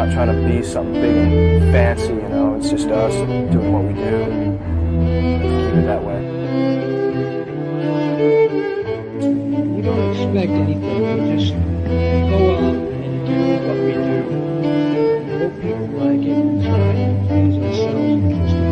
not trying to be something big and fancy, you know. It's just us doing what we do. Let's keep it that way. We don't expect anything. We just go out and do what we do. We hope people like it and try and please ourselves and kiss the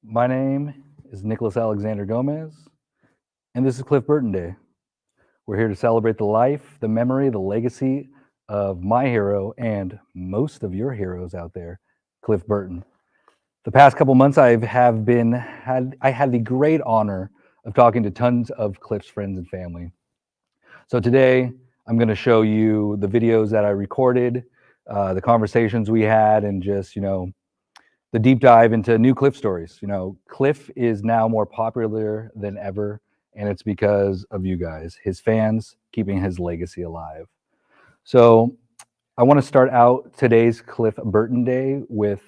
My name is Nicholas Alexander Gomez, and this is Cliff Burton Day. We're here to celebrate the life, the memory, the legacy of my hero and most of your heroes out there, Cliff Burton. The past couple months, I had the great honor of talking to tons of Cliff's friends and family. So today, I'm going to show you the videos that I recorded, the conversations we had, and just, the deep dive into new Cliff stories. Cliff is now more popular than ever, and it's because of you guys, his fans, keeping his legacy alive. So I want to start out today's Cliff Burton Day with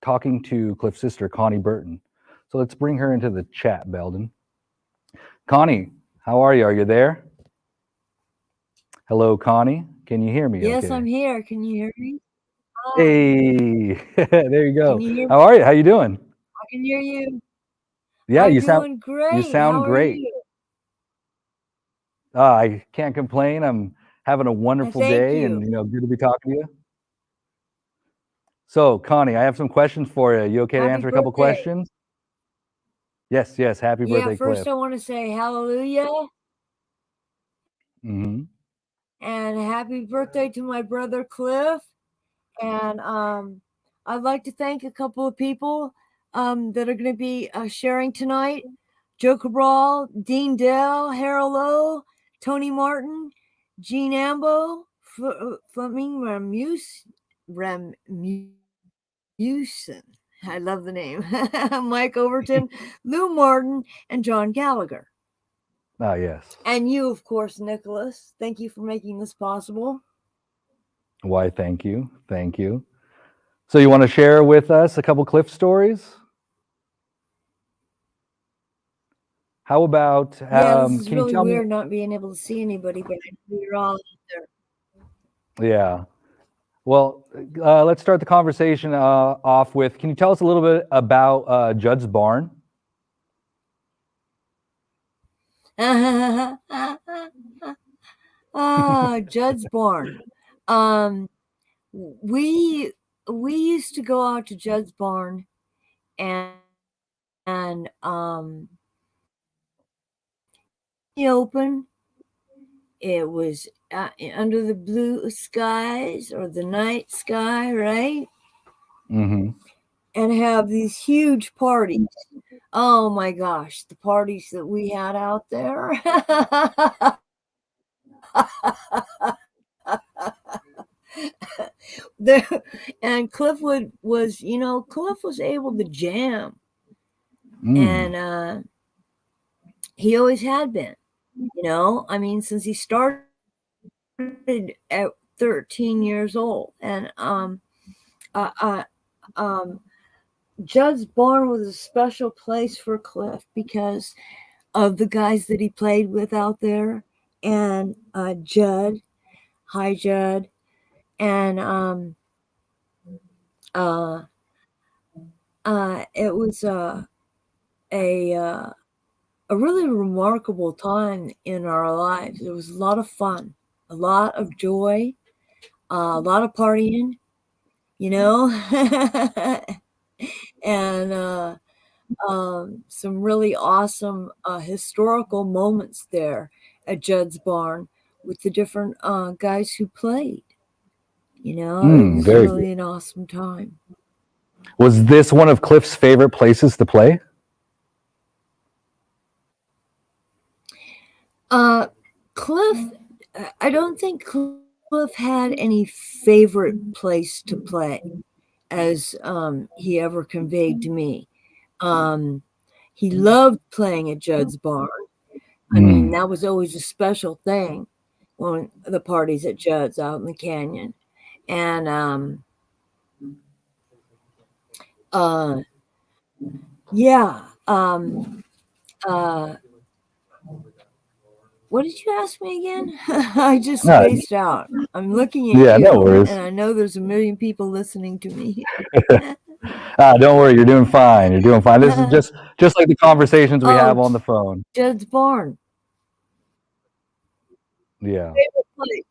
talking to Cliff's sister, Connie Burton. So let's bring her into the chat, Belden. Connie, how are you? Are you there? Hello, Connie. Can you hear me? Yes, okay? I'm here. Can you hear me? Hey, there you go. Can you hear How are you? How you doing? I can hear you. Yeah, I'm you doing great. sound How great. Are you? I can't complain. I'm having a wonderful day, you. and good to be talking to you. So, Connie, I have some questions for you. You okay to answer a couple questions? Yes. Happy birthday, Yeah, first Cliff. I want to say hallelujah. Mm-hmm. And happy birthday to my brother Cliff. And I'd like to thank a couple of people that are going to be sharing tonight. Joe Cabral, Dean Dell, Harold Lowe, Tony Martin, Gene Ambo, Flemming Rasmussen. I love the name. Mike Overton, Lou Martin, and John Gallagher. Ah, yes. And you, of course, Nicholas. Thank you for making this possible. Why, thank you. Thank you. So you want to share with us a couple Cliff stories? How about, this is really weird not being able to see anybody, but I know you're all out there. Yeah. Well, let's start the conversation off with, can you tell us a little bit about Judd's Barn? Judd's Barn. We used to go out to Judd's Barn and the open. It was under the blue skies or the night sky, right? Mm-hmm. And have these huge parties. Oh my gosh, the parties that we had out there. And Cliff was able to jam. And he always had been, since he started at 13 years old. And Judd's Barn was a special place for Cliff because of the guys that he played with out there and Judd. Hi, Judd. And it was a really remarkable time in our lives. It was a lot of fun, a lot of joy, a lot of partying, you know, and some really awesome historical moments there at Judd's barn with the different guys who played. You know, it was Very really good. an awesome time. Was this one of Cliff's favorite places to play? Cliff, I don't think Cliff had any favorite place to play, as he ever conveyed to me. He loved playing at Judd's barn. I mean, that was always a special thing when the parties at Judd's out in the canyon. And yeah. What did you ask me again? I just No, spaced out. I'm looking at yeah, no you, worries. and I know there's a million people listening to me. Don't worry, you're doing fine. You're doing fine. This is just like the conversations we have on the phone. Judd's barn. Yeah. Favorite place.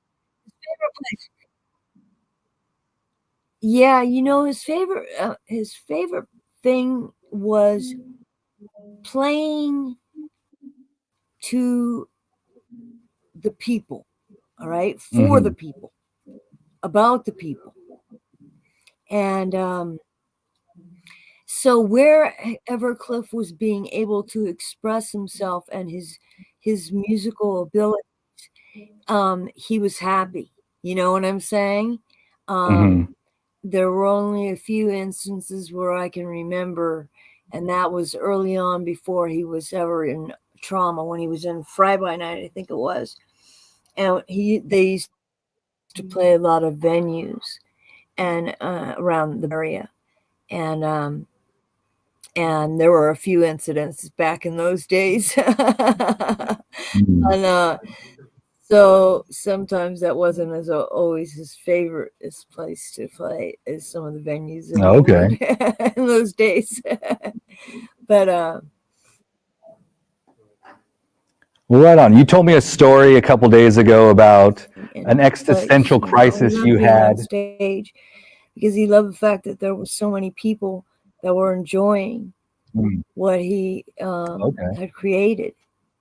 Favorite place. Yeah, you know, his favorite thing was playing to the people. All right, for the people, about the people, and so wherever Cliff was being able to express himself and his musical abilities, he was happy. You know what I'm saying? There were only a few instances where I can remember, and that was early on before he was ever in trauma, when he was in Fry by Night, I think it was. And they used to play a lot of venues and around the area. And there were a few incidents back in those days. And so sometimes that wasn't as always his favorite place to play as some of the venues that he would in those days. But well, right on. You told me a story a couple days ago about an existential crisis you had on stage, because he loved the fact that there were so many people that were enjoying what he had created,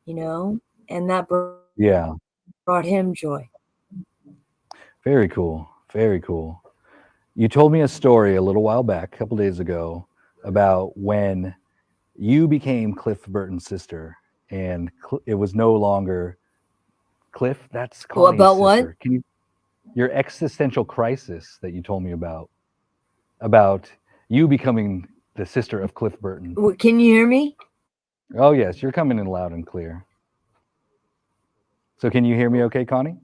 you know, and that brought him joy. Very cool. Very cool. You told me a story a little while back, a couple days ago, about when you became Cliff Burton's sister, and it was no longer Cliff. That's Connie's about sister. What? Your existential crisis that you told me about you becoming the sister of Cliff Burton. Can you hear me? Oh yes, you're coming in loud and clear. So can you hear me okay, Connie?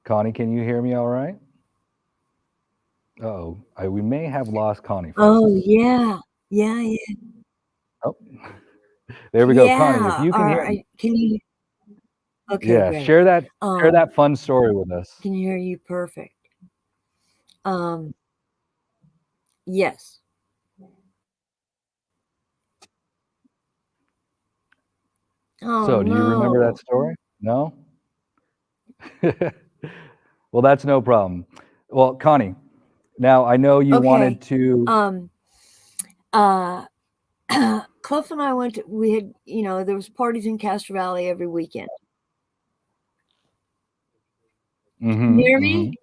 Connie, can you hear me all right? Uh-oh, we may have lost Connie. Oh, yeah. Oh, there we go. Connie, if you can hear me. Can you? Okay, yeah, great. share that fun story with us. Can hear you perfect. Yes. Oh, so do you remember that story? No? Well, that's no problem. Well, Connie, now I know you wanted to Cliff and I we had, there was parties in Castro Valley every weekend. Can you hear me?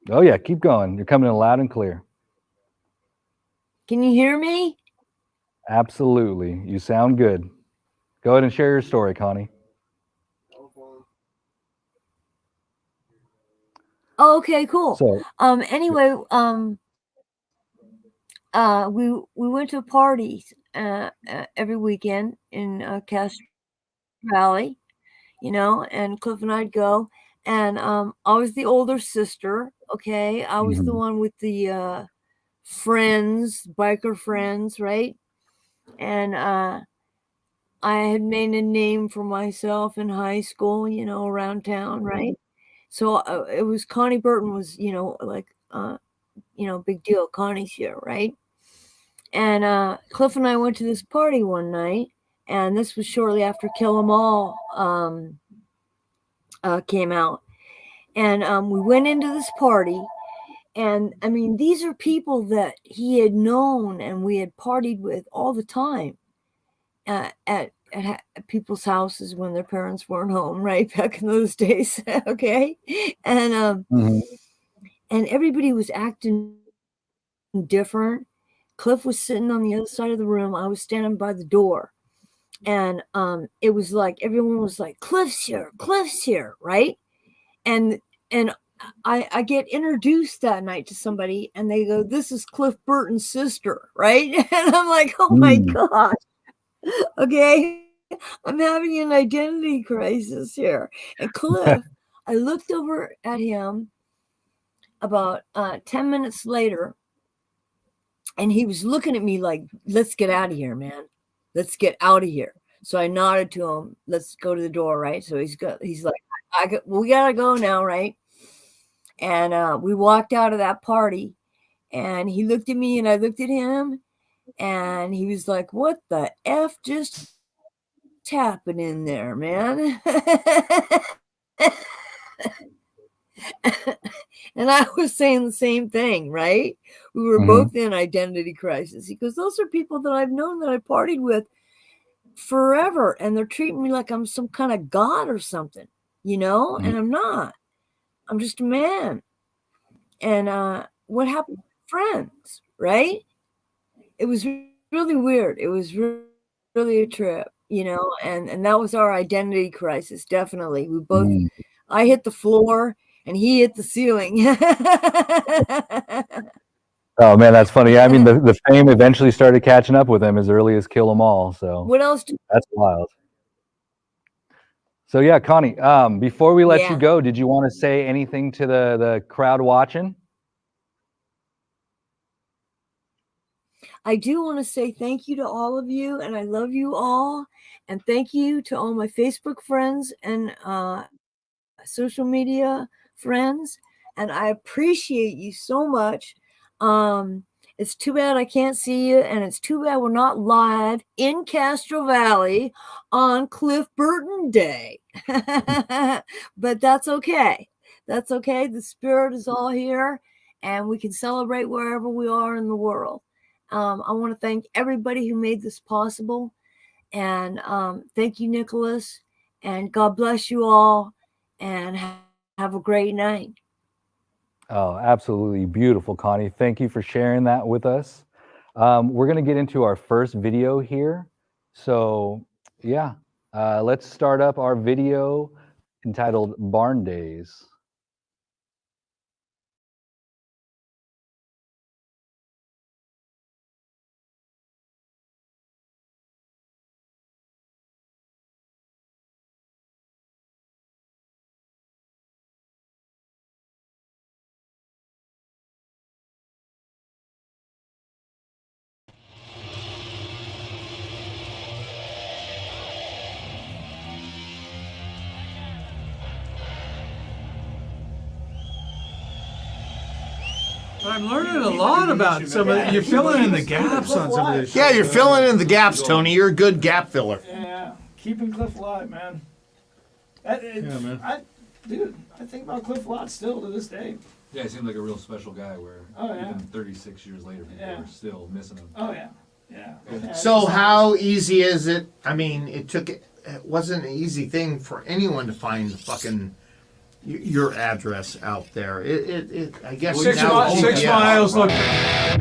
Oh yeah, keep going. You're coming in loud and clear. Can you hear me? Absolutely. You sound good. Go ahead and share your story, Connie. Oh, okay, cool. So, anyway, we went to parties every weekend in Castro Valley, and Cliff and I'd go. And I was the older sister, okay? I was the one with the friends, biker friends, right? And I had made a name for myself in high school, you know, around town, right? So it was Connie Burton was, you know, like, you know, big deal. Connie's here, right? And Cliff and I went to this party one night, and this was shortly after Kill 'Em All came out. And we went into this party, and I mean, these are people that he had known and we had partied with all the time at people's houses when their parents weren't home, right? Back in those days, okay? And Mhm. and everybody was acting different. Cliff was sitting on the other side of the room. I was standing by the door. And it was like everyone was like, Cliff's here, right? And I get introduced that night to somebody, and they go, "This is Cliff Burton's sister," right? And I'm like, "Oh my Mm. gosh, okay, I'm having an identity crisis here." And Cliff, I looked over at him about 10 minutes later, and he was looking at me like, "Let's get out of here, man. Let's get out of here." So I nodded to him, "Let's go to the door," right? So he's like, we gotta go now, right? And we walked out of that party, and he looked at me and I looked at him, and he was like, "What the F just happened in there, man?" And I was saying the same thing, right? We were Mhm. both in identity crisis because those are people that I've known that I partied with forever, and they're treating me like I'm some kind of god or something, you know? Mhm. And I'm not. I'm just a man. And what happened to friends, right? It was really weird. It was really a trip, you know, and that was our identity crisis, definitely. We both Mm. I hit the floor and he hit the ceiling. Oh man, that's funny. Yeah, I mean, the fame eventually started catching up with him as early as Kill 'Em All. So What else do that's wild. So yeah, Connie, before we let you Yeah. go, did you want to say anything to the crowd watching? I do want to say thank you to all of you, and I love you all. And thank you to all my Facebook friends and social media friends. And I appreciate you so much. It's too bad I can't see you, and it's too bad we're not live in Castro Valley on Cliff Burton Day. But that's okay. That's okay. The spirit is all here, and we can celebrate wherever we are in the world. I want to thank everybody who made this possible. And thank you, Nicholas. And God bless you all. And have a great night. Oh, absolutely beautiful, Connie. Thank you for sharing that with us. We're going to get into our first video here. So yeah, let's start up our video entitled Barn Days. I'm learning a lot about some of it. You're filling in the gaps on some of this shit. Yeah, you're filling in the gaps, Tony. You're a good gap filler. Yeah, keeping Cliff alive, man. man. I think about Cliff a lot still to this day. Yeah, he seemed like a real special guy where Oh, yeah. even 36 years later, people Yeah. are still missing him. Oh, yeah. Yeah. So how easy is it? I mean, it wasn't an easy thing for anyone to find the fucking your address out there. I guess Six now miles look right.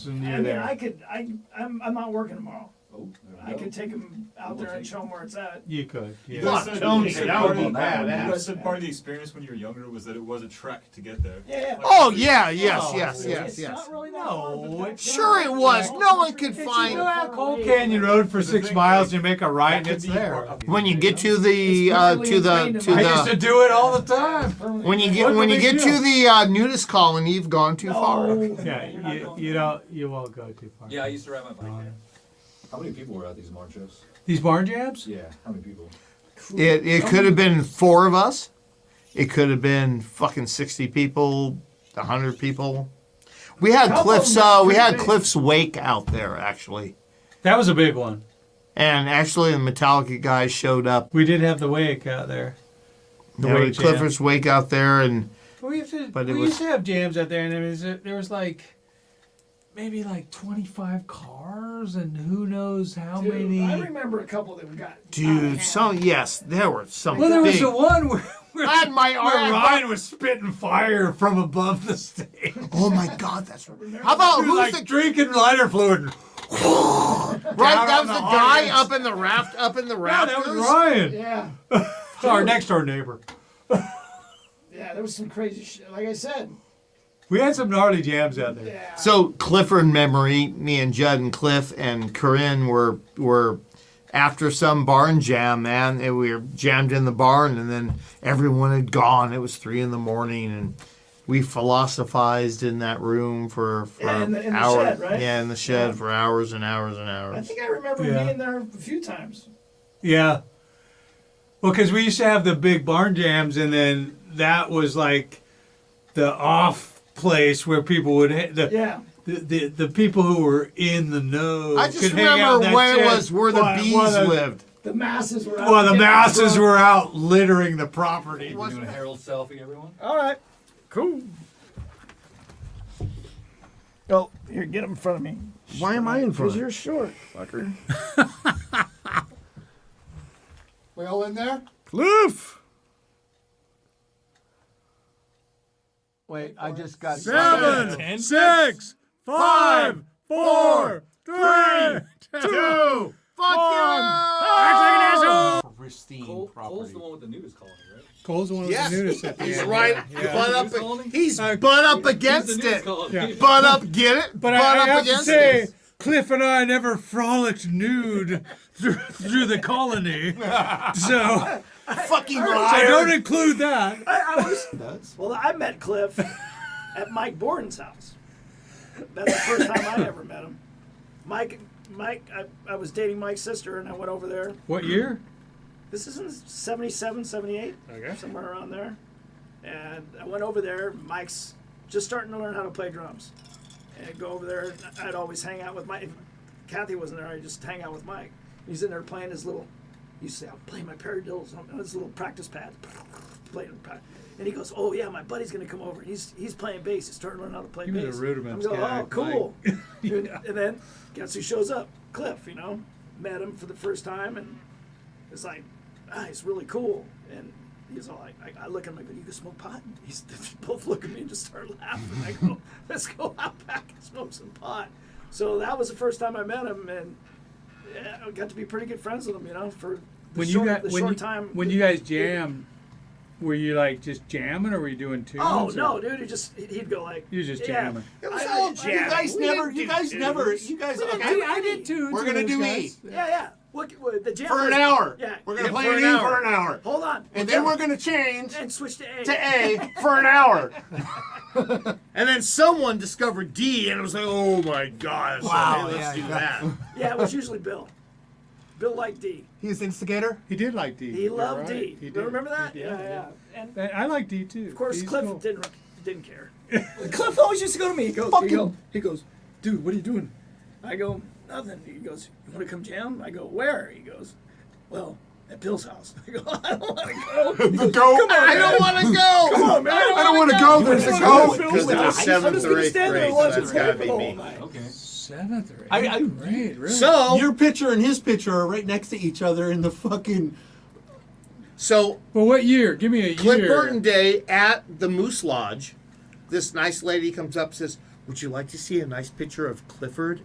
near there. I'm not working tomorrow. Oh, I could take him out there and show him where it's at. You could. Yeah. Fuck, Tony, that would be You guys badass. said part of the experience when you were younger was that it was a trek to get there. Yeah. Oh yeah, yes. It's not really that far, but Sure it was. No one could You find. go out Cold Canyon Road for 6 miles, you make a right, and it's there. When you get to the I used to do it all the time. when you get to the nudist colony, you've gone too far. Yeah, you won't go too far. Yeah, I used to ride my bike there. How many people were at these marches? These barn jams? Yeah, how many people? It could have been 4 of us. It could have been fucking 60 people, 100 people. We had Cliff's wake out there actually, That was a big one. and actually the Metallica guys showed up. We did have the wake out there. There was Clifford's wake out there, and We used to, But it we was- used to have jams out there, and there was like maybe like 25 cars, and who knows how many. I remember a couple that we got. dude, there were some. Well, there was big, the one where I had my where arm. Ryan was spitting fire from above the stage. Oh my God, that's right. How about He was who's like drinking lighter fluid. right? That was on the the guy audience. up in the raft, Yeah, rafters. that was Ryan. Yeah, It's our next door neighbor. yeah, there was some crazy shit. Like I said, We had some gnarly jams out there. yeah. So Clifford memory, me and Judd and Cliff and Corinne were after some barn jam, man. And we were jammed in the barn, and then everyone had gone. It was 3 a.m, and we philosophized in that room for Yeah, in the hours. shed, right? Yeah, in the shed Yeah. for hours and hours and I hours. think I remember Yeah. being there a few times. Yeah. Well, because we used to have the big barn jams, and then that was like the off place where people would Yeah, the people who were in the know. I just could hang out remember in that where it shed was where the while- bees while the- lived. the masses were out. While the getting masses drunk. were out littering the property. We're doing a Herald selfie, everyone? All right, cool. Oh, here, get him in front of me. Why am I in front? Because you're short, fucker. We all in there? Cliff. Wait, I just got 7, 6, 5, 4, 3, 2, fuck you! Pristine Cole's property. the one with the nudist colony, right? Cole's the one with Yes. the nudist at the He's end. right. Yeah. He's butt up against it. Yeah. Butt up, get it? But butt I up have to against say, it. Cliff and I never frolicked nude through the colony. So Fucking don't liar. include that. I was. Well, I met Cliff at Mike Borden's house. That's the first time I ever met him. Mike, I was dating Mike's sister, and I went over there. What year? This is in 77, 78, Okay. somewhere around there. And I went over there. Mike's just starting to learn how to play drums. And I'd go over there. I'd always hang out with Mike. If Kathy wasn't there, I'd just hang out with Mike. He's in there playing his little, he used to say, I'm playing my paradiddles on his little practice pad. And he goes, oh yeah, my buddy's going to come over. He's playing bass. He's starting to learn how to play Give me the bass. rudiments, I'm going, guy, oh, cool. Yeah. And then guess who shows up? Cliff, met him for the first time, and it's like, he's really cool. And he's all like, I look at him, I go, you can smoke pot? And they both look at me and just start laughing. I go, let's go out back and smoke some pot. So that was the first time I met him, and yeah, I got to be pretty good friends with him, for the short time. When you guys jammed, were you like just jamming, or were you doing tunes? Oh or- no, dude! He'd go like. You were just yeah. jamming. It was I all, jam. you guys We never, didn't you do guys never, tunes. you guys, We didn't okay. do I did tunes. We're with gonna those do guys. E. Yeah. What the jam For an was- hour. Yeah. We're gonna yeah, play for an E for an hour. Hold on. And then we're gonna change and switch to A. to A for an hour. And then someone discovered D, and it was like, oh my gosh, Wow, okay, let's yeah, do that. Yeah, it was usually Bill. Bill liked D. He's the instigator. He did like D. He You're loved right. D. He You did. remember that? He did, Yeah. And And I like D too. of course, D's Cliff cool. didn't care. Cliff always used to go to me. He goes, dude, what are you doing? I go, nothing. He goes, you want to come jam? I go, where? He goes, well, at Bill's house. I go, I don't want to go. He goes, Go. Come on, I don't man. want to go. Come on, man. I don't want to go. There's a go. Because it was I'm 7th just or gonna 8th stand there grade, and so watch that's it gotta happen be the whole me. night. Okay. 7th or 8th I- grade, really? So, Your picture and his picture are right next to each other in the fucking. so Well, what year? Give me a Cliff year. Burton Day at the Moose Lodge. This nice lady comes up and says, would you like to see a nice picture of Clifford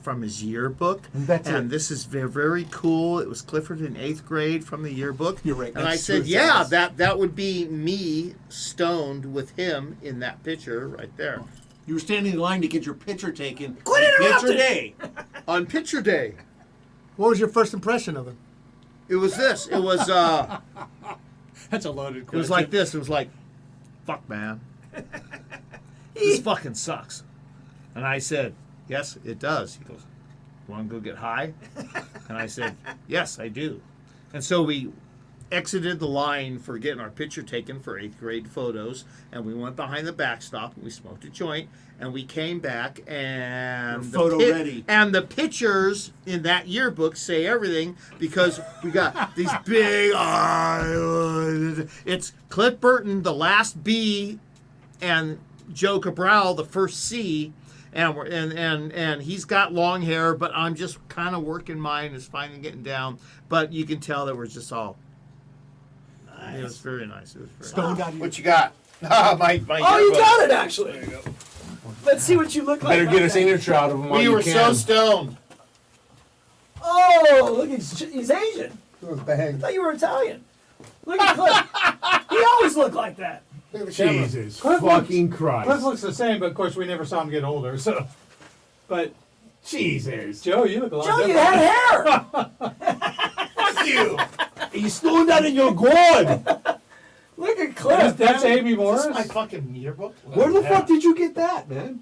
from his yearbook? That's and it. this is very, very cool. It was Clifford in 8th grade from the yearbook. You're right, And I that's said, true, yeah, Silas. that would be me stoned with him in that picture right there. You were standing in line to get your picture taken. Quit on interrupting! Picture day. On picture day, What was your first impression of him? it was this. It was That's a loaded question. it was like this. It was like, fuck, man. This fucking sucks. And I said, yes, it does. He goes, want to go get high? And I said, yes, I do. And so we exited the line for getting our picture taken for 8th grade photos, and we went behind the backstop and we smoked a joint, and we came back and Photo ready. And the pictures in that yearbook say everything because we got these big it's Cliff Burton, the last B, and Joe Cabral, the first C. And he's got long hair, but I'm just kind of working mine. It's finally getting down, but you can tell that we're just all. Nice. It was very nice. It was very Stoned nice. out of What you got? my Oh, you got it actually. There you go. Let's see what you look like. Better get a signature out of him while We you were can. so stoned. Oh, look, he's Asian. I thought you were Italian. Look at Cliff. He always looked like that. Jesus Cliff fucking Cliff Christ. looks the same, but of course we never saw him get older. So, but Jesus. Joe, you look a lot Joe, you different. had hair. Fuck you. You stole that in your gourd. Look at Cliff. That's Amy Is Morris. this my fucking yearbook? Where the fuck did you get that, man?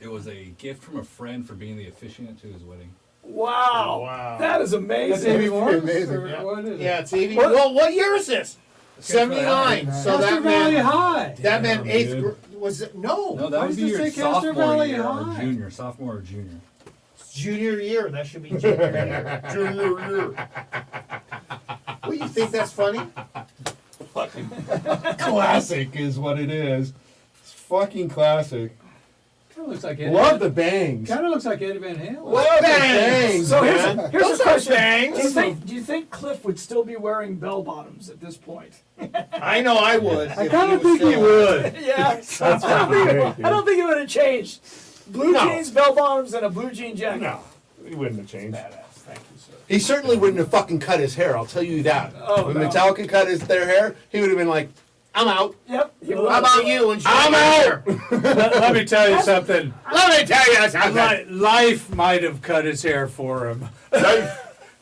It was a gift from a friend for being the officiant to his wedding. Wow. Wow. That is That's amazing. Amy Morris. amazing, Or yeah. what is it? Yeah, it's 80. Well, what year is this? 79. So Custer that Valley meant High. that meant Damn, 8th dude. grade. Was it? No. No, that Why would does be it your say Custer sophomore Valley year High? or junior, sophomore or junior. Junior year. That should be junior year. Junior year. Well, you think that's funny? Classic is what it is. It's fucking classic. Kind of looks like Eddie. Love the bangs. Kind of looks like Eddie Van Halen. Love the bangs, So man. here's a question. bangs. Do you think Cliff would still be wearing bell bottoms at this point? I know I would. I kind of think he would. Yeah. That's fucking great, dude. I don't think it would have changed. Blue No. jeans, bell bottoms, and a blue jean jacket. No, he wouldn't have changed. Badass. Thank you, sir. He certainly wouldn't have fucking cut his hair, I'll tell you that. Oh, when no. Metallica cut their hair, he would have been like, I'm out. Yep. How about you? And I'm out. Let me tell you something. Let me tell you something. Life might have cut his hair for him.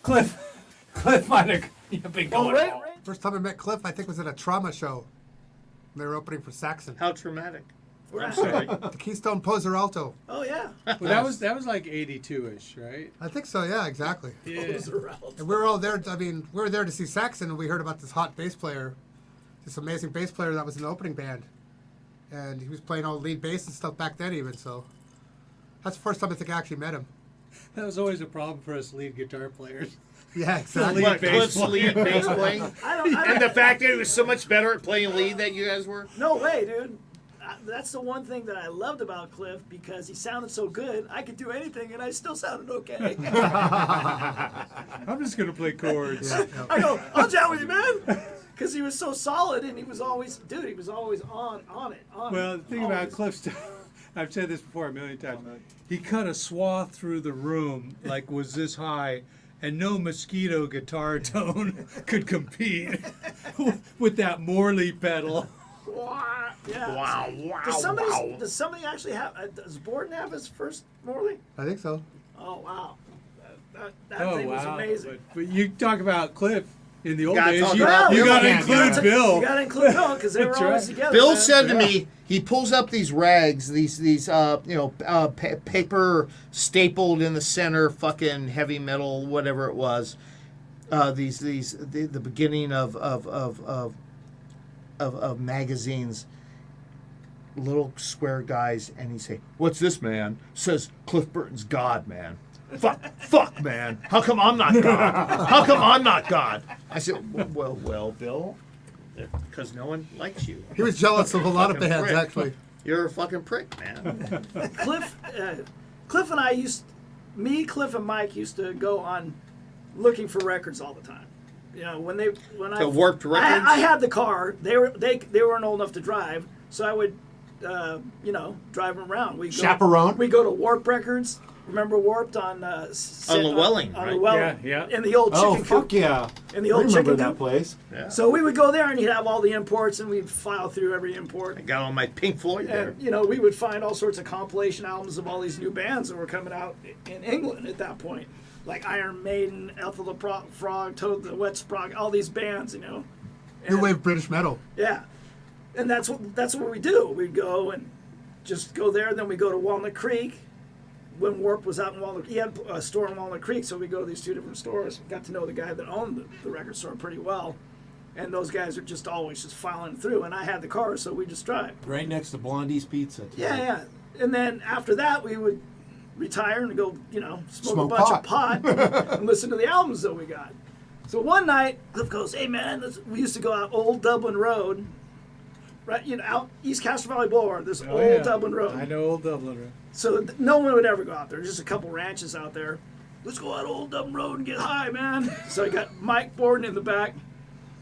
Cliff might have been going. Right. First time I met Cliff, I think, was at a trauma show. They were opening for Saxon. How traumatic. I'm sorry. The Keystone Poser Alto. Oh yeah. Well, that was like 82-ish, right? I think so, yeah, exactly. Yeah. And we were all there, we were there to see Saxon, and we heard about this hot bass player, this amazing bass player that was in the opening band. And he was playing all lead bass and stuff back then even, so. That's the first time I think I actually met him. That was always a problem for us lead guitar players. Yeah, exactly. What, Cliff's lead bass playing? And the fact that he was so much better at playing lead that you guys were? No way, dude. That's the one thing that I loved about Cliff because he sounded so good. I could do anything, and I still sounded okay. I'm just gonna play chords. I go, I'll jam with you, man, because he was so solid, and he was always on it. Well, the thing about Cliff's, I've said this before a million times. He cut a swath through the room like was this high, and no mosquito guitar tone could compete with that Morley pedal. Yeah. Wow. Does somebody actually have? Does Burton have his first Morley? I think so. Oh wow, that thing was amazing. But you talk about Cliff in the old Gotta days. talk You, about you Bill. got to Yeah, include Bill. You got to include Bill because they were That's always right. together. Bill man. said to me, he pulls up these rags, these paper stapled in the center, fucking heavy metal, whatever it was. The beginning of magazines, little square guys, and he say, "What's this, man?" Says Cliff Burton's God, man. Fuck, man. How come I'm not God? How come I'm not God? I said, well, Bill, because no one likes you. He was jealous of a lot of Fucking bands, prick. actually. You're a fucking prick, man. Cliff and I Cliff and Mike used to go on looking for records all the time. You know, when I Warped Records? I had the car. They weren't old enough to drive, so I would drive them around. Chaperone? We go to Warp Records. Remember Warped on Llewellyn, on right? Llewellyn, Yeah. In the old Oh, chicken fuck coop. yeah. In the I old remember chicken that coop. place. Yeah. So we would go there and he'd have all the imports, and we'd file through every import. I got on my Pink Floyd there. And, we would find all sorts of compilation albums of all these new bands that were coming out in England at that point. Like Iron Maiden, Ethel the Frog, Toad the Wet Sprog, all these bands, New And- wave British metal. Yeah. And that's what we do. We'd go and just go there, then we go to Walnut Creek, when Warp was out in Walnut, he had a store in Walnut Creek, so we go to these 2 different stores. Got to know the guy that owned the record store pretty well, and those guys are just always just filing through. And I had the car, so we just drive. Right next to Blondie's Pizza. Yeah. And then after that, we would retire and go, smoke a Smoke bunch pot. of pot and listen to the albums that we got. So one night, Cliff goes, "Hey man, we used to go out Old Dublin Road, right? Out East Castro Valley Boulevard. This Old Dublin Road. I know Old Dublin Road. So no one would ever go out there. Just a couple ranches out there. Let's go out Old Dublin Road and get high, man." So I got Mike Borden in the back,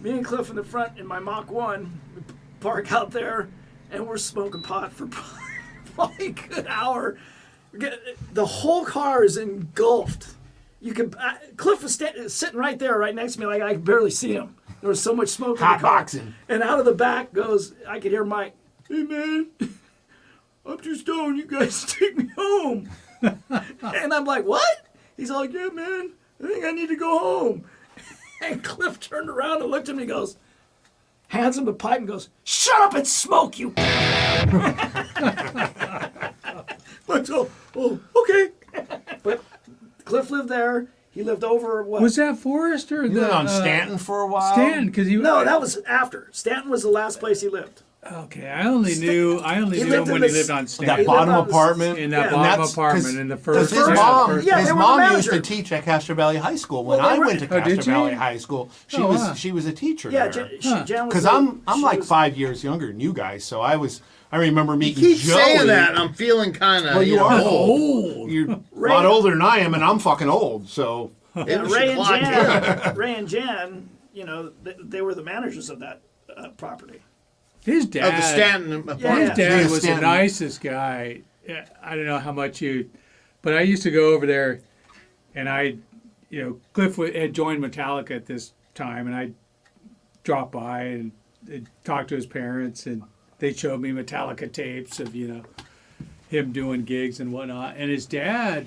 me and Cliff in the front in my Mach 1. We park out there, and we're smoking pot for probably a good hour. The whole car is engulfed. You could Cliff was sitting right there, right next to me, like I could barely see him. There was so much smoke in the car. Hotboxing. And out of the back I could hear Mike, "Hey man, I'm too stoned. You guys take me home." And I'm like, "What?" He's like, "Yeah, man, I think I need to go home." And Cliff turned around and looked at me and goes, hands him the pipe and goes, "Shut up and smoke, you." But okay. But Cliff lived there. He lived over what? Was that Forrest or You the lived on Stanton for a while? Stanton? Because he No, that was after. Stanton was the last place he lived. Okay, I only knew He him lived in when he this- lived on That Stanton. lived bottom on the- apartment. In that Yeah. bottom That's- apartment in the first. His first- mom, Yeah, they his were the mom used manager. to teach at Castro Valley High School. When Well, they I were- went to Oh, did Castro she? Valley High School, Oh, wow. she was a teacher Yeah, there. Jan was. Because the- I'm she like was- 5 years younger than you guys, so I remember You meeting keep Joey. saying that, and I'm feeling kind of. Well, you are old. old. You're a Ray- lot older than I am, and I'm fucking old. So Yeah, Ray and Jan, they were the managers of that property. His Of the dad. Stanton Yeah. apartment. His dad Yeah, was the Stanton. nicest guy. Yeah, I don't know how much but I used to go over there, and Cliff had joined Metallica at this time, and I dropped by and talked to his parents, and they showed me Metallica tapes of him doing gigs and whatnot. And his dad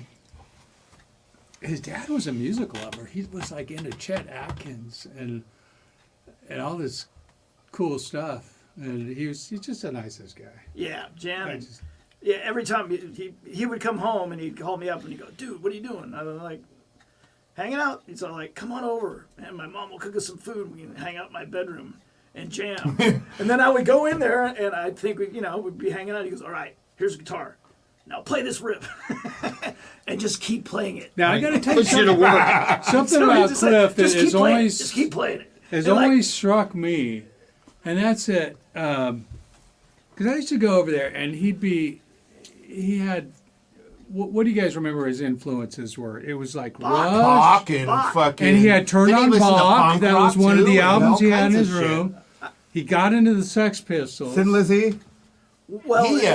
was a music lover. He was like into Chet Atkins and all this cool stuff. And he's just the nicest guy. Yeah, Jan. I just- Yeah, every time he would come home and he'd call me up and he'd go, "Dude, what are you doing?" I was like, "Hanging out." He's all like, "Come on over, and my mom will cook us some food. We can hang out in my bedroom and jam." And then I would go in there and I think we'd be hanging out. He goes, "All right, here's a guitar. Now play this riff," and just keep playing it. Now I got to tell you Puts you to work. something So he about just like, Cliff that just keep has playing it. always Just keep playing it. has And, like, always struck me, and that's it. Because I used to go over there, and he had. What do you guys remember his influences were? It was like Rush, Bach and Bach. fucking. and he had Turned Didn't he on listen to Bach. punk That was rock, one of too, the and albums all he had in kinds his of shit? room. He got into the Sex Pistols. Thin Lizzy. Well, He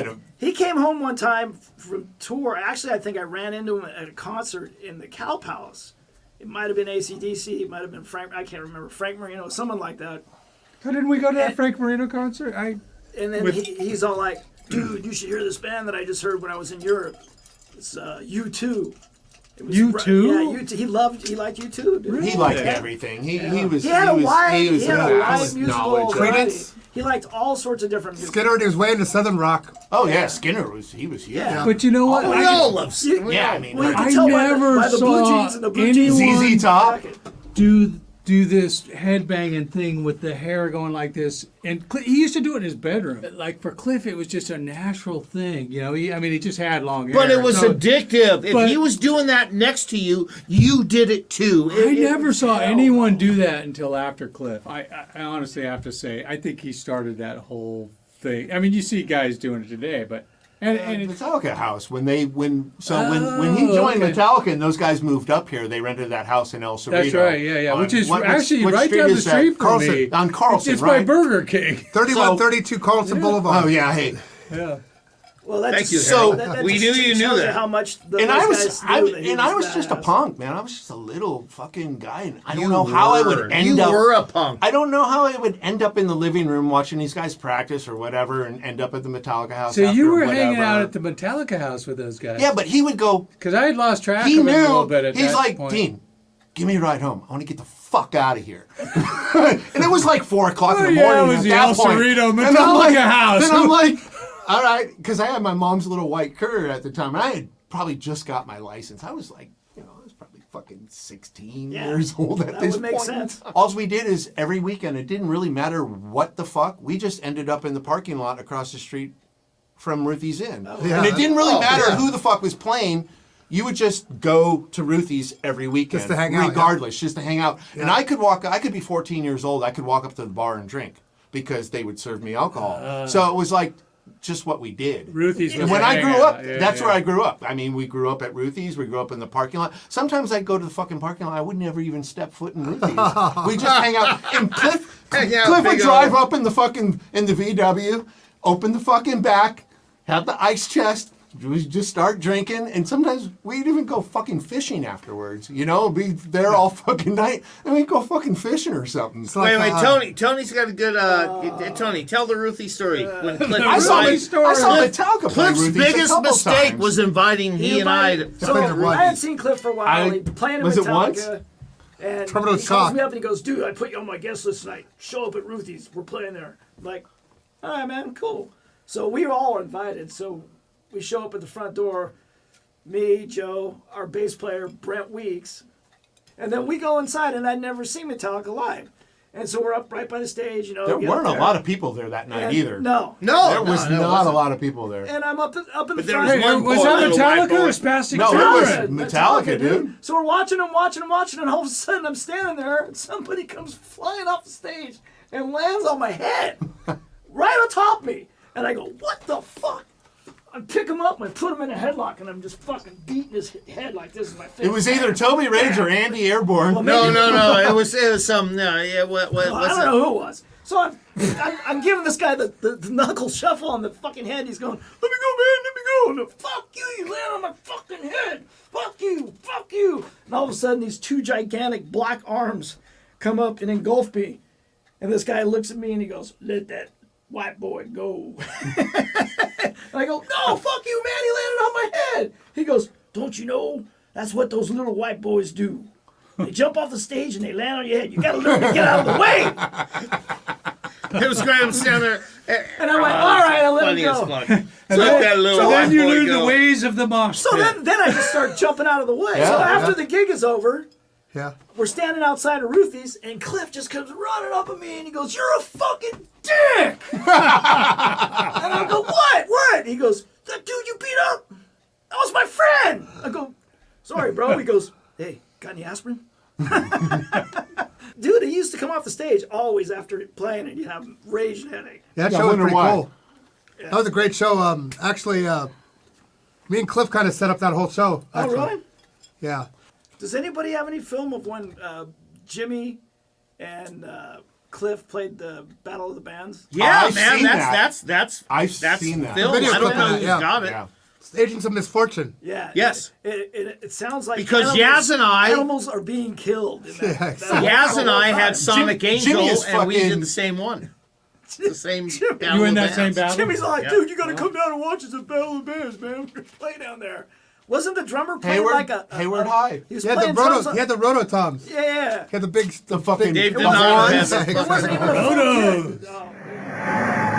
he came home one time from tour. Actually, I think I ran into him at a concert in the Cow Palace. It might have been AC/DC. It might have been Frank. I can't remember. Frank Marino, someone like that. So didn't we go to that Frank Marino concert? And then he's all like, "Dude, you should hear this band that I just heard when I was in Europe. It's U2." It was U2? Yeah, U2. He liked U2. Dude. He liked everything. He was. He had a wide vast musical knowledge. variety. Credence? He liked all sorts of different music. Skinner, and he was way into Southern rock. Oh yeah, Skinner was. He was huge. Yeah. But you know what? We all love Skinner. Yeah, I mean, Well, you can I tell never by the blue saw jeans and the blue jeans. anyone ZZ Top. do this headbanging thing with the hair going like this, and he used to do it in his bedroom. Like for Cliff, it was just a natural thing, he just had long hair. But it was So addictive. If but- he was doing that next to you, you did it too. I never saw anyone do that until after Cliff. I honestly have to say, I think he started that whole thing. I mean, you see guys doing it today, but and it's, Metallica house when he joined okay. Metallica and those guys moved up here, they rented that house in El Cerrito. that's right, yeah, On- which is what actually which right down the is that? street from Carlson, me. on Carlson, It's right? by Burger King. 3132 Carlson Boulevard. Oh yeah, hey. Yeah. Well, that's Thank you, So- Harold. that We just knew you knew tells that. How much those And I was, guys knew that he I was just a badass. punk, man. I was just a little fucking guy, and I don't You know how I were. would end You up. were a punk. I don't know how I would end up in the living room watching these guys practice or whatever, and end up at the Metallica house. So after you or were hanging whatever. out at the Metallica house with those guys. Yeah, but he would go. Because I had lost track He of it a little knew. bit at He's that like, point. Dean, give me a ride home. I want to get the fuck out of here. And it was like 4 o'clock in the morning. Yeah, it was at the that El point. Cerrito And I'm like- Metallica house. And I'm like, all right, because I had my mom's little white Courier at the time, and I had probably just got my license. I was like, I was probably fucking 16 Yeah, years old at that this would make point. sense. All we did is every weekend, it didn't really matter what the fuck. We just ended up in the parking lot across the street from Ruthies Inn. Yeah, And it didn't really matter yeah. who the fuck was playing. You would just go to Ruthies every weekend, Just to hang out, yeah. regardless, just to hang out. And Yeah. I could be 14 years old. I could walk up to the bar and drink because they would serve me alcohol. So it was like just what we did. Ruthies. And when I grew up, that's where I grew up. I mean, we grew up at Ruthies. We grew up in the parking lot. Sometimes I'd go to the fucking parking lot. I would never even step foot in Ruthies. We just hang out. And Cliff would drive up in the VW, open the fucking back, have the ice chest. We just start drinking, and sometimes we'd even go fucking fishing afterwards. Be there all fucking night, and we'd go fucking fishing or something. It's like, Wait, Tony. Tony's got a good. Tony, tell the Ruthie story. When Cliff I saw invited- Metallica play Cliff's Ruthies a biggest couple mistake times. was inviting he and I. To, So Playing the I Ruthies. hadn't seen Cliff for a while. He playing in was it Metallica. once? And Terminal he calls Shock. me up and he goes, dude, I put you on my guest list tonight. Show up at Ruthies. We're playing there. I'm like, all right, man, cool. So we were all invited. So we show up at the front door, me, Joe, our bass player, Brent Weeks. And then we go inside, and I'd never seen Metallica live. And so we're up right by the stage, There get weren't up a there. lot of people there that night And either. No. There was not a lot of people there. And I'm up in the But there front. was one Was poor that little white Metallica boy. or Spastic No, Terror? it was Metallica, dude. So we're watching, and all of a sudden I'm standing there, and somebody comes flying off the stage and lands on my head, right on top of me. And I go, what the fuck? I pick him up and I put him in a headlock, and I'm just fucking beating his head like this is my face. It was either Toby Rage or Andy Airborne. Well, No, maybe- no, no. It was some. No, yeah. What? I What's don't know who it was. So I'm giving this guy the knuckle shuffle on the fucking head. He's going, let me go, man, let me go. And fuck you, you land on my fucking head. Fuck you, fuck you. And all of a sudden, these two gigantic black arms come up and engulf me. And this guy looks at me and he goes, let that white boy go. And I go, no, fuck you, man, he landed on my head. He goes, don't you know, that's what those little white boys do. They jump off the stage and they land on your head. You gotta learn to get out of the way. It was Graham Center. And I went, all right, I'll let him Funny as go. fuck. And Let that little then white you boy learn go. the ways of the mosh So pit. then I just start jumping out of the way. So after the gig is over, Yeah. we're standing outside of Ruthies, and Cliff just comes running up at me, and he goes, you're a fucking dick! And I go, what? He goes, that dude you beat up, that was my friend! I go, sorry, bro. He goes, hey, got any aspirin? Dude, he used to come off the stage always after playing, and he'd have a raging headache. Yeah, that Yeah, I show was wonder pretty why. cool. That was a great show. Actually, me and Cliff kind of set up that whole show. Oh, Actually. really? Yeah. Does anybody have any film of when Jimmy and Cliff played the Battle of the Bands? Yeah, I've man. seen that. That's I've seen that. Film. Video I don't clip know of who's that, yeah. got it. Yeah. It's Agents of Misfortune. Yeah. Yes. It sounds like Because Yaz and I- animals are being killed. In that, Yeah, that exactly. whole Yaz and I time. had Sonic Jimmy Angel, is and we fucking- did the same one. The same. You in that same battle? Jimmy's like, Yeah. dude, you gotta come down and watch us at Battle of the Bands, man. We're gonna play down there. Wasn't the drummer playing Hayward- like a Hayward High. He was He had the playing drums. he had the rototoms. Yeah. He had the big, The fucking Dave big did not horns. have It wasn't even a full Rotos. kit. Oh.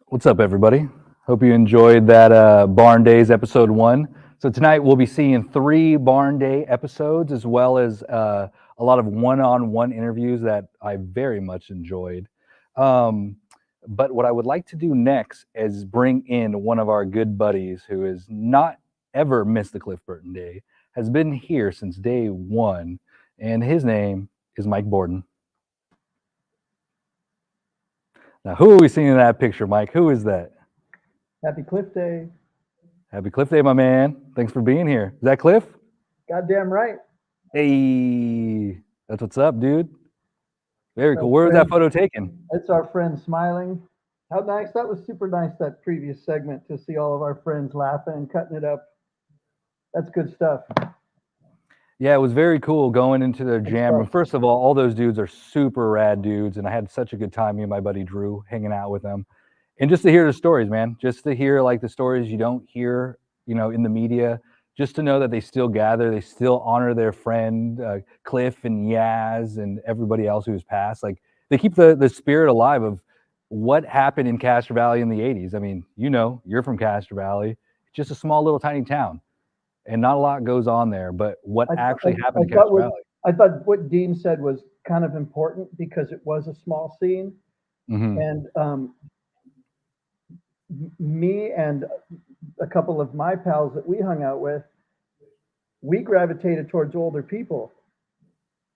What's up, everybody? Hope you enjoyed that Barn Days episode 1. So tonight we'll be seeing 3 Barn Day episodes, as well as a lot of one-on-one interviews that I very much enjoyed. But what I would like to do next is bring in one of our good buddies who has not ever missed the Cliff Burton Day, has been here since day one, and his name is Mike Burton. Now, who are we seeing in that picture, Mike? Who is that? Happy Cliff Day. Happy Cliff Day, my man. Thanks for being here. Is that Cliff? Goddamn right. Hey, that's what's up, dude. Very cool. Where was that photo taken? That's our friend smiling. How nice. That was super nice, that previous segment, to see all of our friends laughing and cutting it up. That's good stuff. Yeah, it was very cool going into the jam room. First of all those dudes are super rad dudes, and I had such a good time, me and my buddy Drew, hanging out with them. And just to hear the stories, man, just to hear like the stories you don't hear, in the media, just to know that they still gather, they still honor their friend, Cliff and Yaz and everybody else who's passed. Like, they keep the spirit alive of what happened in Castro Valley in the 80s. I mean, you're from Castro Valley. It's just a small little tiny town. And not a lot goes on there, but what actually happened in Castro Valley. I thought what Dean said was kind of important because it was a small scene. Mm-hmm. And me and a couple of my pals that we hung out with, we gravitated towards older people.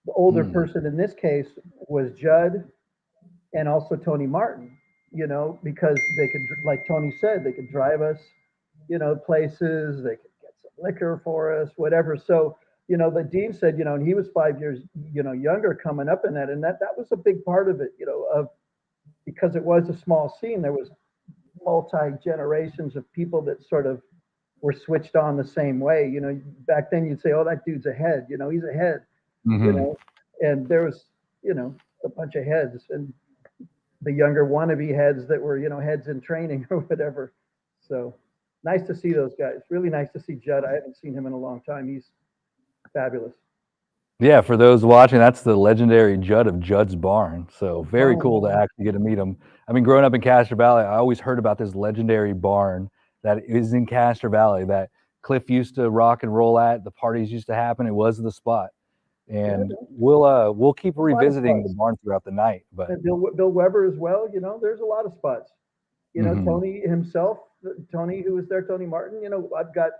The older person in this case was Judd and also Tony Martin, because they could, like Tony said, they could drive us, places, they could liquor for us, whatever. So, the Dean said, and he was 5 years, younger coming up in that. And that was a big part of it, because it was a small scene. There was multi-generations of people that sort of were switched on the same way. Back then you'd say, oh, that dude's ahead, he's ahead, and there was, a bunch of heads and the younger wannabe heads that were, heads in training or whatever. So nice to see those guys. Really nice to see Judd. I haven't seen him in a long time. He's fabulous. Yeah, for those watching, that's the legendary Judd of Judd's Barn. So very cool to actually get to meet him. I mean, growing up in Castro Valley, I always heard about this legendary barn that is in Castro Valley that Cliff used to rock and roll at. The parties used to happen. It was the spot. And we'll keep revisiting the barn throughout the night. But and Bill Weber as well. There's a lot of spots. Tony himself, Tony who was there, Tony Martin. I've got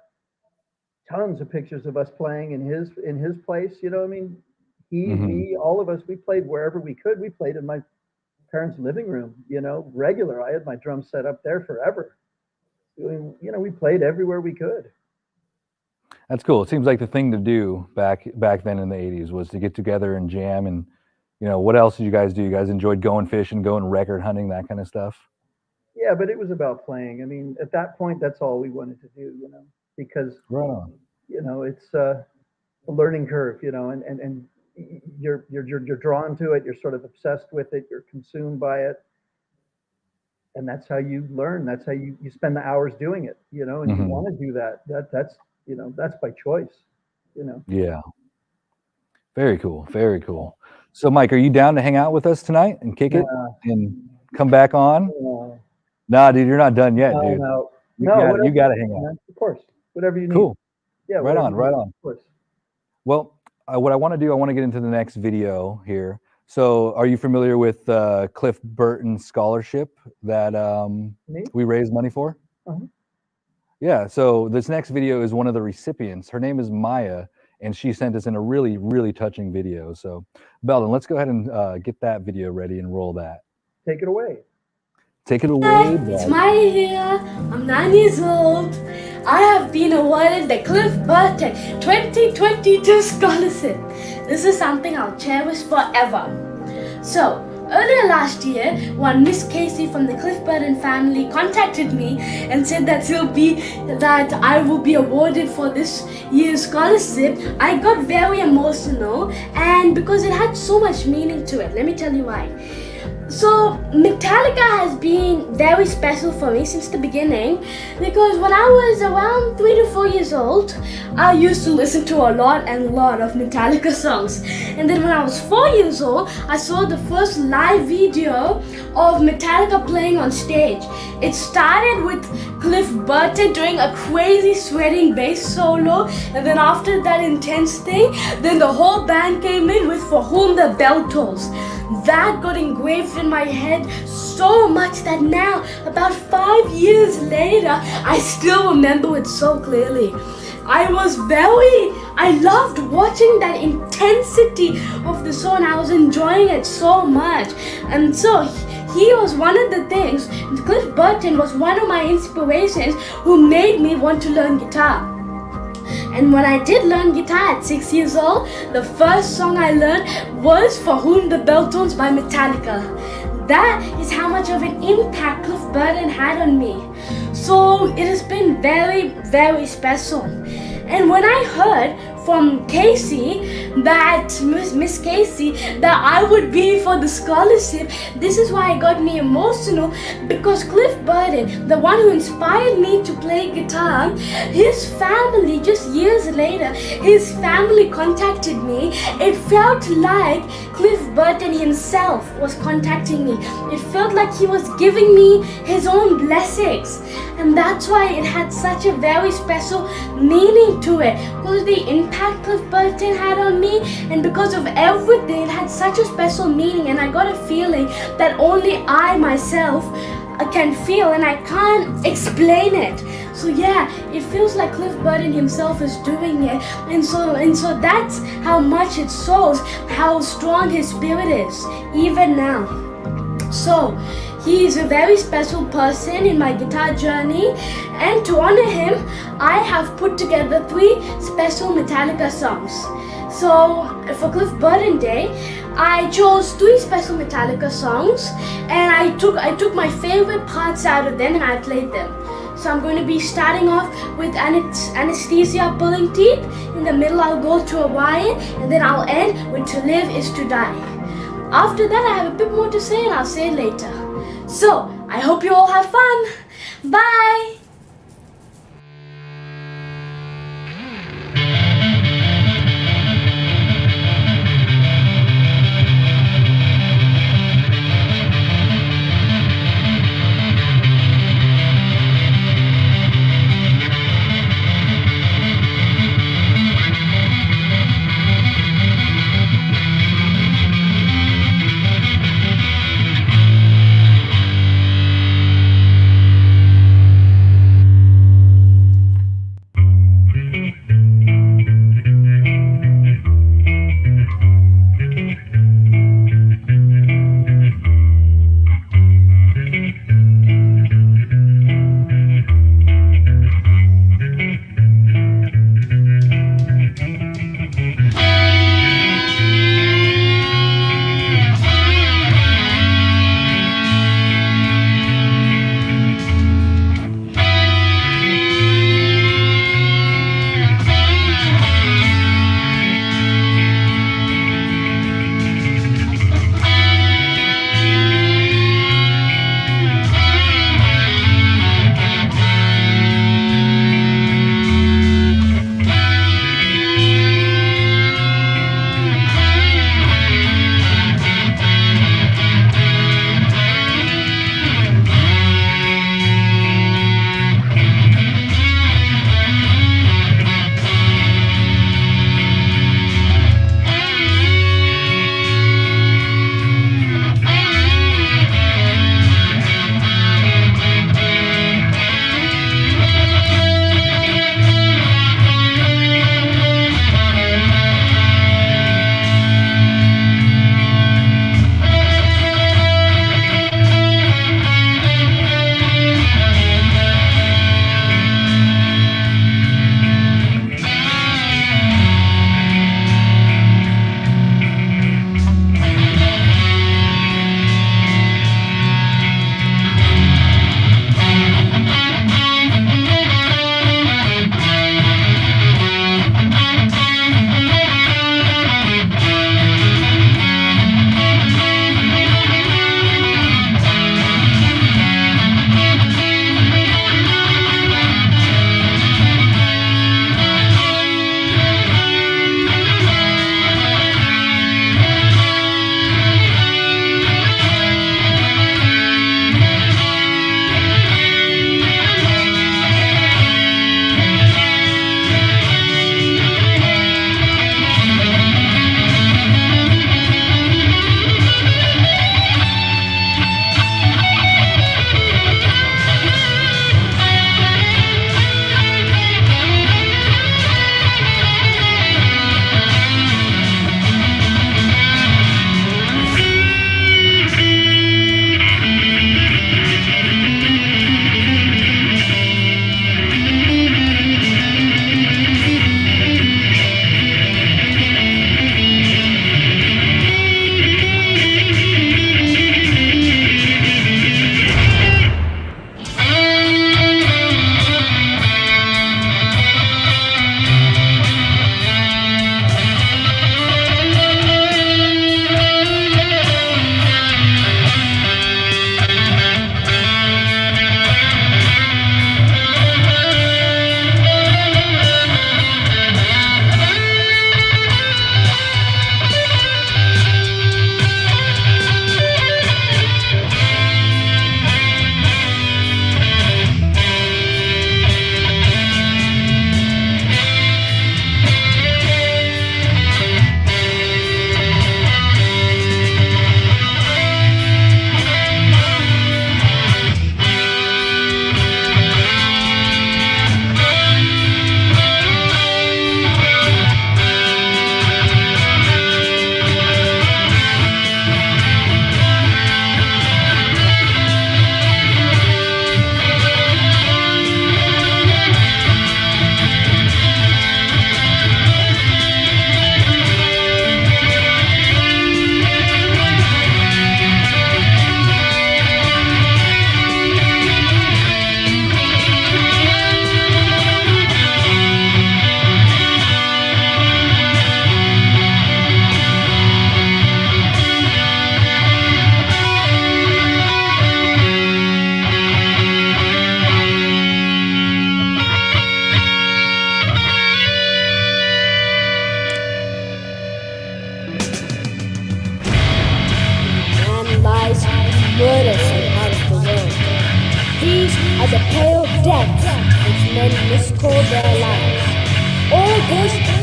tons of pictures of us playing in his place. I mean, me, all of us, we played wherever we could. We played in my parents' living room. Regular. I had my drum set up there forever. We played everywhere we could. That's cool. It seems like the thing to do back then in the 80s was to get together and jam. And what else did you guys do? You guys enjoyed going fishing, going record hunting, that kind of stuff? Yeah, but it was about playing. I mean, at that point, that's all we wanted to do, because right on. It's a learning curve, and you're drawn to it. You're sort of obsessed with it. You're consumed by it, and that's how you learn. That's how you spend the hours doing it, and you want to do that. That's by choice, Yeah. Very cool. Very cool. So, Mike, are you down to hang out with us tonight and kick it and come back on? Nah, dude, you're not done yet, dude. No. You got to hang out. Of course, whatever you need. Cool. Yeah. Right on. Of course. Well, what I want to do, I want to get into the next video here. So, are you familiar with Cliff Burton scholarship that we raised money for? Uh-huh. Yeah. So this next video is one of the recipients. Her name is Maya, and she sent us in a really, really touching video. So, Belden, let's go ahead and get that video ready and roll that. Take it away. Take it away. Hi, it's Maya here. I'm 9 years old. I have been awarded the Cliff Burton 2022 scholarship. This is something I'll cherish forever. So, earlier last year, one Miss Casey from the Cliff Burton family contacted me and said that I will be awarded for this year's scholarship. I got very emotional, and because it had so much meaning to it. Let me tell you why. So Metallica has been very special for me since the beginning, because when I was around 3 to 4 years old, I used to listen to a lot of Metallica songs. And then when I was 4 years old, I saw the first live video of Metallica playing on stage. It started with Cliff Burton doing a crazy sweating bass solo, and then after that intense thing, then the whole band came in with For Whom the Bell Tolls. That got engraved in my head so much that now, about 5 years later, I still remember it so clearly. I loved watching that intensity of the song. I was enjoying it so much. And so he was one of the things, Cliff Burton was one of my inspirations who made me want to learn guitar. And when I did learn guitar at 6 years old, the first song I learned was For Whom the Bell Tolls by Metallica. That is how much of an impact Cliff Burton had on me. So it has been very, very special. And when I heard from Casey, that Miss Casey, that I would be for the scholarship, this is why it got me emotional, because Cliff Burton, the one who inspired me to play guitar, his family, just years later, his family contacted me. It felt like Cliff Burton himself was contacting me. It felt like he was giving me his own blessings. And that's why it had such a very special meaning to it, because the impact Cliff Burton had on me, and because of everything, it had such a special meaning. And I got a feeling that only I myself can feel, and I can't explain it. So yeah, it feels like Cliff Burton himself is doing it, and so that's how much it shows how strong his spirit is even now. So he is a very special person in my guitar journey, and to honor him, I have put together 3 special Metallica songs. So for Cliff Burton Day, I chose 3 special Metallica songs, and I took my favorite parts out of them and I played them. So I'm going to be starting off with Anesthesia, Pulling Teeth. In the middle I'll go to Hawaiian, and then I'll end with To Live Is To Die. After that I have a bit more to say, and I'll say it later. So I hope you all have fun. Bye!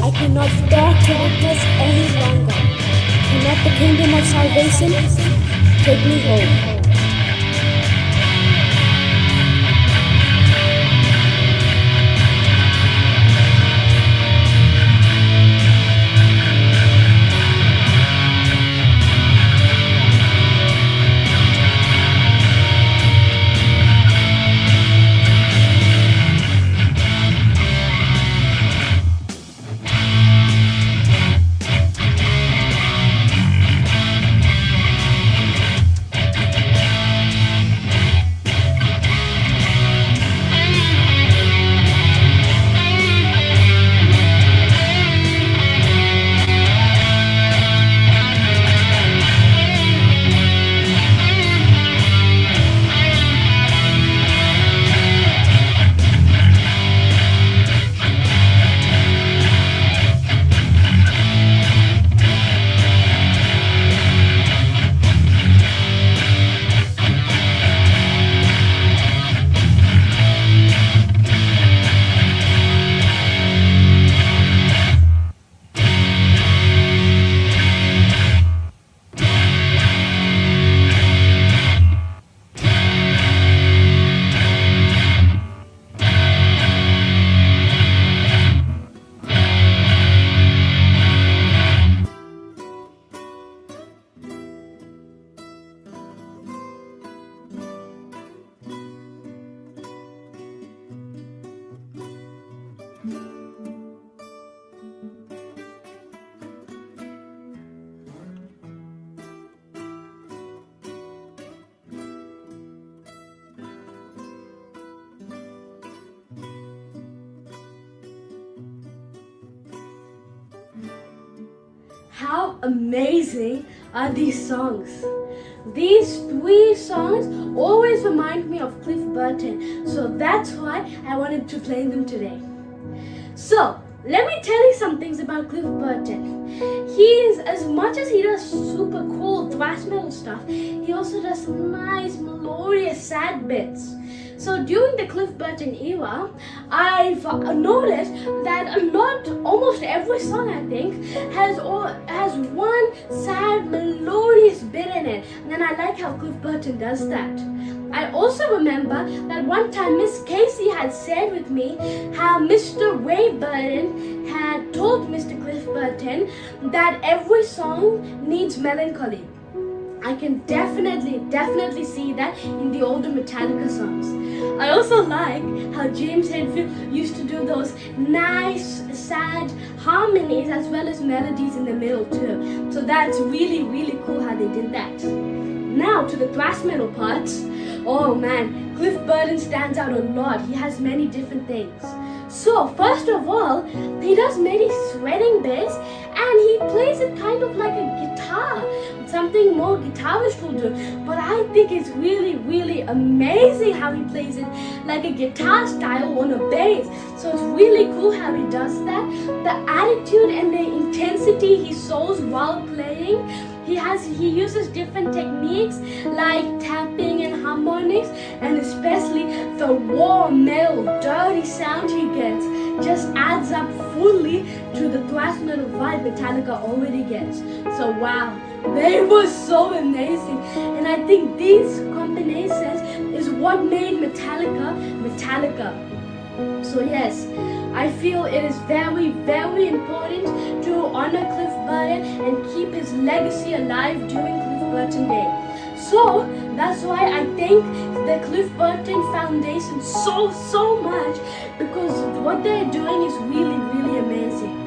I cannot bear to witness any longer. Cannot the kingdom of salvation take me home? How amazing are these songs? These 3 songs always remind me of Cliff Burton, so that's why I wanted to play them today. So, let me tell you some things about Cliff Burton. He is, as much as he does super cool thrash metal stuff, he also does some nice melodious sad bits. So during the Cliff Burton era, I've noticed that almost every song I think has one sad melodious bit in it, and I like how Cliff Burton does that. I also remember that one time Miss Casey had said with me how Mr. Ray Burton had told Mr. Cliff Burton that every song needs melancholy. I can definitely see that in the older Metallica songs. I also like how James Hetfield used to do those nice, sad harmonies as well as melodies in the middle too. So that's really cool how they did that. Now to the thrash metal parts. Oh man, Cliff Burton stands out a lot. He has many different things. So first of all, he does many shredding bass and he plays it kind of like a guitar. Something more guitarist will do. But I think it's really amazing how he plays it like a guitar style on a bass. So it's really cool how he does that. The attitude and the intensity he shows while playing. He uses different techniques like tapping and harmonics, and especially the raw metal dirty sound he gets just adds up fully to the thrash metal vibe Metallica already gets. So wow, they were so amazing, and I think these combinations is what made Metallica Metallica. So yes, I feel it is very important to honor Cliff Burton and keep his legacy alive during Cliff Burton Day. So that's why I thank the Cliff Burton Foundation so much, because what they're doing is really amazing.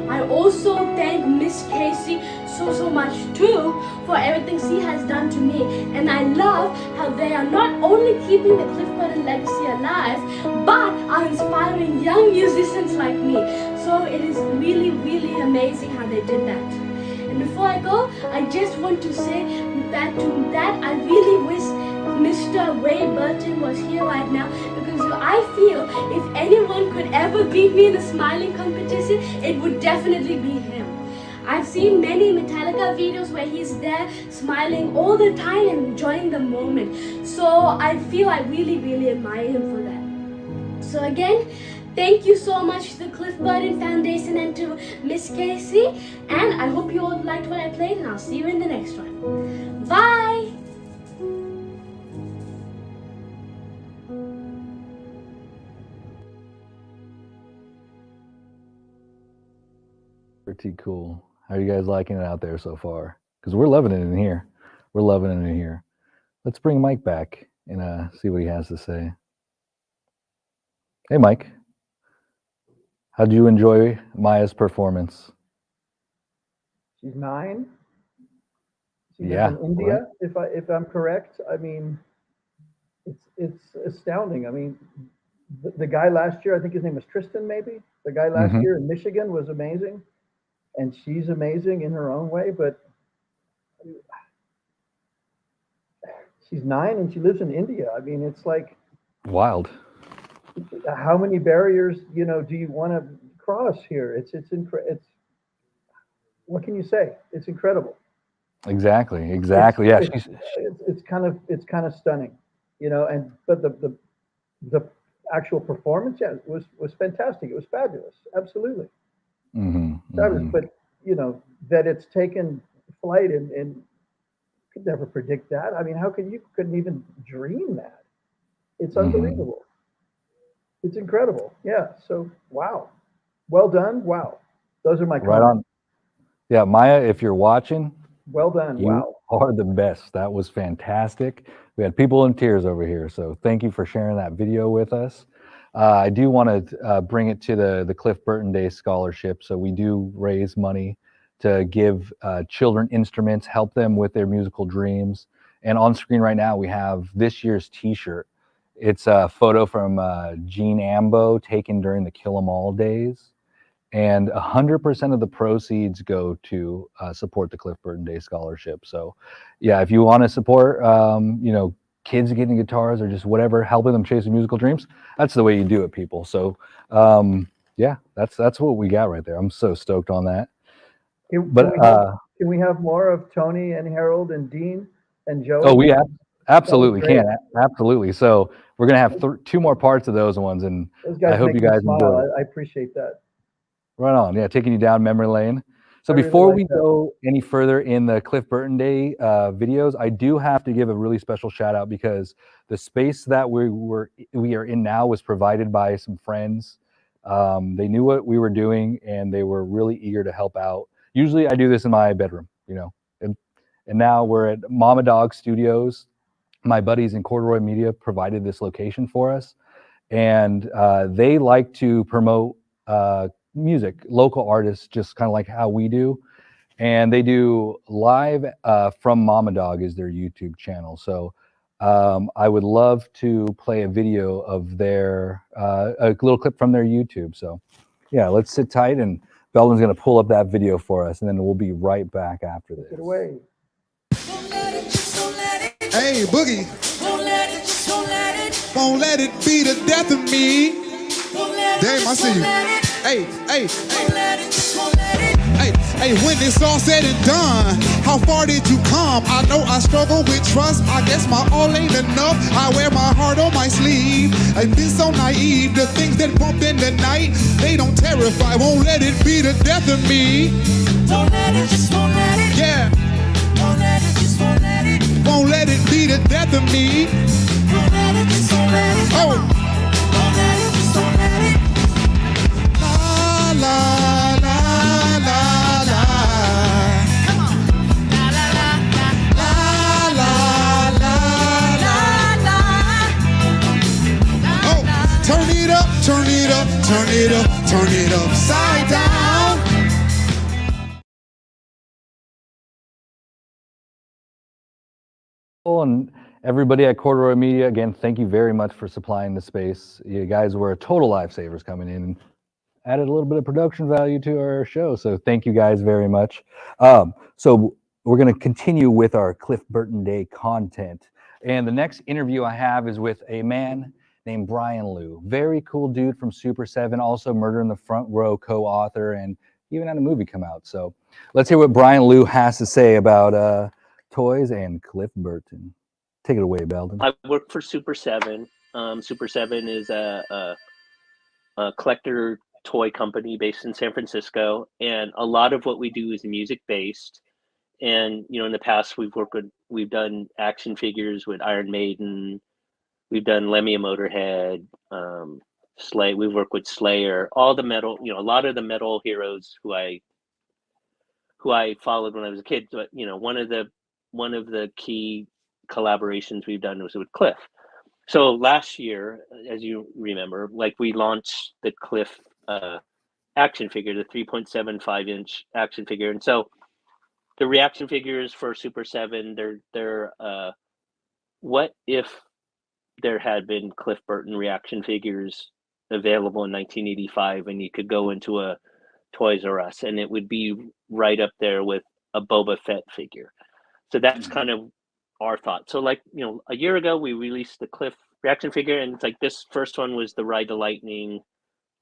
I also thank Miss Casey so much too for everything she has done to me, and I love how they are not only keeping the Cliff Burton legacy alive but are inspiring young musicians like me. So it is really amazing how they did that. And before I go, I just want to say that I really wish Mr. Ray Burton was here right now, because I feel if anyone could ever beat me in a smiling competition, it would definitely be him. I've seen many Metallica videos where he's there smiling all the time and enjoying the moment. So I feel I really admire him for that. So again, thank you so much to the Cliff Burton Foundation and to Miss Casey, and I hope you all liked what I played, and I'll see you in the next one. Bye! Pretty cool. How are you guys liking it out there so far? Because we're loving it in here. We're loving it in here. Let's bring Mike back and see what he has to say. Hey, Mike. How did you enjoy Maya's performance? She's 9. She Yeah, lives in India, if I'm correct. I mean, it's astounding. I mean, the guy last year, I think his name was Tristan, maybe. The guy last year in Michigan was amazing, and she's amazing in her own way. But she's 9 and she lives in India. I mean, it's like wild. How many barriers, do you want to cross here? It's what can you say? It's incredible. Exactly. Yeah, it's kind of stunning, but the actual performance, yeah, was fantastic. It was fabulous, absolutely. Fabulous. But that it's taken flight and could never predict that. I mean, how could you couldn't even dream that? It's unbelievable. It's incredible. Yeah. So wow, well done. Wow, those are my comments. Right on. Yeah, Maya, if you're watching, well done. You are the best. That was fantastic. We had people in tears over here. So thank you for sharing that video with us. I do want to bring it to the Cliff Burton Day Scholarship. So we do raise money to give children instruments, help them with their musical dreams. And on screen right now, we have this year's t-shirt. It's a photo from Gene Ambo taken during the Kill 'Em All days. And 100% of the proceeds go to support the Cliff Burton Day Scholarship. So yeah, if you want to support, kids getting guitars or just whatever, helping them chase their musical dreams, that's the way you do it, people. So yeah, that's what we got right there. I'm so stoked on that. Can we have more of Tony and Harold and Dean and Joey? Oh, we absolutely can. Absolutely. So we're going to have 2 more parts of those ones. And I hope you guys enjoy it. I appreciate that. Right on. Yeah, taking you down memory lane. So before we go any further in the Cliff Burton Day videos, I do have to give a really special shout out because the space that we are in now was provided by some friends. They knew what we were doing and they were really eager to help out. Usually I do this in my bedroom, and now we're at Mama Dog Studios. My buddies in Corduroy Media provided this location for us, and they like to promote music, local artists, just kind of like how we do. And they do live from Mama Dog is their YouTube channel. So I would love to play a video of their, a little clip from their YouTube. So yeah, let's sit tight and Belden's going to pull up that video for us and then we'll be right back after this. Get away. Hey, Boogie. Won't let it be the death of me. Damn, I see you. Hey, when it's all said and done, how far did you come? I know I struggle with trust. I guess my all ain't enough. I wear my heart on my sleeve. I've been so naive. The things that bump in the night, they don't terrify. Won't let it be the death of me. Don't let it, just won't let it. Yeah. Won't let it, just won't let it. Won't let it be the death of me. Won't let it, just won't let it. Oh. Won't let it, just won't let it. La la la la la. Come on. La la la la la la la la. Oh, turn it up, turn it up, turn it up, turn it upside down. And everybody at Corduroy Media, again, thank you very much for supplying the space. You guys were total lifesavers coming in and added a little bit of production value to our show. So thank you guys very much. So we're going to continue with our Cliff Burton Day content. And the next interview I have is with a man named Brian Liu. Very cool dude from Super 7, also Murder in the Front Row co-author, and even had a movie come out. So let's hear what Brian Liu has to say about toys and Cliff Burton. Take it away, Belden. I work for Super 7. Super 7 is a collector toy company based in San Francisco, and a lot of what we do is music based. And in the past we've done action figures with Iron Maiden, we've done Lemmy and Motorhead, Slay. We've worked with Slayer, all the metal, a lot of the metal heroes who I followed when I was a kid. But one of the key collaborations we've done was with Cliff. So last year, as you remember, like we launched the Cliff action figure, the 3.75-inch action figure, and so the reaction figures for Super 7, they're what if there had been Cliff Burton reaction figures available in 1985 and you could go into a Toys R Us and it would be right up there with a Boba Fett figure. So that's kind of our thought. So like, a year ago we released the Cliff reaction figure, and it's like this first one was the Ride the Lightning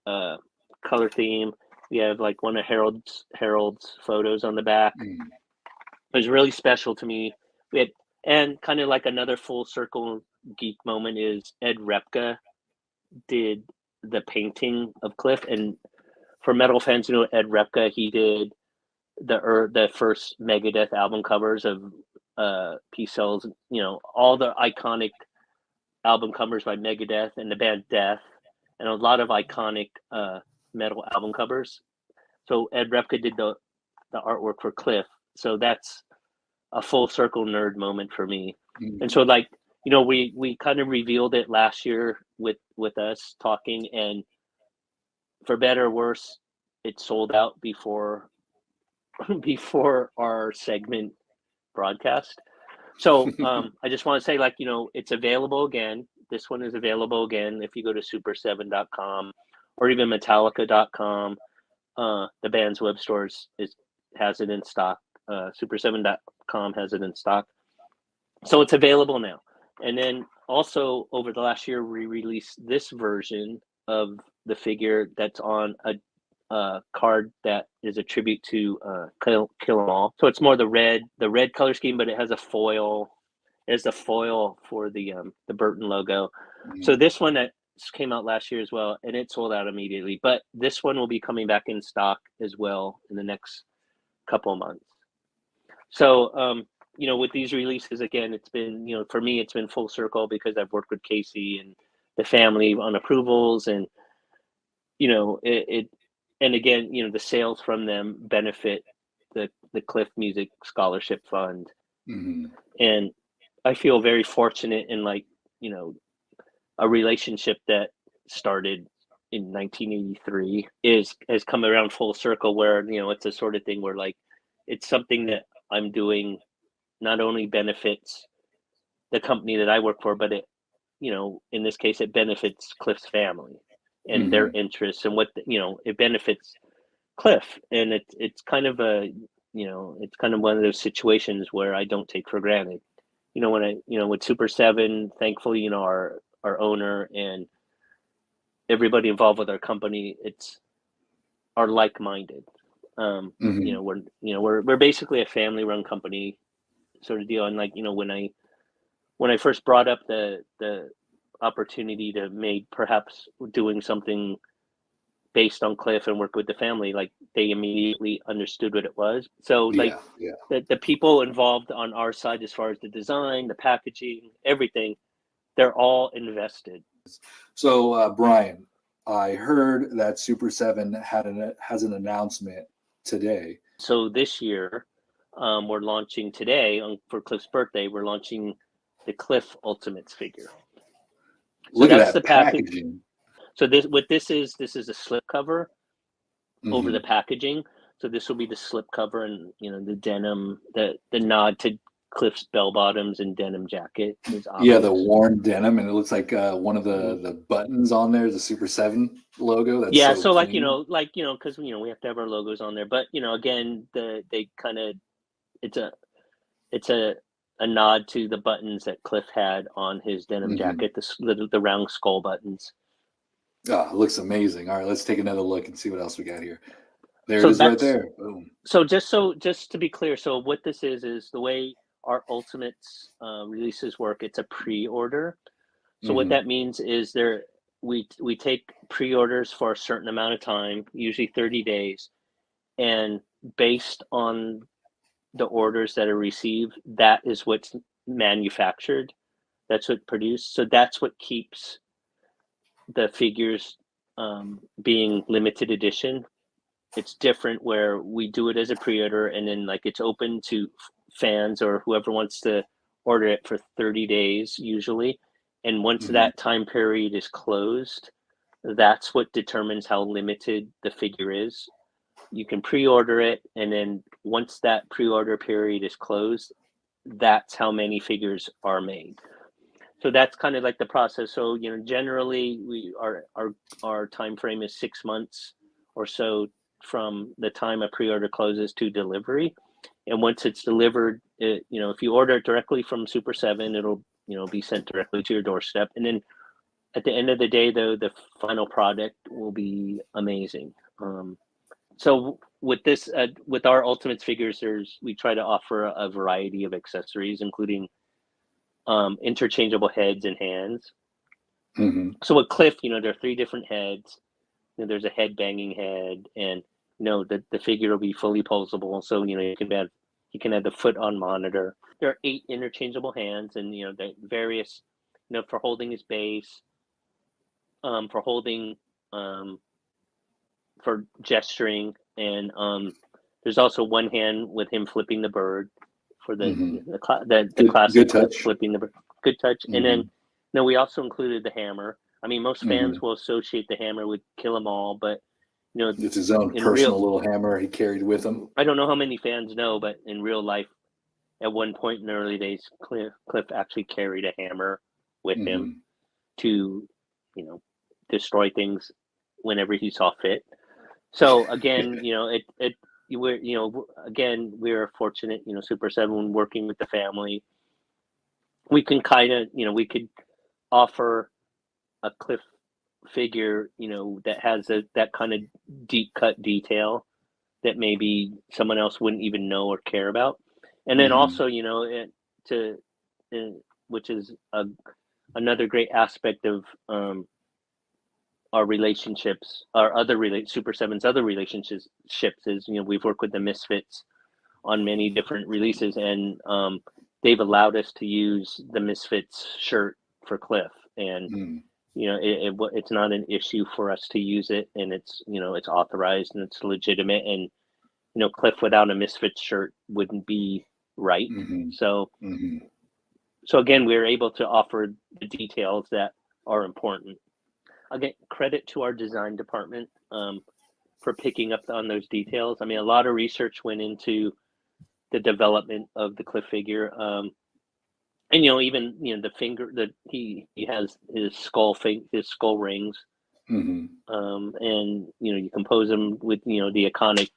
color theme. We have like one of Harold's photos on the back. It was really special to me. And kind of like another full circle geek moment is Ed Repka did the painting of Cliff. And for metal fans, Ed Repka, he did the first Megadeth album covers of Peace Cells, all the iconic album covers by Megadeth and the band Death, and a lot of iconic metal album covers. So Ed Repka did the artwork for Cliff. So that's a full circle nerd moment for me. And so like, we kind of revealed it last year with us talking, and for better or worse, it sold out before our segment broadcast. So I just want to say, like, it's available again. This one is available again if you go to super7.com or even metallica.com. The band's web stores has it in stock. Super7.com has it in stock. So it's available now. And then also over the last year, we released this version of the figure that's on a card that is a tribute to Kill 'Em All. So it's more the red color scheme, but it has a foil. It's the foil for the Burton logo. So this one that came out last year as well, and it sold out immediately. But this one will be coming back in stock as well in the next couple of months. So with these releases, again, it's been, for me, it's been full circle because I've worked with Casey and the family on approvals, and and again, the sales from them benefit the Cliff Music Scholarship Fund. And I feel very fortunate in a relationship that started in 1983 has come around full circle, where it's a sort of thing where like it's something that I'm doing not only benefits the company that I work for, but it in this case it benefits Cliff's family and their interests, and what it benefits Cliff. And it's kind of it's kind of one of those situations where I don't take for granted. When I with Super 7, thankfully, our owner and everybody involved with our company, are like-minded. We're basically a family-run company sort of deal. And like, when I first brought up the opportunity to perhaps doing something based on Cliff and work with the family, like they immediately understood what it was. So the people involved on our side, as far as the design, the packaging, everything, they're all invested. So Brian, I heard that Super 7 has an announcement today. So this year, we're launching today for Cliff's birthday. We're launching the Cliff Ultimates figure. So Look at that the packaging. So this is a slip cover over the packaging. So this will be the slip cover, and the denim, the nod to Cliff's bell bottoms and denim jacket is obvious. Yeah, the worn denim, and it looks like one of the buttons on there is a Super 7 logo. That's so clean. because we have to have our logos on there. But again, they kind of it's a nod to the buttons that Cliff had on his denim jacket, the round skull buttons. Oh, it looks amazing. All right, let's take another look and see what else we got here. There it is right there. Boom. So just to be clear, so what this is the way our Ultimates releases work. It's a pre-order. So what that means is we take pre-orders for a certain amount of time, usually 30 days, and based on the orders that are received, that is what's manufactured. That's what produced. So that's what keeps the figures being limited edition. It's different where we do it as a pre-order and then like it's open to fans or whoever wants to order it for 30 days usually. And once that time period is closed, that's what determines how limited the figure is. You can pre-order it, and then once that pre-order period is closed, that's how many figures are made. So that's kind of like the process. So generally, our time frame is 6 months or so from the time a pre-order closes to delivery. And once it's delivered, if you order it directly from Super 7, it'll be sent directly to your doorstep. And then at the end of the day, though, the final product will be amazing. So with this, with our Ultimates figures, we try to offer a variety of accessories, including interchangeable heads and hands. So with Cliff, there are 3 different heads. There's a head banging head, and the figure will be fully posable. So you can have the foot on monitor. There are 8 interchangeable hands, and the various, for holding his base, for holding, for gesturing, and there's also one hand with him flipping the bird for the classic good touch. flipping the bird. Good touch. And then we also included the hammer. I mean, most fans will associate the hammer with Kill 'Em All, but it's his own personal little hammer he carried with him. I don't know how many fans know, but in real life, at one point in the early days, Cliff actually carried a hammer with him to, destroy things whenever he saw fit. So again, we're fortunate, Super 7 working with the family. We can kind of, we could offer a Cliff figure, that has that kind of deep cut detail that maybe someone else wouldn't even know or care about. And then also, which is another great aspect of our relationships, Super 7's other relationships is, we've worked with the Misfits on many different releases, and they've allowed us to use the Misfits shirt for Cliff, and it's not an issue for us to use it, and it's it's authorized and it's legitimate, and Cliff without a Misfits shirt wouldn't be right. So again, we're able to offer the details that are important. Again, credit to our design department for picking up on those details. I mean, a lot of research went into the development of the Cliff figure, and even the finger that he has his skull rings, and you compose them with the iconic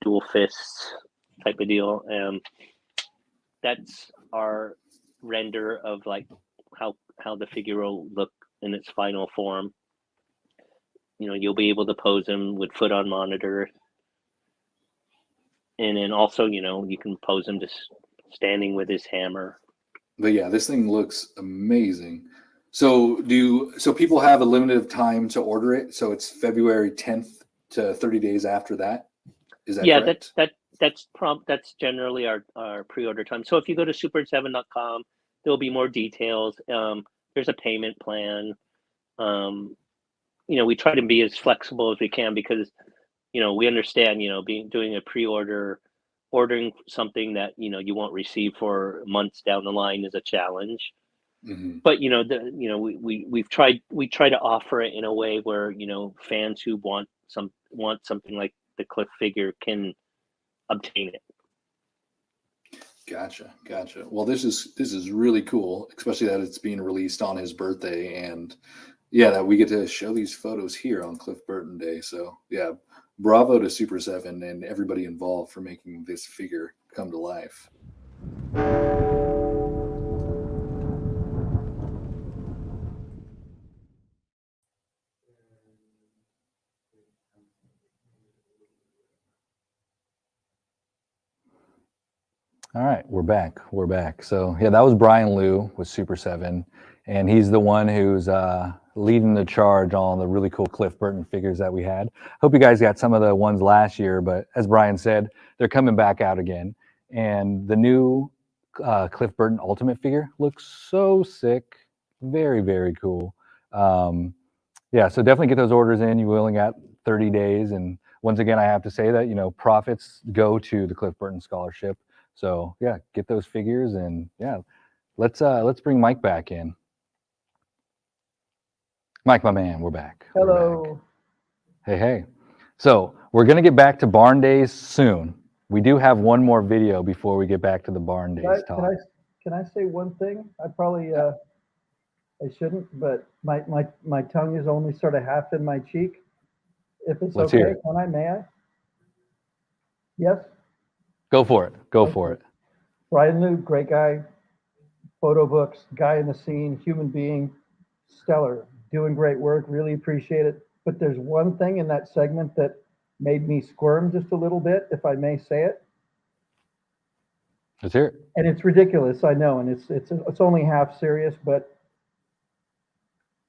dual fists type of deal. That's our render of like how the figure will look in its final form. You'll be able to pose him with foot on monitor, and then also you can pose him just standing with his hammer. But yeah, this thing looks amazing. So people have a limited time to order it? So it's February 10th to 30 days after that? Is that correct? That's generally our pre-order time. So if you go to super7.com, there'll be more details. There's a payment plan. We try to be as flexible as we can because, we understand, doing a pre-order, ordering something that, you won't receive for months down the line is a challenge. But, we try to offer it in a way where, fans who want something like the Cliff figure can obtain it. Gotcha. Well, this is really cool, especially that it's being released on his birthday, and that we get to show these photos here on Cliff Burton Day. So yeah, bravo to Super 7 and everybody involved for making this figure come to life. All right, we're back. We're back. So yeah, that was Brian Liu with Super 7, and he's the one who's leading the charge on the really cool Cliff Burton figures that we had. Hope you guys got some of the ones last year, but as Brian said, they're coming back out again. And the new Cliff Burton Ultimate figure looks so sick. Very, very cool. Yeah, so definitely get those orders in. You only got 30 days. And once again, I have to say that, profits go to the Cliff Burton Scholarship. So yeah, get those figures, and yeah, let's bring Mike back in. Mike, my man, we're back. Hello. Hey. So we're gonna get back to barn days soon. We do have one more video before we get back to the barn days talk. Can I say one thing? I probably I shouldn't, but my tongue is only sort of half in my cheek. If it's Let's okay, hear it. may I? Yes. Go for it. Go for it. Brian Liu, great guy. Photo books, guy in the scene, human being, stellar, doing great work. Really appreciate it. But there's one thing in that segment that made me squirm just a little bit, if I may say it. Let's hear it. And it's ridiculous, I know, and it's only half serious, but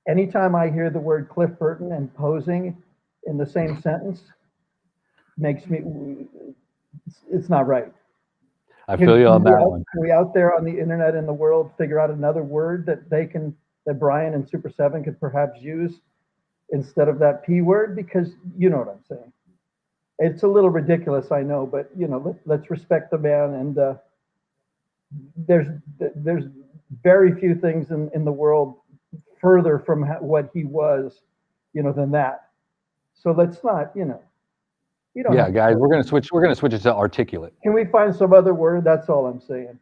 anytime I hear the word Cliff Burton and posing in the same sentence, makes me, it's not right. I feel you on that one. Can we out there on the internet in the world figure out another word that that Brian and Super 7 could perhaps use instead of that P word? Because you know what I'm saying. It's a little ridiculous, I know, but let's respect the man. And there's very few things in the world further from what he was, than that. So let's not, Yeah, guys, we're gonna switch it to articulate. Can we find some other word? That's all I'm saying.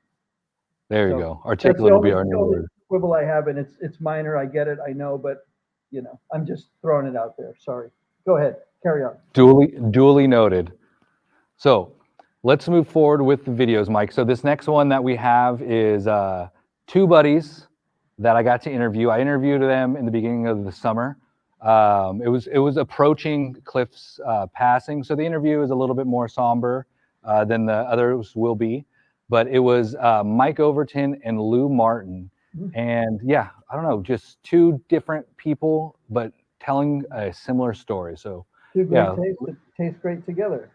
There you go. Articulate will be our new word. Quibble I have, and it's minor. I get it. I know, but I'm just throwing it out there. Sorry. Go ahead. Carry on. Duly noted. So let's move forward with the videos, Mike. So this next one that we have is two buddies that I got to interview. I interviewed them in the beginning of the summer. It was approaching Cliff's passing, so the interview is a little bit more somber than the others will be. But it was Mike Overton and Lou Martin, and yeah, I don't know, just two different people, but telling a similar story. So two great tastes that taste great together.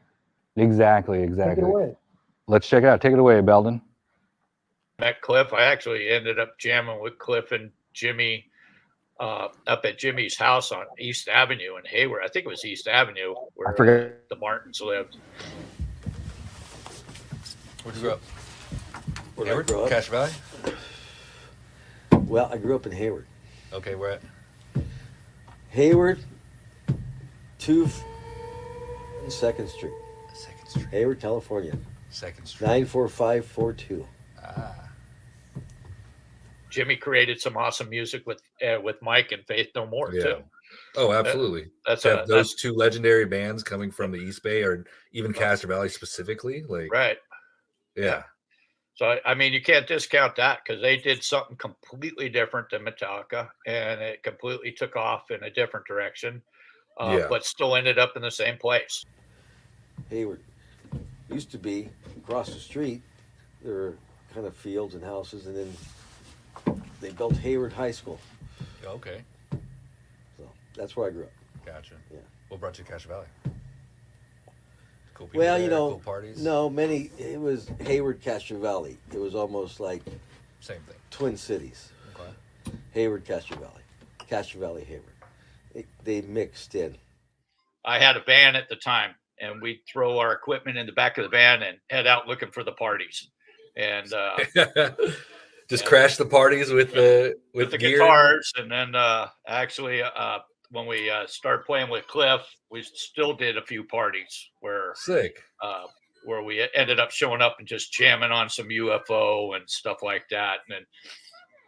Exactly. Take it away. Let's check it out. Take it away, Belden. Met Cliff. I actually ended up jamming with Cliff and Jimmy up at Jimmy's house on East Avenue in Hayward. I think it was East Avenue where the Martins lived. Where'd you grow up? Where'd Hayward? I grow up? Cache Valley? Well, I grew up in Hayward. Okay, where at? Hayward, 2 2nd Street. 2nd Street. Hayward, California. 2nd Street. 94542. Jimmy created some awesome music with Mike and Faith No More too. Oh, absolutely. Those two legendary bands coming from the East Bay, or even Cache Valley specifically, right. Yeah. So I mean, you can't discount that because they did something completely different than Metallica, and it completely took off in a different direction, but still ended up in the same place. Hayward used to be across the street. There were kind of fields and houses, and then they built Hayward High School. Okay. So that's where I grew up. Gotcha. Yeah. What brought you to Cache Valley? Cool people Well, there, cool parties? No, it was Hayward, Cache Valley. It was almost like same thing. Twin Cities. Okay. Hayward, Cache Valley, Hayward. They mixed in. I had a van at the time, and we'd throw our equipment in the back of the van and head out looking for the parties. And just crash the parties with the gear. Guitars, and then actually when we started playing with Cliff, we still did a few parties where where we ended up showing up and just jamming on some UFO and stuff like that. And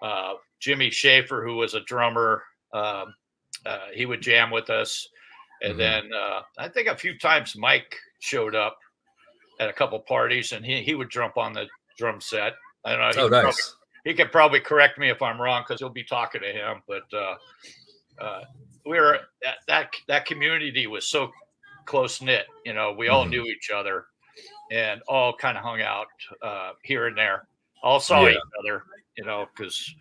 then Jimmy Schaefer, who was a drummer, he would jam with us. And then I think a few times Mike showed up at a couple parties, and he would jump on the drum set. I don't know. Nice. He could probably correct me if I'm wrong because he'll be talking to him. But we were that community was so close knit. We all knew each other, and all kind of hung out here and there. All saw Yeah. each other, because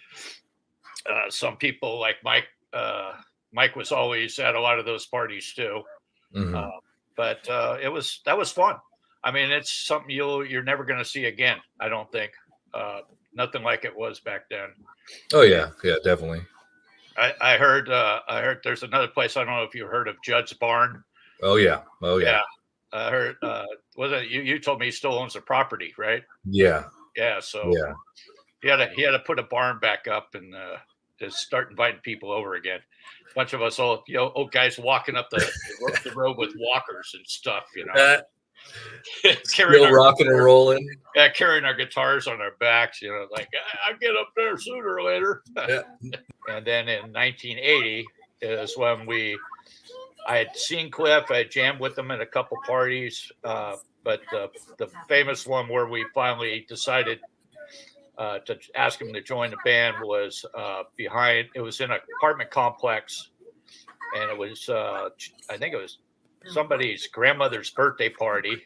some people like Mike. Mike was always at a lot of those parties too. Mhm. But that was fun. I mean, it's something you're never going to see again. I don't think. Nothing like it was back then. Oh yeah, definitely. I heard there's another place. I don't know if you heard of Judd's Barn. Oh yeah. I heard. Was it you told me he still owns the property, right? Yeah. Yeah. So he had to put a barn back up and just start inviting people over again. A bunch of us old guys walking up the road with walkers and stuff, Still rocking and rolling. Yeah, carrying our guitars on our backs, like I'll get up there sooner or later. Yeah. And then in 1980 is when I had seen Cliff. I had jammed with him at a couple parties, but the famous one where we finally decided to ask him to join the band was it was in an apartment complex, and it was I think it was somebody's grandmother's birthday party,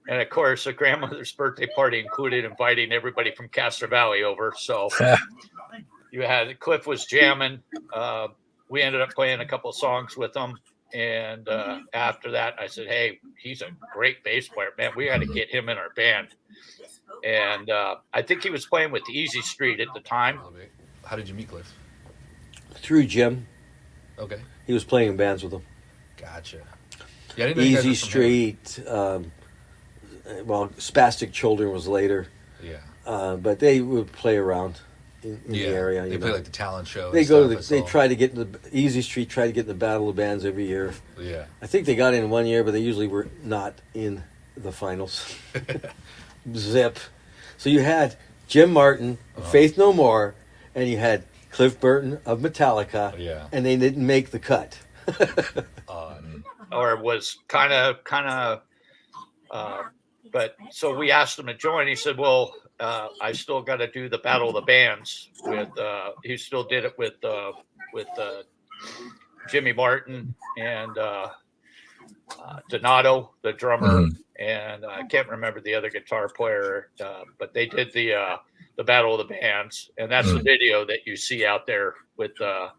and of course the grandmother's birthday party included inviting everybody from Castro Valley over. So Cliff was jamming. We ended up playing a couple of songs with him, and after that I said, hey, he's a great bass player, man, we got to get him in our band. And I think he was playing with Easy Street at the time. How did you meet Cliff? Through Jim. Okay. He was playing in bands with him. Gotcha. Yeah, I didn't know you guys Easy were from Street. Spastic Children was later. Yeah. But they would play around in the area. They play like the talent show. They try to get in the Easy Street. Try to get in the Battle of Bands every year. Yeah. I think they got in one year, but they usually were not in the finals. Zip. So you had Jim Martin of Faith No More, and you had Cliff Burton of Metallica. Yeah. And they didn't make the cut. Or was kind of. But so we asked him to join. He said, well, I still got to do the Battle of the Bands with, he still did it with Jimmy Martin and Donato, the drummer, and I can't remember the other guitar player, but they did the Battle of the Bands, and that's the video that you see out there with them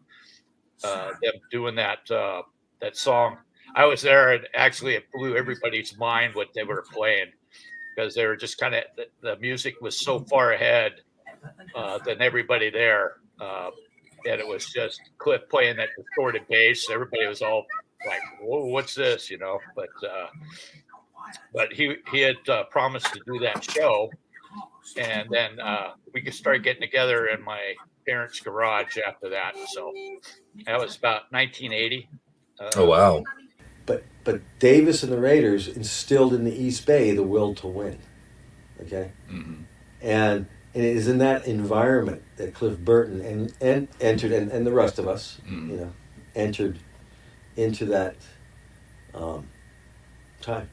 doing that song. I was there, and actually it blew everybody's mind what they were playing, because they were just kind of, the music was so far ahead than everybody there. And it was just Cliff playing that distorted bass. Everybody was all like, whoa, what's this? But he had promised to do that show. And then we could start getting together in my parents' garage after that. So that was about 1980. Oh, wow. But Davis and the Raiders instilled in the East Bay the will to win. Okay? Mm-hmm. And it is in that environment that Cliff Burton and entered, and the rest of us, entered into that time.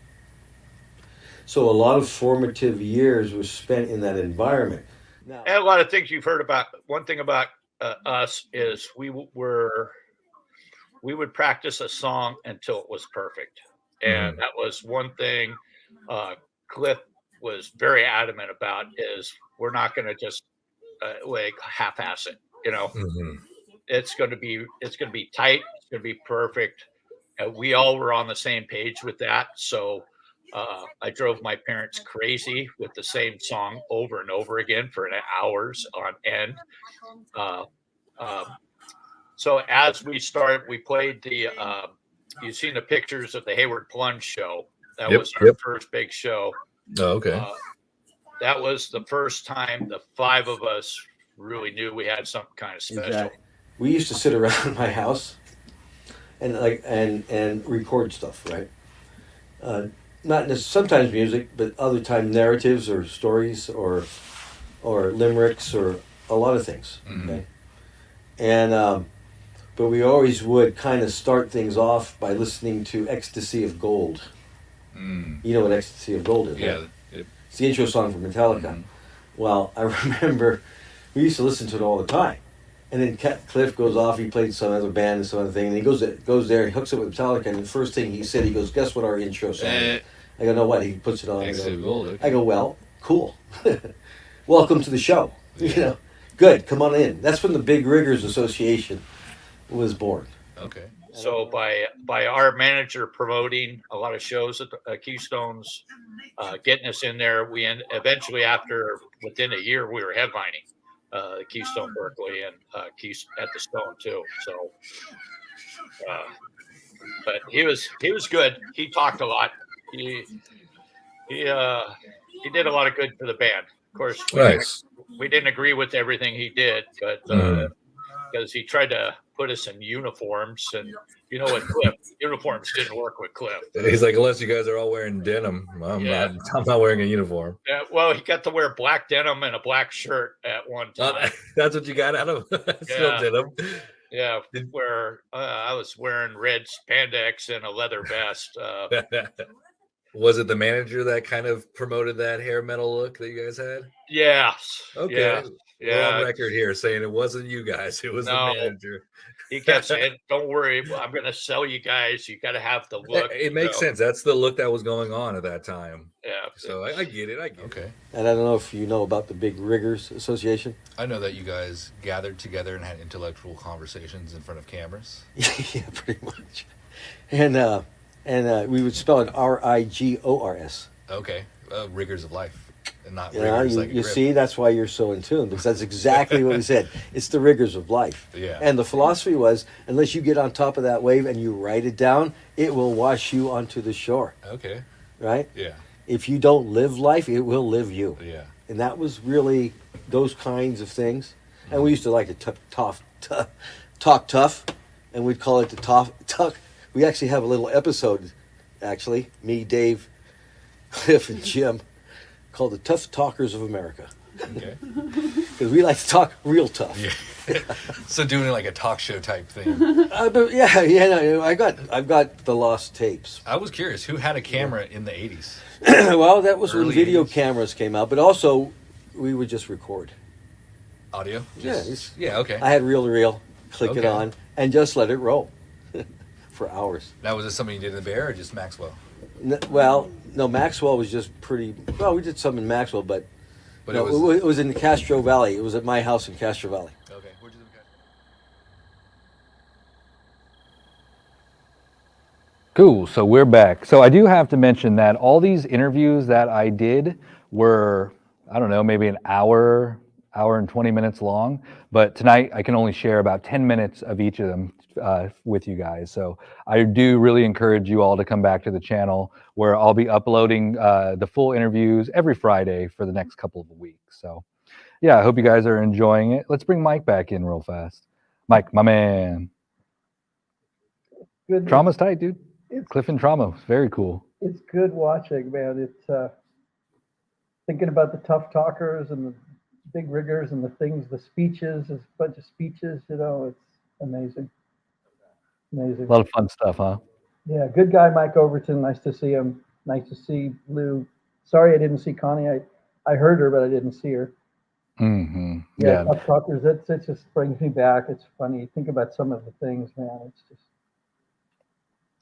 So a lot of formative years were spent in that environment. And a lot of things you've heard about. One thing about us is we would practice a song until it was perfect. And that was one thing Cliff was very adamant about, is we're not going to just like half-ass it, It's going to be tight. It's going to be perfect. We all were on the same page with that. So I drove my parents crazy with the same song over and over again for hours on end. So as we started, we played you've seen the pictures of the Hayward Plunge show. That was our first big show. Oh, okay. That was the first time the five of us really knew we had something kind of special. Exactly. We used to sit around my house and record stuff, right? Not necessarily, sometimes music, but other times narratives or stories or limericks or a lot of things. Okay, and but we always would kind of start things off by listening to "Ecstasy of Gold." You know what "Ecstasy of Gold" is? Yeah, right? It's the intro song for Metallica. Well, I remember we used to listen to it all the time. And then Cliff goes off, he played some other band and some other thing, and he goes there and hooks up with Metallica, and the first thing he said, he goes, guess what our intro song is? I go, no, what? He puts it on. I go, well, cool. Welcome to the show. You know, good. Come on in. That's when the Big Riggers Association was born. Okay. So by our manager promoting a lot of shows at Keystones, getting us in there, eventually within a year we were headlining the Keystone Berkeley and at the Stone too. So, but he was good. He talked a lot. He did a lot of good for the band. Of course, we didn't agree with everything he did, but because he tried to put us in uniforms, and you know what, Cliff, uniforms didn't work with Cliff. He's like, unless you guys are all wearing denim, I'm not wearing a uniform. Yeah, well, he got to wear black denim and a black shirt at one time. That's what you got out of still denim. Yeah, where I was wearing red spandex and a leather vest. Was it the manager that kind of promoted that hair metal look that you guys had? Yeah. Okay. Yeah. We're on record here saying it wasn't you guys. It was the manager. He kept saying, "Don't worry, I'm going to sell you guys. You got to have the look." It makes sense. That's the look that was going on at that time. Yeah. So I get it. Okay. And I don't know if you know about the Big Riggers Association. I know that you guys gathered together and had intellectual conversations in front of cameras. Yeah, pretty much. And we would spell it RIGORS. Okay. Riggers of life. And not riggers you see, that's why you're so in tune, because that's exactly what we said. It's the riggers of life. Yeah. And the philosophy was, unless you get on top of that wave and you write it down, it will wash you onto the shore. Okay. Right? Yeah. If you don't live life, it will live you. Yeah. And that was really those kinds of things. And we used to like to talk tough, and we'd call it the talk. We actually have a little episode, me, Dave, Cliff, and Jim, called the Tough Talkers of America. Okay. Because we like to talk real tough. Yeah. So doing like a talk show type thing. But no, I've got the lost tapes. I was curious, who had a camera in the 80s? Well, that was Early when video 80s. cameras came out, but also we would just record. Audio? Yeah, okay. I had reel-to-reel, click it Okay. on, and just let it roll for hours. Now, was this something you did in the Bear or just Maxwell? No, Maxwell was just pretty. Well, we did some in Maxwell, but no, it it was in the Castro Valley. It was at my house in Castro Valley. Okay. Where'd you live in Cool. So we're back. So I do have to mention that all these interviews that I did were, I don't know, maybe an hour and 20 minutes long. But tonight I can only share about 10 minutes of each of them with you guys. So I do really encourage you all to come back to the channel where I'll be uploading the full interviews every Friday for the next couple of weeks. So yeah, I hope you guys are enjoying it. Let's bring Mike back in real fast. Mike, my man. Good. Trauma's tight, dude. Cliff and Trauma. It's very cool. It's good watching, man. It's thinking about the tough talkers and the big riggers and the things, the speeches, a bunch of speeches, it's amazing. Amazing. A lot of fun stuff, huh? Yeah, good guy, Mike Overton. Nice to see him. Nice to see Lou. Sorry I didn't see Connie. I heard her, but I didn't see her. Mm-hmm. Yeah, tough talkers. It just brings me back. It's funny. Think about some of the things, man. It's just.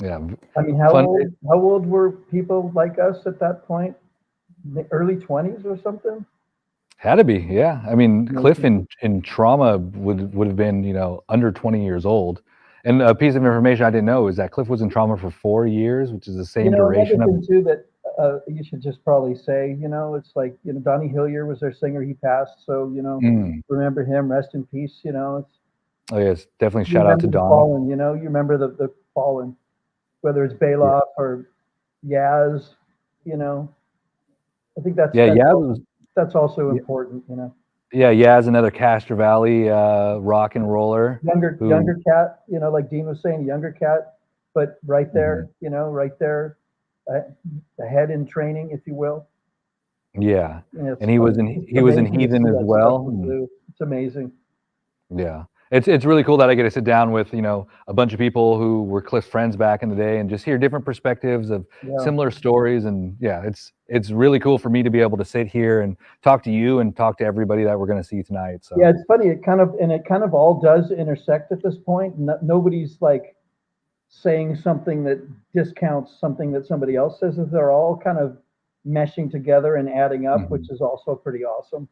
Yeah. I mean, how old were people like us at that point? Early 20s or something? Had to be, yeah. I mean, Cliff in Trauma would have been, under 20 years old. And a piece of information I didn't know is that Cliff was in Trauma for 4 years, which is the same duration. Another thing too that you should just probably say, it's like, Donnie Hillier was their singer. He passed, so remember him. Rest in peace. It's. Oh yes, definitely shout out to Don. Fallen, you remember the Fallen, whether it's Bailoff or Yaz. I think that's also important. Yeah, Yaz, another Castro Valley rock and roller. Younger cat, like Dean was saying, younger cat, but right there, right there, the head in training, if you will. Yeah, and he was in Heathen as well. It's amazing. Yeah, it's really cool that I get to sit down with a bunch of people who were Cliff's friends back in the day and just hear different perspectives of similar stories. And yeah, it's really cool for me to be able to sit here and talk to you and talk to everybody that we're going to see tonight. So yeah, it's funny. It kind of all does intersect at this point. Nobody's like saying something that discounts something that somebody else says. They're all kind of meshing together and adding up, which is also pretty awesome.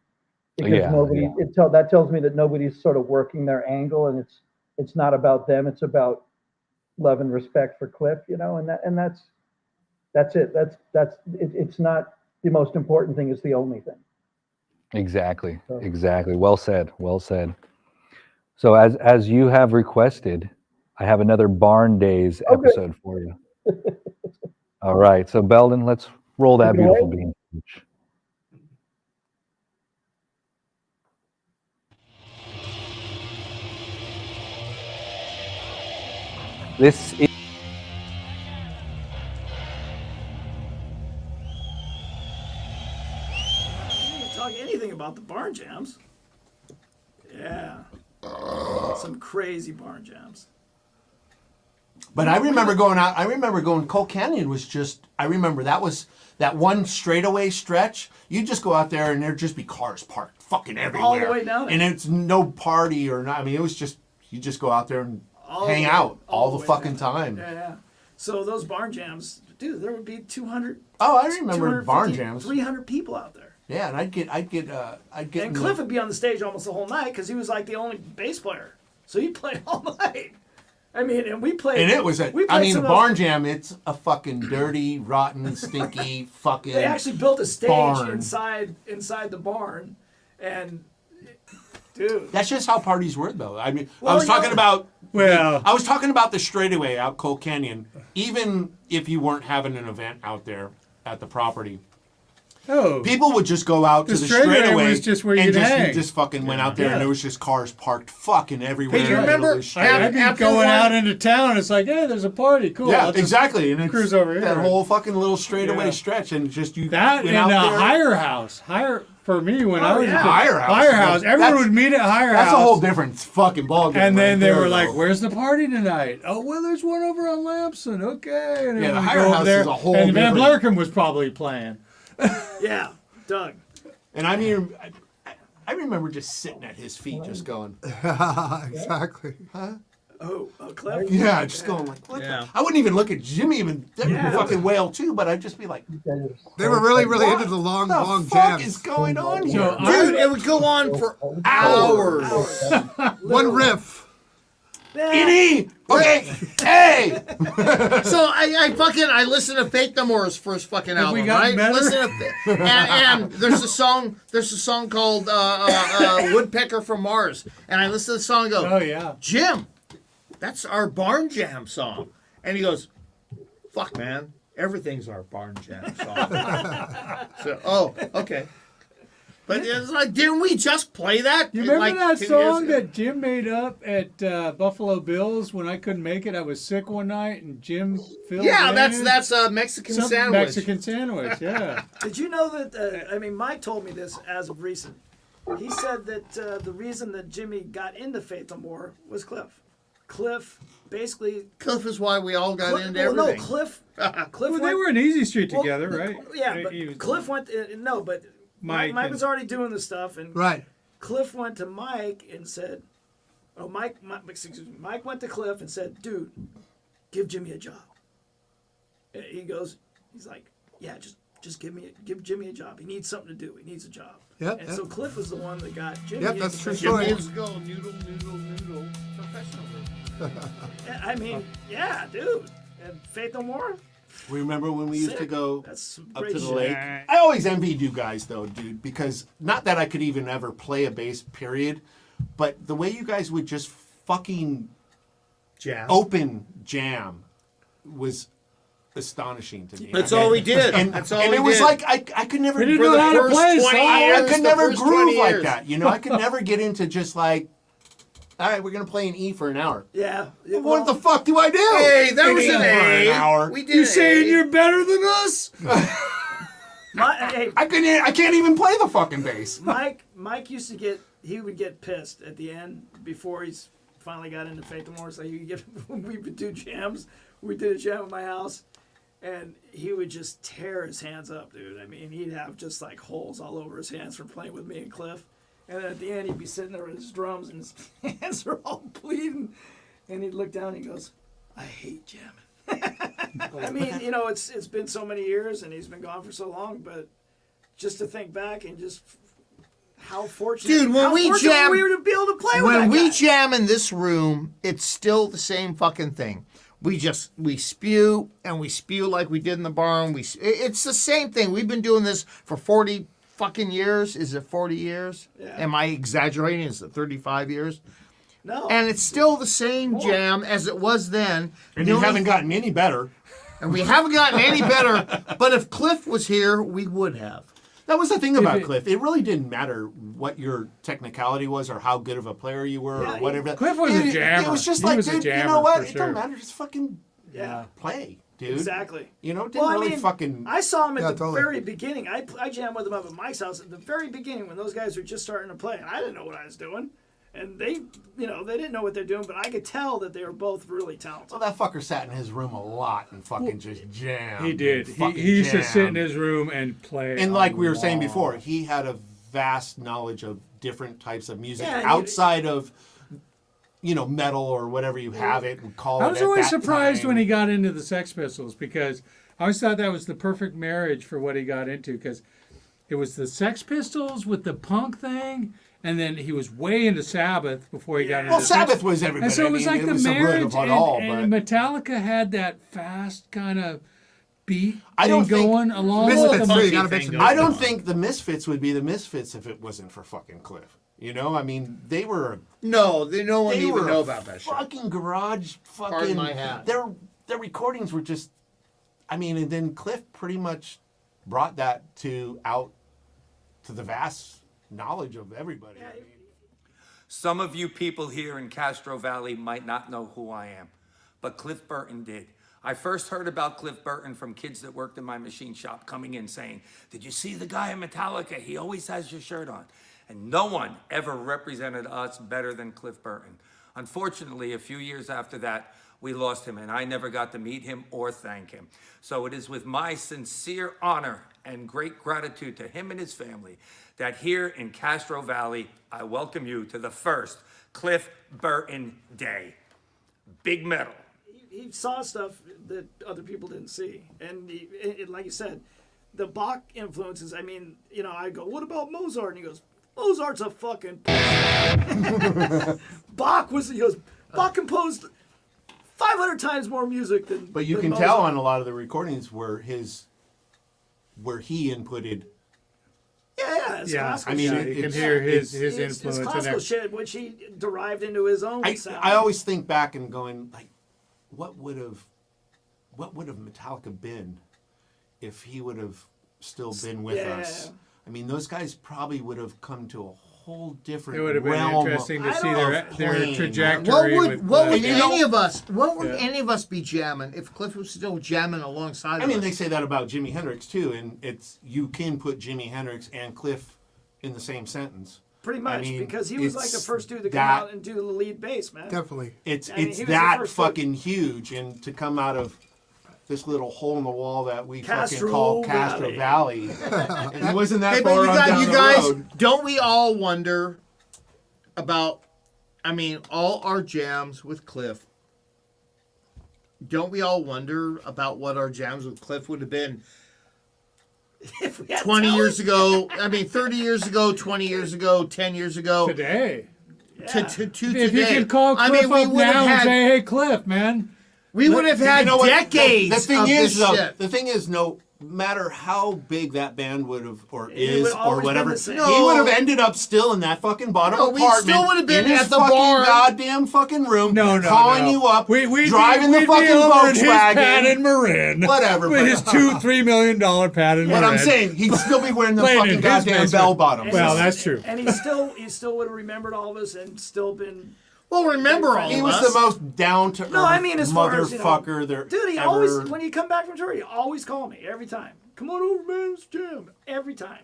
Because Yeah, nobody, that tells me that nobody's sort of working their angle, and it's not about them. It's about love and respect for Cliff, and that's it. It's not the most important thing. It's the only thing. Exactly. Exactly. Well said. Well said. So as you have requested, I have another Barn Days episode for you. All right. So Belden, let's roll that beautiful bean. This is I didn't talk anything about the barn jams. Yeah. Some crazy barn jams. But I remember going out. I remember going. Coal Canyon was just. I remember that was that one straightaway stretch. You just go out there and there'd just be cars parked fucking everywhere. All the way down there. And it's no party or not. I mean, it was just you just go out there and hang out all the fucking time. Yeah. So those barn jams, dude, there would be 200. Oh, I remember barn 250, jams. 300 people out there. Yeah, and I'd get. And Cliff would be on the stage almost the whole night because he was like the only bass player. So he played all night. I mean, and we played. And it was a barn jam. It's a fucking dirty, rotten, stinky fucking. They actually built a stage barn. inside the barn, and dude, that's just how parties were, though. I mean, Well, I was talking about. Well, I was talking about the straightaway out Coal Canyon. Even if you weren't having an event out there at the property. Oh, people would just go out to the straightaway was just where and you'd just, hang. you just fucking went out there and there was just cars parked fucking everywhere. Hey, you remember? I'd be going out into town. It's like, hey, there's a party. Cool. Yeah, I'll just exactly. And cruise over here. that whole fucking little straightaway stretch, and just you that went and out there. Hire House. For me when I was a kid, Hire House. Hire House. Everyone That's- would meet at Hire House. That's a whole different fucking ballgame. And then right they there, were like, though. "Where's the party tonight?" Oh, well, there's one over on Lamson. Okay. And Yeah, then the we'd Hire go over House there, is a whole and Van different- Blarkum was probably playing. Yeah, Doug. And I mean, I remember just sitting at his feet, just going, exactly. Huh? Oh, Cliff? Yeah, just going like, what the? I wouldn't even look at Jimmy even fucking wail too, but I'd just be like, They were really into the long fuck jams. is going on So here? Dude, it would go on for hours. One riff. Ini! Okay, hey! So I listened to Faith No More's first fucking Have album, we gotten right? better? Listen to and there's a song called Woodpecker from Mars, and I listened to the song and go, Oh yeah, Jim, that's our barn jam song, and he goes, fuck man, everything's our barn jam song. So okay. But it's like, didn't we just play that? You remember like that 2 years song ago? that Jim made up at Buffalo Bills when I couldn't make it? I was sick one night, and Jim filled Yeah, in. that's a Mexican Some sandwich. Mexican sandwich, yeah. Did you know that? I mean, Mike told me this as of recent. He said that the reason that Jimmy got into Faith No More was Cliff. Cliff is why we all got into well, everything. No, Cliff. Well, they were in Easy Street together, right? Yeah, but He was- Cliff went. No, but Mike Mike and- was already doing the stuff, and Right. Cliff went to Mike and said, "Oh, Mike went to Cliff and said, dude, give Jimmy a job." And he's like, "Yeah, just give Jimmy a job. He needs something to do. He needs a job." Yep, And yep. so Cliff was the one that got Jimmy. Yep, that's a true into Faith No story. More. Let's go noodle professionally. I mean, yeah, dude. And Faith No More. Remember when we used to Sick. go That's some up great to the shit. lake? I always envied you guys, though, dude, because not that I could even ever play a bass, period, but the way you guys would just fucking open jam was astonishing to me. That's all we did. And, That's all and we it was did. like I could never. We didn't for know the how to first play 20 songs. years, I The could never first groove 20 like years. that. You know, I could never get into just like, all right, we're gonna play an E for an hour. Yeah. What the fuck do I do? Hey, that was E an for A. an hour. We did You an saying A. you're better than us? Hey, I can't even play the fucking bass. Mike used to would get pissed at the end before he's finally got into Faith No More. So we would do jams. We did a jam at my house, and he would just tear his hands up, dude. I mean, he'd have just like holes all over his hands from playing with me and Cliff. And then at the end, he'd be sitting there with his drums, and his hands are all bleeding. And he'd look down and he goes, I hate jamming. I mean, you know, it's been so many years and he's been gone for so long, but just to think back and just how fortunate, Dude, when we jam, we were to be able to play with when that we guy. jam in this room, it's still the same fucking thing. We spew and we spew like we did in the barn. It's the same thing. We've been doing this for 40 fucking years. Is it 40 years? Yeah. Am I exaggerating? Is it 35 years? No. And it's still the same jam as it was then. And you haven't gotten any better. And we haven't gotten any better. But if Cliff was here, we would have. That was the thing about Cliff. It really didn't matter what your technicality was or how good of a player you were or whatever. Cliff was a jammer. It was just He like, was a dude, you jammer know what? for It sure. don't matter. Just fucking play, dude. Exactly. You know, it didn't really fucking... I saw him at Yeah, the totally. very beginning. I jammed with him up at Mike's house at the very beginning when those guys were just starting to play. And I didn't know what I was doing. And they, you know, they didn't know what they're doing, but I could tell that they were both really talented. Well, that fucker sat in his room a lot and fucking just jammed. He did. and fucking He used to sit in jammed. his room and play. And a like we were saying lot. before, he had a vast knowledge of different types of music Yeah, outside of, you know, metal or whatever you have it and call it. I was at always that surprised time. when he got into the Sex Pistols because I always thought that was the perfect marriage for what he got into because it was the Sex Pistols with the punk thing, and then he was way into Sabbath before he got into. Well, the Sabbath Sex- was everybody. And so it was I mean, like it the was a root marriage, of it all, and Metallica had that fast kind of beat I don't thing think going along Misfits with the too, monkey you gotta thing mention going I don't on. think the Misfits would be the Misfits if it wasn't for fucking Cliff. You know, I mean, they were. No, no one they even were know a about that shit. fucking garage. Pardon Fucking. my hat. Their recordings were just. I mean, and then Cliff pretty much brought that to the vast knowledge of everybody. I mean, Some of you people here in Castro Valley might not know who I am, but Cliff Burton did. I first heard about Cliff Burton from kids that worked in my machine shop coming in saying, "Did you see the guy in Metallica? He always has your shirt on." And no one ever represented us better than Cliff Burton. Unfortunately, a few years after that, we lost him, and I never got to meet him or thank him. So it is with my sincere honor and great gratitude to him and his family that here in Castro Valley, I welcome you to the first Cliff Burton Day. Big metal. He saw stuff that other people didn't see. And like you said, the Bach influences, I mean, you know, I go, what about Mozart? And he goes, Mozart's a fucking Bach composed 500 times more music than but you than can Mozart. tell on a lot of the recordings where he inputted. Yeah, it's classical I mean, shit. you can hear his It's influence in classical there. shit, which he derived into his own sound. I always think back and going like, what would have Metallica been if he would have still been with us? I mean, those guys probably would have come to a whole different. It would have been realm interesting to of see their playing. trajectory. What would You know- any of us? What would Yeah. any of us be jamming if Cliff was still jamming alongside? I mean, of they us? say that about Jimi Hendrix too, and you can put Jimi Hendrix and Cliff in the same sentence. Pretty much, I mean, because he was like the it's first dude to come that- out and do the lead bass, man. Definitely. It's I mean, it's he was the that first fucking huge, and to come out of this little hole in the wall that we fucking Castro call Castro Valley, it wasn't that Hey, but far you on guys, down you the guys, road. don't we all wonder about? I mean, all our jams with Cliff. Don't we all wonder about what our jams with Cliff would have been? 20 years ago, I mean 30 years ago, 20 years ago, 10 years ago. Today. To If today. you could call Cliff I mean, we up would have now and had, say, "Hey, Cliff, man," we would have had You know what? decades The thing of is, this though, shit. the thing is, no matter how big that band would have or It is would or always been whatever, the he same. would have ended up still in that fucking bottom No, we apartment. still would have been in his at the fucking bar. goddamn fucking room, No, calling you up, we'd driving be, the fucking over in his Volkswagen. patent Marin, Whatever, with but- his $2-3 million patent But Marin. I'm saying he'd still be wearing the Playing fucking in his goddamn basement. bell bottoms. Well, that's true. And he still would have remembered all of us and still been. Well, remember all He of was us. the most down to earth No, I mean as far as, you know, motherfucker there. dude, he ever. always, when you come back from tour, he always call me every time. Come on over, man, let's jam. Every time.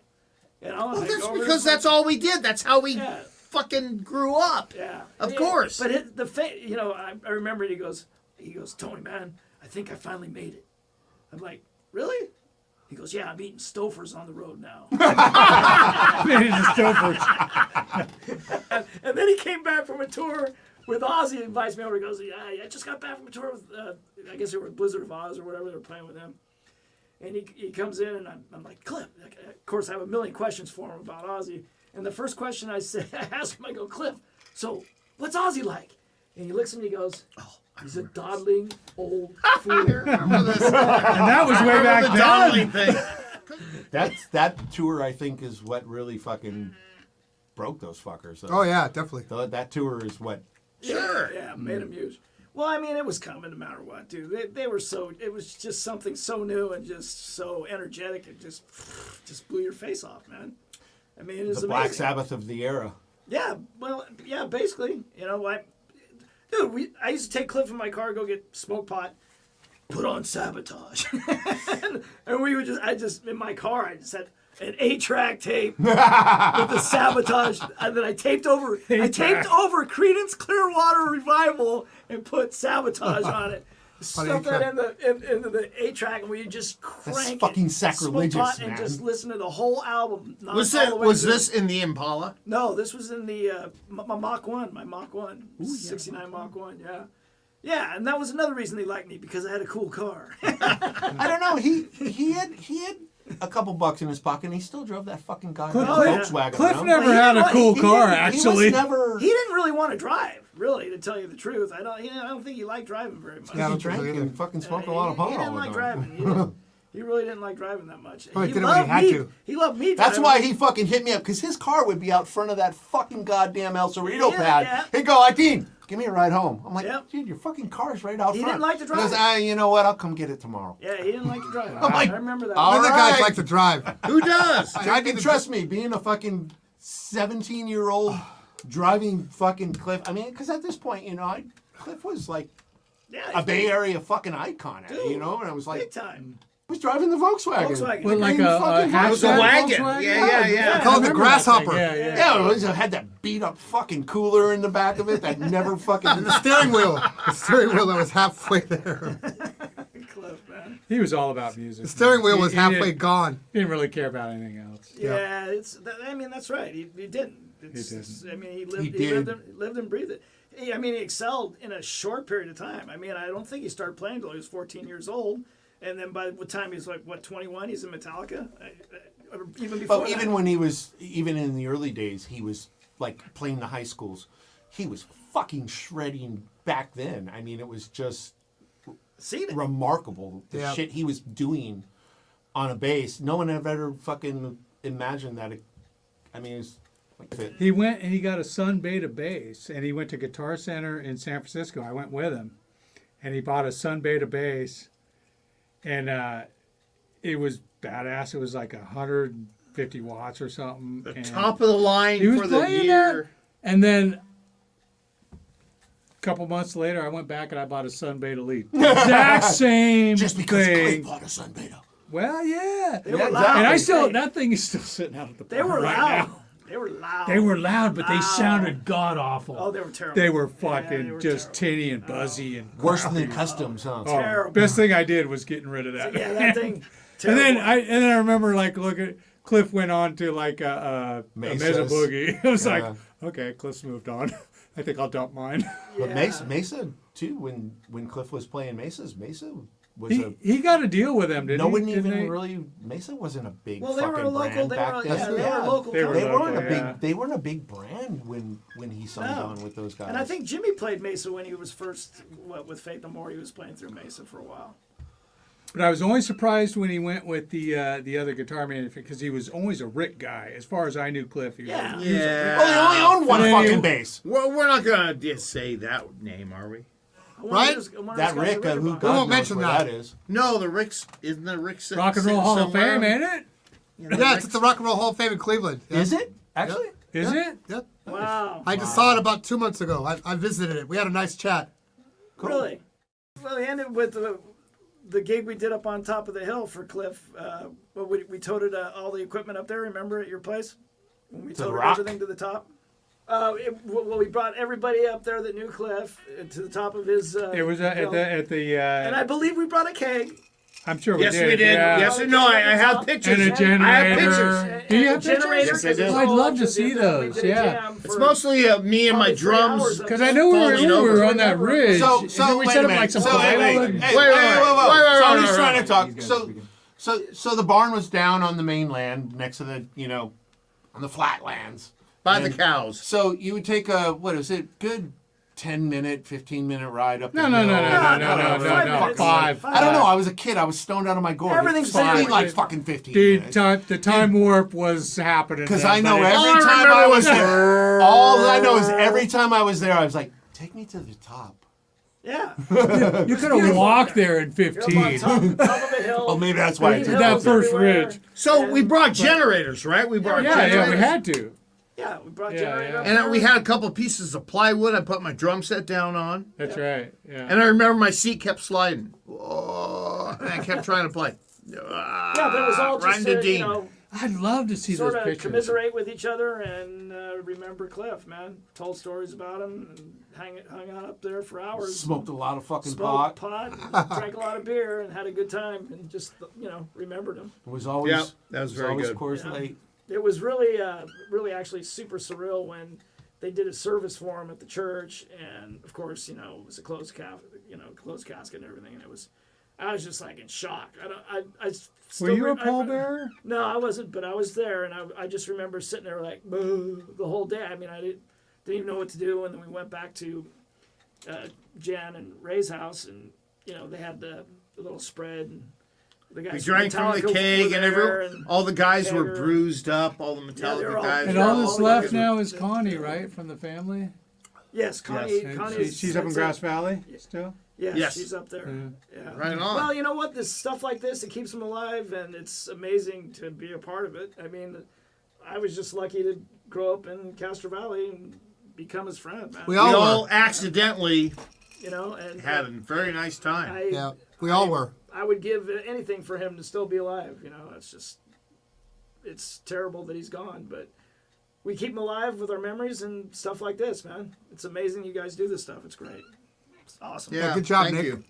You know, Well, I that's go over because there. that's all we did. That's how we fucking grew up. Yeah, Of Yeah, course. But you know, I remember he goes, Tony, man, I think I finally made it. I'm like, really? He goes, yeah, I'm eating Stofers on the road now. Eating Stofers. And then he came back from a tour with Ozzy, he invites me over. He goes, I just got back from a tour with, I guess they were Blizzard of Oz or whatever. They were playing with him. And he comes in, and I'm like, Cliff. Of course, I have a million questions for him about Ozzy. And the first question I ask him, I go, Cliff, so what's Ozzy like? And he looks at me and he goes, he's a dawdling old fool. And that was way back the dawdling then. thing. That tour, I think, is what really fucking broke those fuckers. So Oh yeah, definitely. that tour is what. Sure. Yeah, made him huge. Well, I mean, it was coming no matter what, dude. They were so, it was just something so new and just so energetic. It just blew your face off, man. I mean, it was The amazing. Black Sabbath of the era. Yeah, well, yeah, basically. You know, I used to take Cliff in my car, go get smoke pot, put on Sabotage. and we would in my car, I just had an 8-track tape with the Sabotage that I taped over. I taped over Creedence Clearwater Revival and put Sabotage on it. Stuff that into the 8-track, and we just crank That's it, fucking smoke sacrilegious, pot, man. and just listen to the whole album. Was this in the Impala? No, this was in the my Mach 1, my Mach 1, 69 Mach 1, yeah. Yeah, and that was another reason they liked me, because I had a cool car. I don't know. He had a couple bucks in his pocket, and he still drove that fucking goddamn Cliff- Volkswagen. Cliff around. never had a cool car, actually. He didn't really want to drive, really, to tell you the truth. I don't think he liked driving very much. He drank and fucking smoked a lot of pot He all didn't the like time. driving. He really didn't like driving that much. Oh, he did it when he had to. He loved me. That's driving. why he fucking hit me up, because his car would be out front of that fucking goddamn El Cerrito Yeah, pad. yeah. He'd go, Dean, give me a ride home. I'm like, dude, your fucking car's right out He front. didn't like to He goes, drive. you know what? I'll come get it tomorrow. Yeah, he didn't like to drive. I'm like, I remember that. all Other right. guys like to drive. Who does? I can trust me, being a fucking 17-year-old driving fucking Cliff. I mean, because at this point, Cliff was like a Bay Area fucking icon, Dude, and I was like, big time. was driving the Volkswagen. With like green a fucking hatchback It was a wagon. Volkswagen? Yeah. Called the I remember that Grasshopper. thing. Yeah. Yeah, it had that beat up fucking cooler in the back of it that never fucking. And the steering wheel. The steering wheel that was halfway there. Cliff, man. He was all about music. The steering wheel He- was he halfway didn't- gone. He didn't really care about anything else. Yeah, I mean, that's right. He didn't. I mean, he lived and breathed it. He excelled in a short period of time. I mean, I don't think he started playing until he was 14 years old. And then by the time he's like, 21, he's in Metallica? Even before But even that. when even in the early days, he was like playing the high schools. He was fucking shredding back then. I mean, it was just remarkable. The shit he was doing on a bass. No one had ever fucking imagined that. It was like it. He went and he got a Sun Beta bass, and he went to Guitar Center in San Francisco. I went with him, and he bought a Sun Beta bass, and it was badass. It was like 150 watts or something. The and top of the line he was for the playing year. that. And then a couple months later, I went back and I bought a Sun Beta lead. Exact same Just because thing. Cliff bought a Sun Beta. Well, yeah. They were loud. And I still, that thing is still sitting out at the They bar were right loud. now. They were loud. They were loud, but they sounded god awful. Oh, they were terrible. They were Yeah, fucking they were just tinny and buzzy and Worse than crappy. the customs, huh? Oh, Terrible. best thing I did was getting rid of that. Yeah, that thing. and then terrible. I remember like Cliff went on to like a Mesa Mesas. Boogie. I was like, Yeah. okay, Cliff's moved on. I think I'll dump mine. But Mesa too. When Cliff was playing Mesa was He got a deal with them, didn't no he? one Didn't even they? really. Mesa wasn't a big Well, they were fucking a local. brand They back were, then. yeah, they were a local. They were They company. weren't a big. yeah. They weren't a big brand when he signed No. on with those guys. And I think Jimmy played Mesa when he was first with Faith No More. He was playing through Mesa for a while. But I was only surprised when he went with the other guitar manufacturer because he was always a Rick guy. As far as I knew Cliff, he was, Yeah. he was a Rick. Oh, they only own one And then fucking he- bass. Well, we're not gonna just say that name, are we? Right? That Rick, who We God won't knows mention where that. that is. No, the Rick's isn't the Rick's Rock and Roll Hall of Fame, ain't it? Yeah, it's at the Rock and Roll Hall of Fame in Cleveland. Yeah. Is it actually? Is it? Yep. Wow. I just saw it about 2 months ago. I visited it. We had a nice chat. Really? Well, he ended with the gig we did up on top of the hill for Cliff. Well, we toted all the equipment up there. Remember at your place when we To the toted rock? everything to the top. Well, we brought everybody up there that knew Cliff to the top of his. It was hill. at the And I believe we brought a keg. I'm sure Yes, we we did. did. Yeah. Yes and no. I have pictures. And a generator. I have pictures. Do you have pictures? Yes, I do. Oh, I'd love to see those. Yeah. It's mostly me and my drums. Because I know we were on that ridge. So we wait set a up like minute. some So plywood. wait. Tony's wait, trying wait. to talk. So the barn was down on the mainland next to the on the flatlands By the cows. So you would take a good 10-minute, 15-minute ride up. No, the no, hill. no, no, 5. I don't know. I was a kid. I was stoned out of my gourd. Everything's It seemed fine. like fucking 15 The minutes. time warp was happening. Because then, I know but every time I was there, all I know is every time I was there, I was like, take me to the top. Yeah. You could have walked there in 15. Top of a hill. Well, maybe that's why I To took that those first everywhere. ridge. So we brought generators, right? We brought generators. Yeah, we had to. Yeah, we brought generator. And then we had a couple pieces of plywood I put my drum set down on. That's right. Yeah. And I remember my seat kept sliding. Oh, and I kept trying to play. Yeah, but it was all just to, I'd love to see sort those of pictures. commiserate with each other and remember Cliff, man. Told stories about him and hung out up there for hours. Smoked a lot of fucking Smoked pot, drank a lot of beer, and had a good time, and just remembered him. It was always that was very always good. Coors Yeah. Light. It was really actually super surreal when they did a service for him at the church, and of course, it was a closed casket and everything, and I was just like in shock. I still Were you a pallbearer? No, I wasn't, but I was there, and I just remember sitting there like boo the whole day. I mean, I didn't even know what to do, and then we went back to Jan and Ray's house, and they had the little spread, and the guys We drank from the Metallica keg, were and there, all the guys were Hager. bruised up. All the Metallica guys. And all that's left now is Connie, right, from the family? Yes, Connie. And Connie's she's up in that's Grass it. Valley still? Yes, Yes. she's up there. Yeah. Right on. Well, you know what? This stuff like this, it keeps them alive, and it's amazing to be a part of it. I mean, I was just lucky to grow up in Castro Valley and become his friend, man. We all accidentally and had a very nice time. We all were. I would give anything for him to still be alive. It's terrible that he's gone, but we keep him alive with our memories and stuff like this, man. It's amazing you guys do this stuff. It's great. It's awesome. Yeah, good job, thank Nick. you.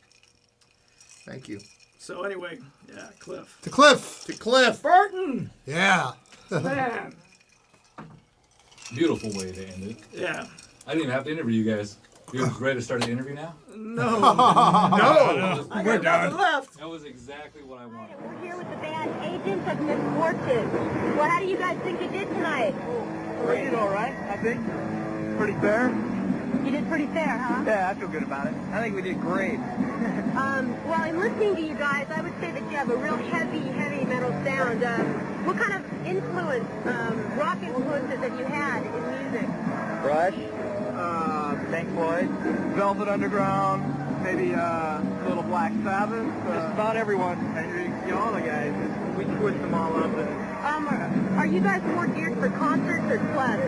Thank you. So anyway, yeah, Cliff. To Cliff. To Cliff. Burton. Yeah. Man. Beautiful way to end it. Yeah. I didn't even have to interview you guys. You're ready to start the interview now? No. No. I got nothing left. That was exactly what I wanted. We're here with the band Agents of Misfortune. Well, how do you guys think you did tonight? We did all right, I think. Pretty fair. You did pretty fair, huh? Yeah, I feel good about it. I think we did great. Well, in listening to you guys, I would say that you have a real heavy metal sound. What kind of influence, rock influences have you had in music? Rush, Pink Floyd, Velvet Underground, maybe a little Black Sabbath. Just about everyone. And all the guys, we twist them all up. Are you guys more geared for concerts or clubs?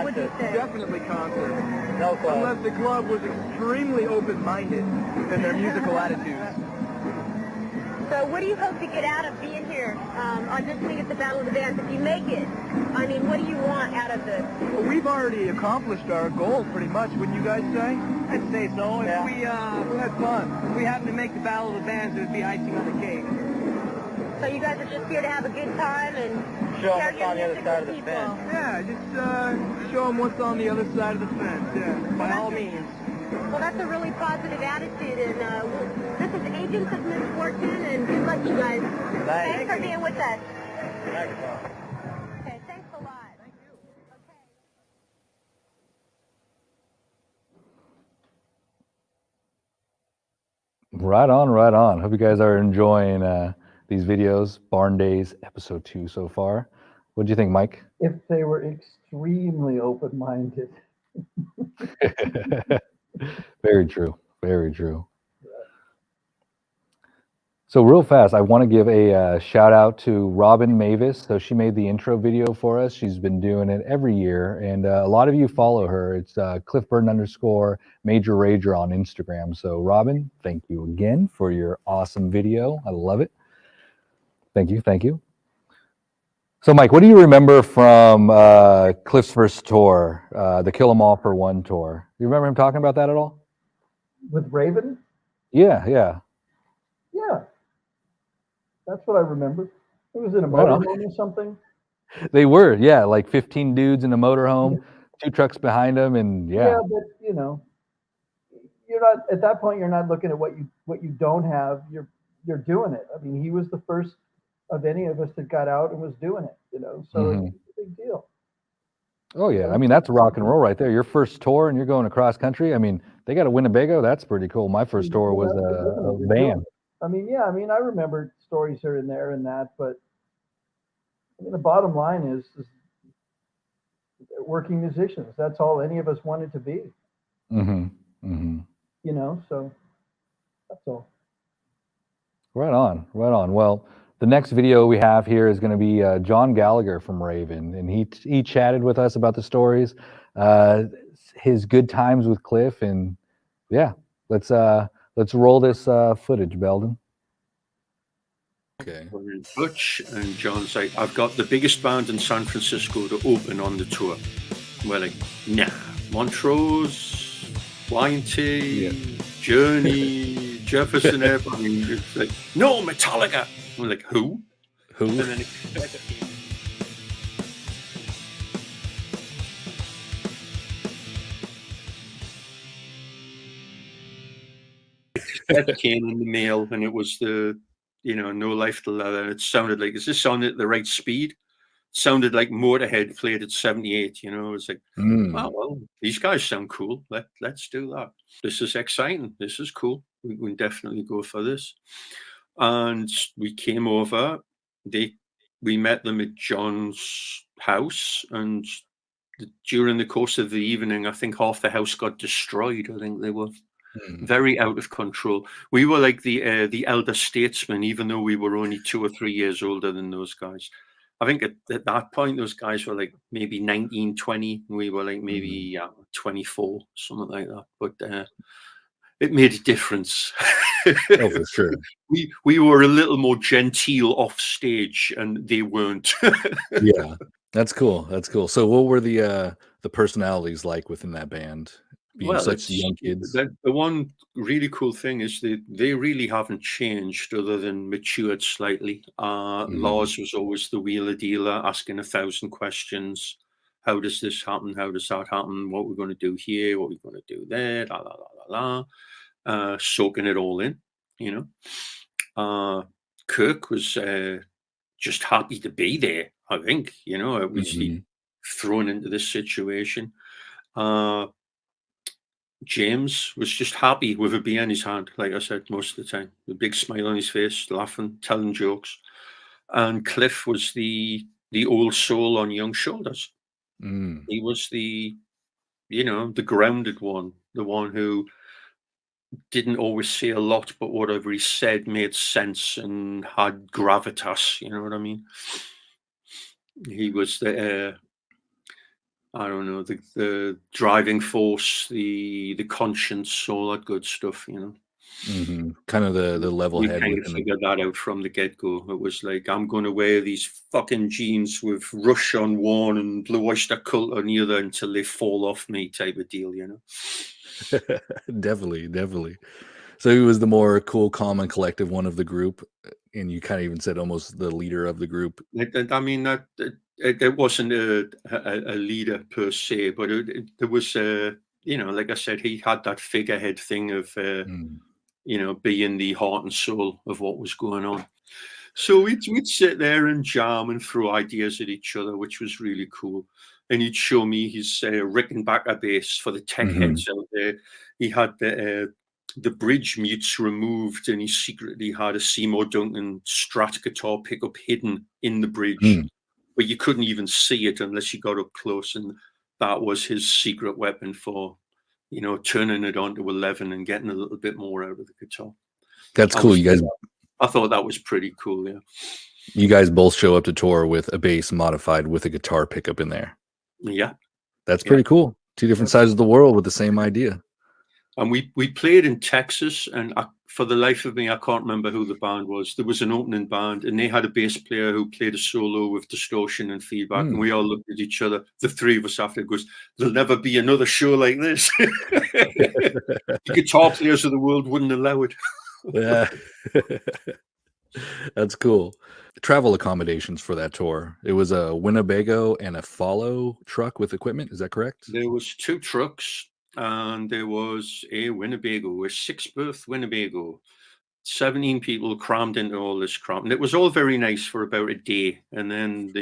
What do you say? Definitely concerts. No club. Unless the club was extremely open-minded in their musical attitudes. So what do you hope to get out of being here, auditioning at the Battle of the Bands if you make it? I mean, what do you want out of this? Well, we've already accomplished our goal pretty much, wouldn't you guys say? I'd say so. Yeah. We had fun. If we happened to make the Battle of the Bands, it would be icing on the cake. So you guys are just here to have a good time and Show share them your on the other music side with of the people. fence. Yeah, just show them what's on the other side of the fence, yeah, by all means. Well, that's a really positive attitude, and this is Agents of Misfortune, and good luck, you guys. Thanks for being with us. Okay, thanks a lot. Thank you. Right on, right on. Hope you guys are enjoying these videos. Barn Days, episode 2 so far. What do you think, Mike? If they were extremely open-minded. Very true. Very true. So real fast, I want to give a shout out to Robin Mavis. So she made the intro video for us. She's been doing it every year, and a lot of you follow her. It's Cliff_Burton_Major Rager on Instagram. So Robin, thank you again for your awesome video. I love it. Thank you. Thank you. So Mike, what do you remember from Cliff's first tour, the Kill 'Em All for One tour? You remember him talking about that at all? With Raven? Yeah, yeah. Yeah. That's what I remember. It was in a Right on. motorhome or something. They were, yeah, like 15 dudes in a motorhome, 2 trucks behind them, and yeah. But you know, you're not at that point. You're not looking at what you don't have. You're doing it. I mean, he was the first of any of us that got out and was doing it. You know, so it's a big deal. Oh yeah, I mean that's rock and roll right there. Your first tour and you're going across country. I mean, they got a Winnebago. That's pretty cool. My first tour was a van. I mean, yeah, I mean, I remember stories here and there and that, but I mean, the bottom line is working musicians. That's all any of us wanted to be. You know, so that's all. Right on, right on. Well, the next video we have here is going to be John Gallagher from Raven, and he chatted with us about the stories, his good times with Cliff, and yeah, let's roll this footage, Belden. Okay. Butch and John's like, I've got the biggest band in San Francisco to open on the tour. And we're like, nah, Montrose, Y&T, Journey, Jefferson Airport. I mean, it's like, no, Metallica. And we're like, who? Who? And then it came in the mail, and it was the, you know, No Life to Leather. It sounded like, is this on at the right speed? Sounded like Motorhead played at 78, you know. It's like, oh, well, these guys sound cool. Let's do that. This is exciting. This is cool. We can definitely go for this. And we came over. We met them at John's house, and during the course of the evening, I think half the house got destroyed. I think they were very out of control. We were like the elder statesmen, even though we were only 2 or 3 years older than those guys. I think at that point, those guys were like maybe 19, 20. And we were like maybe 24, something like that. But it made a difference. Oh, for sure. We were a little more genteel off stage, and they weren't. Yeah, that's cool. That's cool. So, what were the personalities like within that band? Being such young kids. The one really cool thing is they really haven't changed, other than matured slightly. Lars was always the wheeler dealer, asking 1,000 questions. How does this happen? How does that happen? What we're going to do here? What we're going to do there? La la la la la. Soaking it all in, you know. Kirk was just happy to be there. I think, you know, it was thrown into this situation. James was just happy with a beer in his hand, like I said, most of the time. A big smile on his face, laughing, telling jokes. And Cliff was the old soul on young shoulders. He was the grounded one, the one who didn't always say a lot, but whatever he said made sense and had gravitas, you know what I mean? He was the the driving force, the conscience, all that good stuff, you know. Kind of the level head. We kind of figured that out from the get-go. It was like, I'm going to wear these fucking jeans with Rush on one and Blue Oyster Cult on the other until they fall off me, type of deal, you know. Definitely. So he was the more cool, calm, and collective one of the group, and you kind of even said almost the leader of the group. I mean, it wasn't a leader per se, but there was, you know, like I said, he had that figurehead thing of, you know, being the heart and soul of what was going on. So we'd sit there and jam and throw ideas at each other, which was really cool. And he'd show me his Rickenbacker bass for the tech heads out there. He had the bridge mutes removed, and he secretly had a Seymour Duncan Strat guitar pickup hidden in the bridge. But you couldn't even see it unless you got up close, and that was his secret weapon for, you know, turning it on to 11 and getting a little bit more out of the guitar. That's cool. You guys, I thought that was pretty cool. Yeah. You guys both show up to tour with a bass modified with a guitar pickup in there. Yeah. That's pretty cool. 2 different sides of the world with the same idea. And we played in Texas, and for the life of me, I can't remember who the band was. There was an opening band, and they had a bass player who played a solo with distortion and feedback. And we all looked at each other, the 3 of us after, goes, there'll never be another show like this. The guitar players of the world wouldn't allow it. Yeah. That's cool. Travel accommodations for that tour. It was a Winnebago and a follow truck with equipment. Is that correct? There was 2 trucks and there was a Winnebago, a 6-berth Winnebago. 17 people crammed into all this crap. And it was all very nice for about a day. And then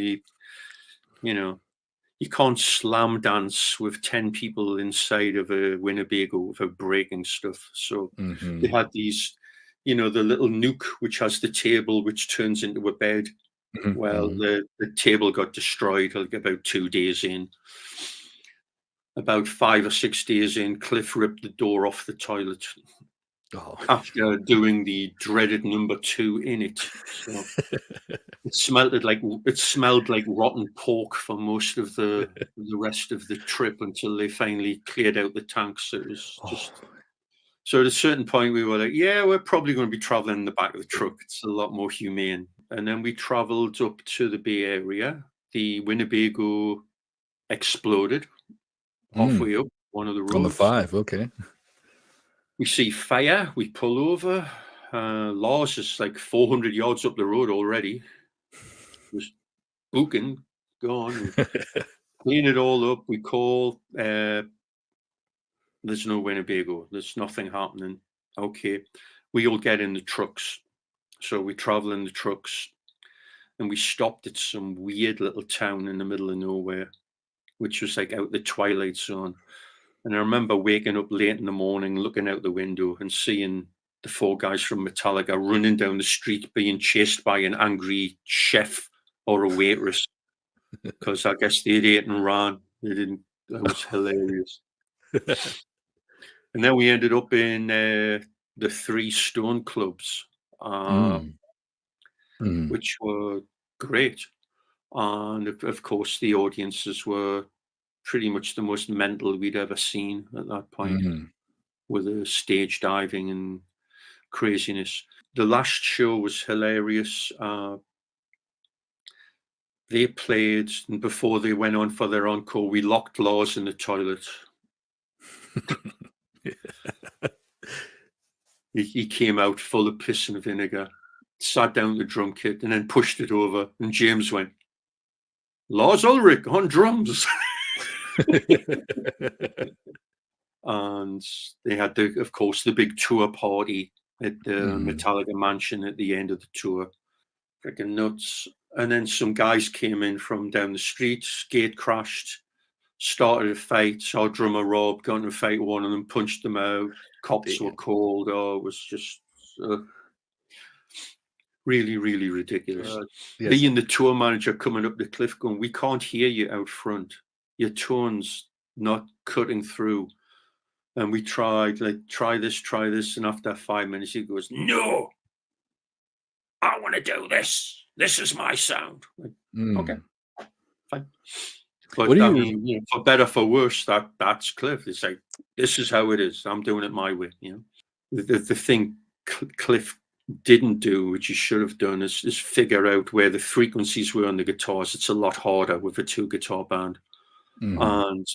you can't slam dance with 10 people inside of a Winnebago without breaking stuff. So they had these, the little nook which has the table which turns into a bed. Well, the table got destroyed like about 2 days in. About 5 or 6 days in, Cliff ripped the door off the toilet after doing the dreaded number 2 in it. So it smelled like rotten pork for most of the rest of the trip until they finally cleared out the tanks. It was just. So at a certain point, we were like, yeah, we're probably going to be traveling in the back of the truck. It's a lot more humane. And then we traveled up to the Bay Area. The Winnebago exploded halfway up one of the roads. On the 5, okay. We see fire. We pull over. Lars is like 400 yards up the road already. Just booking, gone. Clean it all up. We call. There's no Winnebago. There's nothing happening. Okay. We all get in the trucks. So we travel in the trucks and we stopped at some weird little town in the middle of nowhere, which was like out the twilight zone. And I remember waking up late in the morning, looking out the window and seeing the 4 guys from Metallica running down the street, being chased by an angry chef or a waitress. Because I guess they'd ate and ran. They didn't. That was hilarious. And then we ended up in the 3 Stone clubs, which were great. And of course, the audiences were pretty much the most mental we'd ever seen at that point, with the stage diving and craziness. The last show was hilarious. They played, and before they went on for their encore, we locked Lars in the toilet. He came out full of piss and vinegar, sat down the drum kit, and then pushed it over. And James went, "Lars Ulrich on drums." And they had, of course, the big tour party at the Metallica mansion at the end of the tour. Freaking nuts. And then some guys came in from down the street, gate crashed, started a fight. Our drummer Rob got in a fight with one of them, punched them out. Cops were called. Oh, it was just really, really ridiculous. Yes. Being the tour manager coming up the cliff going, "We can't hear you out front. Your tone's not cutting through." And we tried, like, try this. And after 5 minutes, he goes, "No, I want to do this. This is my sound." Like, okay, fine. But What do I you- mean, for better, for worse, that's Cliff. It's like, this is how it is. I'm doing it my way. The thing Cliff didn't do, which he should have done, is figure out where the frequencies were on the guitars. It's a lot harder with a 2-guitar band, and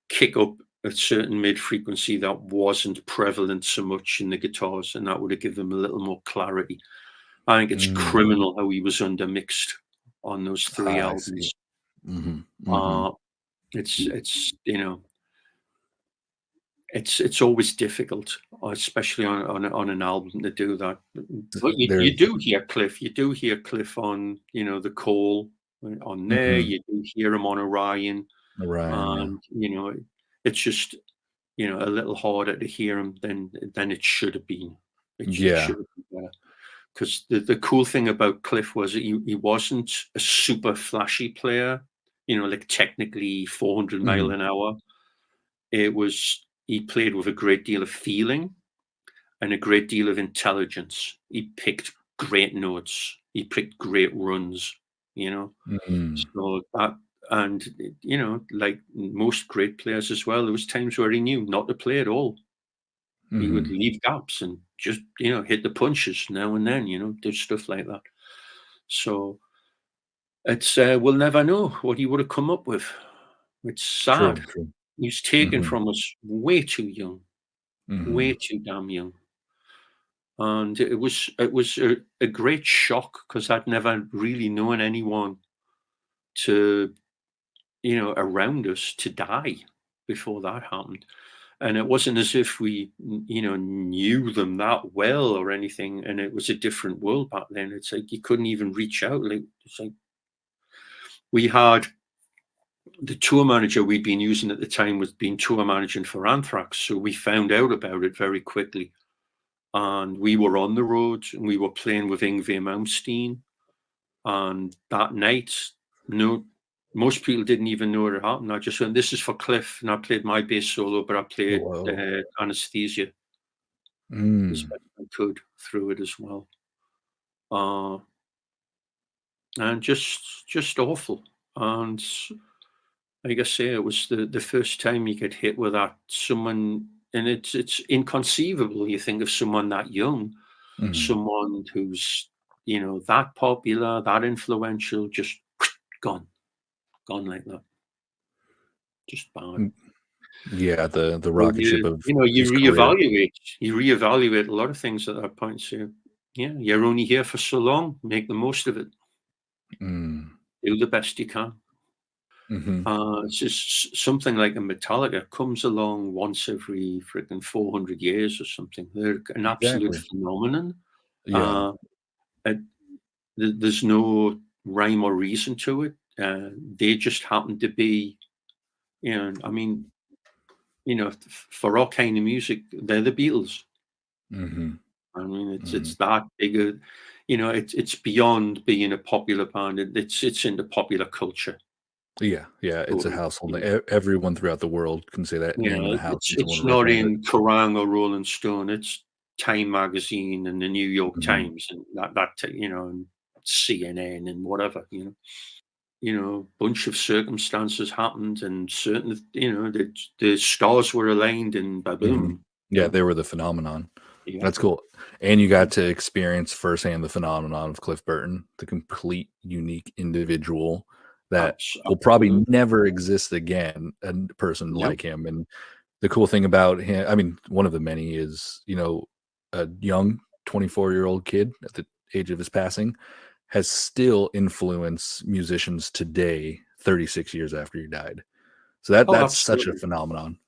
kick up a certain mid frequency that wasn't prevalent so much in the guitars, and that would have given him a little more clarity. I think it's criminal how he was undermixed on those 3 albums. It's always difficult, especially on an album, to do that. But you do hear Cliff. You do hear Cliff on the Call on there. You do hear him on Orion. And it's just a little harder to hear him than it should have been. It should have been better. Because the cool thing about Cliff was that he wasn't a super flashy player, like technically 400 mile an hour. He played with a great deal of feeling and a great deal of intelligence. He picked great notes. He picked great runs, So that, and like most great players as well, there was times where he knew not to play at all. He would leave gaps and just, hit the punches now and then, do stuff like that. So it's, we'll never know what he would have come up with. It's sad. True. He was taken from us way too young, way too damn young. And it was a great shock because I'd never really known anyone around us to die before that happened. And it wasn't as if we knew them that well or anything, and it was a different world back then. It's like you couldn't even reach out. Like, it's like we had the tour manager we'd been using at the time was been tour managing for Anthrax, so we found out about it very quickly. And we were on the road and we were playing with Yngwie Malmsteen. And that night, most people didn't even know it happened. I just went, "This is for Cliff," and I played my bass solo, but I played Anesthesia as best I could through it as well. And just awful. And like I say, it was the first time you get hit with that. Someone, and it's inconceivable. You think of someone that young, someone who's that popular, that influential, just gone like that. Just bad. Yeah, the rocket ship of you his career. reevaluate a lot of things at that point. So yeah, you're only here for so long. Make the most of it. Do the best you can. It's just something like a Metallica comes along once every freaking 400 years or something. They're an absolute phenomenon. Yeah. There's no rhyme or reason to it. They just happen to be, for our kind of music, they're the Beatles. I mean, it's that bigger. It's beyond being a popular band. It's in the popular culture. Yeah, it's a household name. Everyone throughout the world can say that name in the house. It's not in Kerrang or Rolling Stone. It's Time Magazine and the New York Times and and CNN and whatever. Bunch of circumstances happened, and certain the stars were aligned, and boom. Yeah, they were the phenomenon. Yeah. That's cool. And you got to experience firsthand the phenomenon of Cliff Burton, the complete unique individual that will probably never exist again, a person like him. And the cool thing about him, I mean, one of the many is, a young 24-year-old kid at the age of his passing has still influenced musicians today, 36 years after he died. So that's absolutely. such a phenomenon.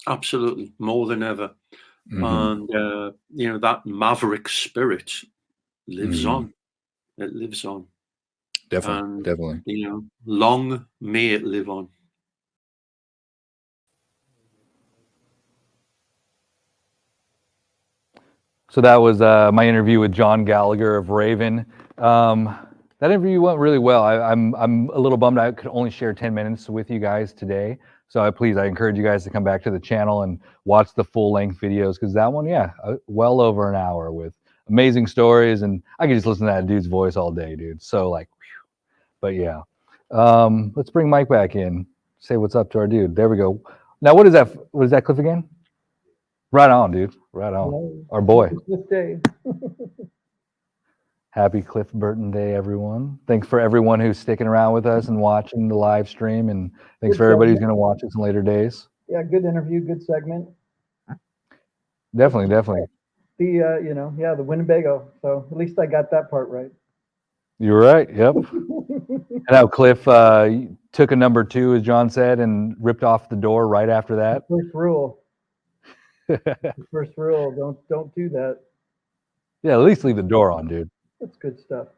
Absolutely. More than ever. And, that maverick spirit lives on. It lives on. Definitely. Long may it live on. So that was my interview with John Gallagher of Raven. That interview went really well. I'm a little bummed I could only share 10 minutes with you guys today. So I encourage you guys to come back to the channel and watch the full-length videos, because that one, well over an hour with amazing stories, and I could just listen to that dude's voice all day, dude. So but yeah. Let's bring Mike back in. Say what's up to our dude. There we go. Now, what is that? What is that, Cliff, again? Right on, dude. Right on. Hello. Our boy. This day. Happy Cliff Burton Day, everyone. Thanks for everyone who's sticking around with us and watching the live stream. And thanks for everybody who's going to watch us in later days. Yeah, good interview, good segment. Definitely. The Winnebago. So at least I got that part right. You're right. Yep. And how Cliff took a number 2, as John said, and ripped off the door right after that. First rule. First rule. Don't do that. Yeah, at least leave the door on, dude. That's good stuff.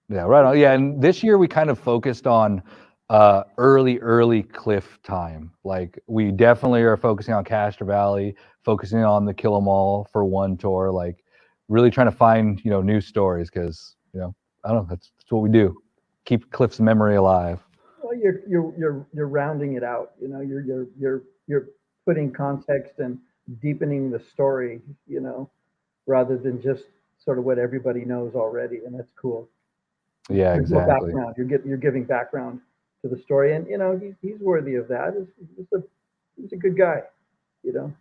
Yeah, right on. Yeah, and this year we kind of focused on early Cliff time. Like, we definitely are focusing on Castro Valley, focusing on the Kill 'Em All for one tour, like really trying to find new stories, because I don't know, that's what we do. Keep Cliff's memory alive. Well, you're rounding it out. You're putting context and deepening the story. Rather than just sort of what everybody knows already, and that's cool. Yeah, exactly. Background. You're giving background to the story, and he's worthy of that. He's a good guy.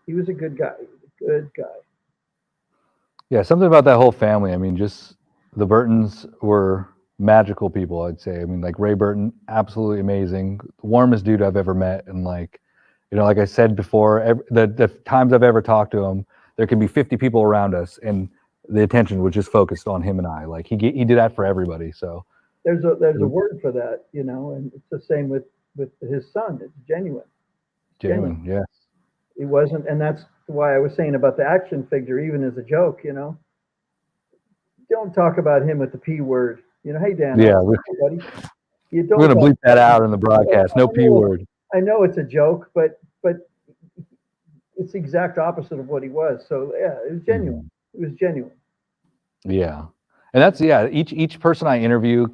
He was a good guy. He was a good guy. Yeah, something about that whole family. I mean, just the Burtons were magical people, I'd say. I mean, like Ray Burton, absolutely amazing, the warmest dude I've ever met, and like I said before, the times I've ever talked to him, there could be 50 people around us, and the attention was just focused on him and I. Like he did that for everybody. So There's a word for that, you know, and it's the same with his son. It's genuine. genuine, yes. It wasn't, and that's why I was saying about the action figure, even as a joke, you know. Don't talk about him with the P word. You know, hey Dan, Yeah, buddy. You don't we're gonna talk bleep that out in the broadcast. No P word. I know it's a joke, but it's the exact opposite of what he was. So yeah, it was genuine. It was genuine. Yeah, and that's each person I interview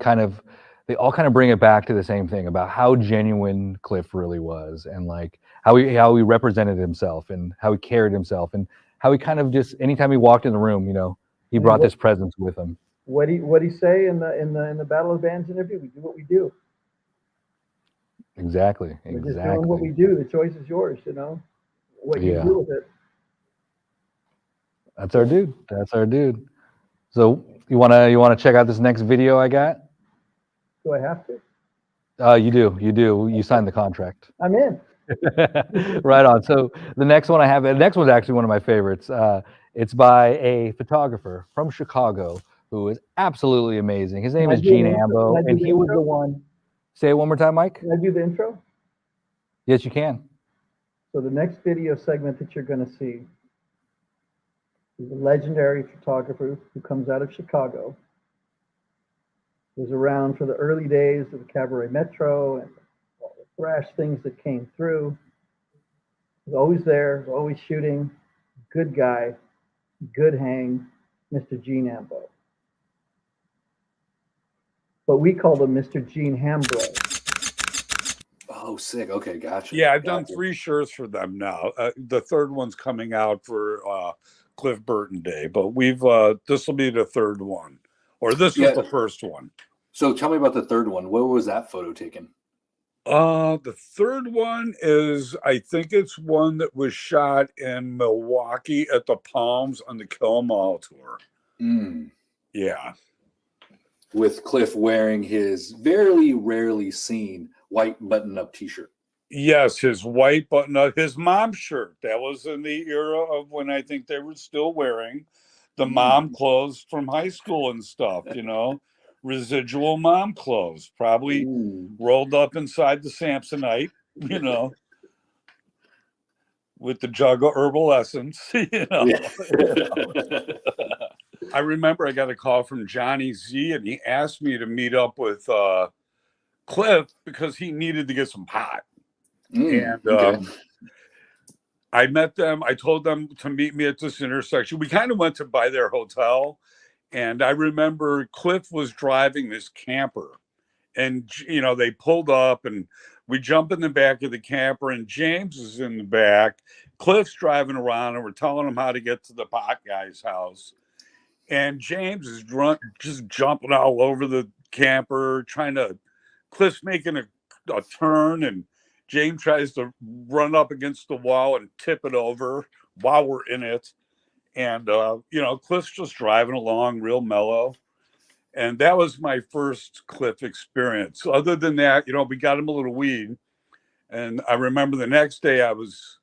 they all kind of bring it back to the same thing about how genuine Cliff really was, and like how he represented himself, and how he carried himself, and how he kind of just anytime he walked in the room, you know, he brought this presence with him. What he say in the Battle of the Bands interview? We do what we do. Exactly. We're just doing what we do. The choice is yours. You know, what you do with it. That's our dude. That's our dude. So you wanna check out this next video I got? Do I have to? You do. You signed the contract. I'm in. Right on. So the next one the next one's actually one of my favorites. It's by a photographer from Chicago who is absolutely amazing. His name is Gene Ambo, and he was the one. Say it one more time, Mike. Can I do the intro? Yes, you can. So the next video segment that you're going to see is a legendary photographer who comes out of Chicago. Was around for the early days of the Cabaret Metro and all the thrash things that came through. Was always there, was always shooting. Good guy, good hang, Mr. Gene Ambo. But we called him Mr. Gene Hambro. Oh, sick. Okay, gotcha. Yeah, I've done 3 shirts for them now. The third one's coming out for Cliff Burton Day, but this will be the third one, or this was the first one. So tell me about the third one. Where was that photo taken? The third one is, I think it's one that was shot in Milwaukee at the Palms on the Kill 'Em All tour. Yeah. With Cliff wearing his very rarely seen white button-up T-shirt. Yes, his white button-up, his mom's shirt. That was in the era of when I think they were still wearing the mom clothes from high school and stuff, you know, residual mom clothes, probably rolled up inside the Samsonite, you know, with the jug of herbal essence, you know. I remember I got a call from Johnny Z, and he asked me to meet up with Cliff because he needed to get some pot. I met them. I told them to meet me at this intersection. We kind of went to by their hotel, and I remember Cliff was driving this camper, and you know, they pulled up, and we jump in the back of the camper, and James is in the back. Cliff's driving around, and we're telling him how to get to the pot guy's house. And James is drunk, just jumping all over the camper, Cliff's making a turn, and James tries to run up against the wall and tip it over while we're in it. And, you know, Cliff's just driving along real mellow. And that was my first Cliff experience. Other than that, you know, we got him a little weed. And I remember the next day I was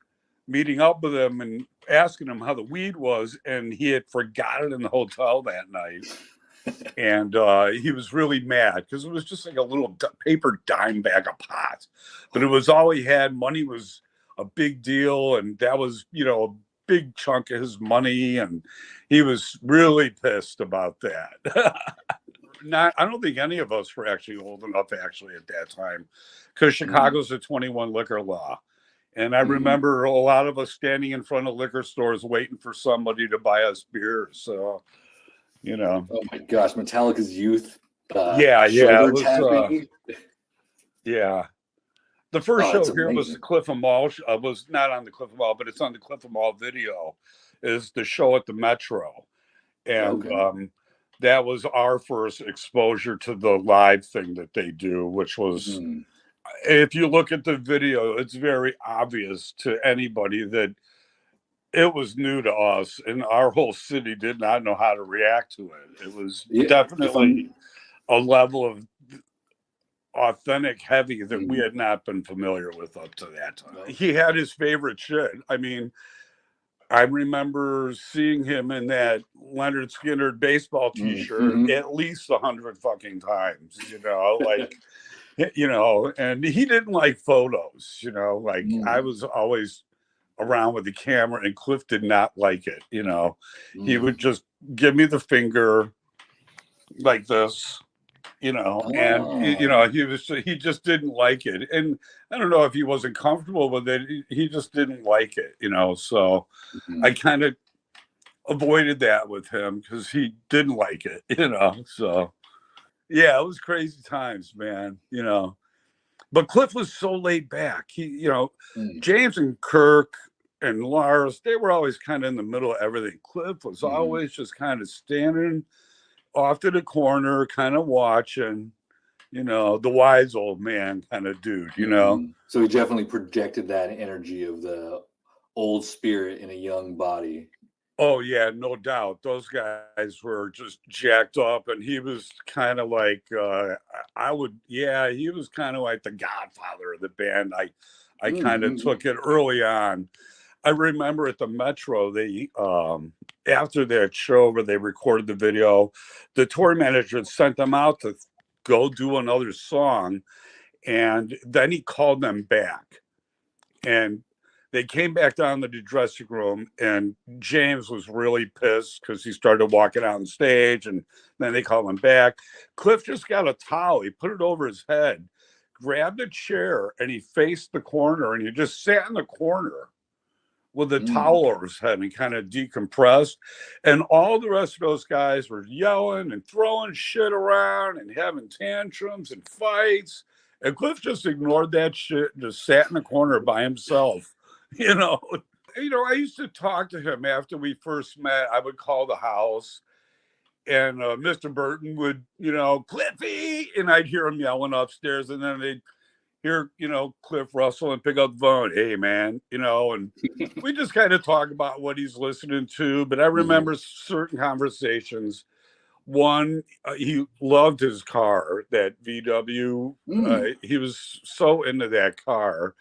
meeting up with him and asking him how the weed was, and he had forgot it in the hotel that night. And he was really mad because it was just like a little paper dime bag of pot, but it was all he had. Money was a big deal, and that was, you know, a big chunk of his money, and he was really pissed about that. I don't think any of us were actually old enough actually at that time, because Chicago's a 21 liquor law. And I remember a lot of us standing in front of liquor stores waiting for somebody to buy us beer. So, you know. Oh my gosh, Metallica's Youth. Yeah. The first show here was the Cliff 'Em All. Was not on the Cliff 'Em All, but it's on the Cliff 'Em All video. Is the show at the Metro, and that was our first exposure to the live thing that they do, which was. If you look at the video, it's very obvious to anybody that it was new to us, and our whole city did not know how to react to it. It was definitely a level of authentic heavy that we had not been familiar with up to that time. He had his favorite shit. I mean, I remember seeing him in that Leonard Skinner baseball T-shirt at least 100 fucking times, like, and he didn't like photos, like I was always around with the camera and Cliff did not like it, he would just give me the finger like this, and he just didn't like it. And I don't know if he wasn't comfortable with it. He just didn't like it, so I kind of avoided that with him because he didn't like it, so yeah, it was crazy times, man, but Cliff was so laid back. He, James and Kirk and Lars, they were always kind of in the middle of everything. Cliff was always just kind of standing off to the corner, kind of watching, the wise old man kind of dude, So he definitely projected that energy of the old spirit in a young body. Oh yeah, no doubt. Those guys were just jacked up, and he was kind of like, he was kind of like the godfather of the band. I kind of took it early on. I remember at the Metro, they after that show where they recorded the video, the tour manager had sent them out to go do another song, and then he called them back, and they came back down to the dressing room, and James was really pissed because he started walking out on stage, and then they called him back. Cliff just got a towel, he put it over his head, grabbed a chair, and he faced the corner, and he just sat in the corner with a towel over his head and kind of decompressed. And all the rest of those guys were yelling and throwing shit around and having tantrums and fights. And Cliff just ignored that shit and just sat in the corner by himself. I used to talk to him after we first met. I would call the house, and Mr. Burton would, Cliffy, and I'd hear him yelling upstairs, and then they'd hear, Cliff Russell and pick up the phone. Hey, man, and we just kind of talk about what he's listening to. But I remember certain conversations. One, he loved his car, that VW. He was so into that car.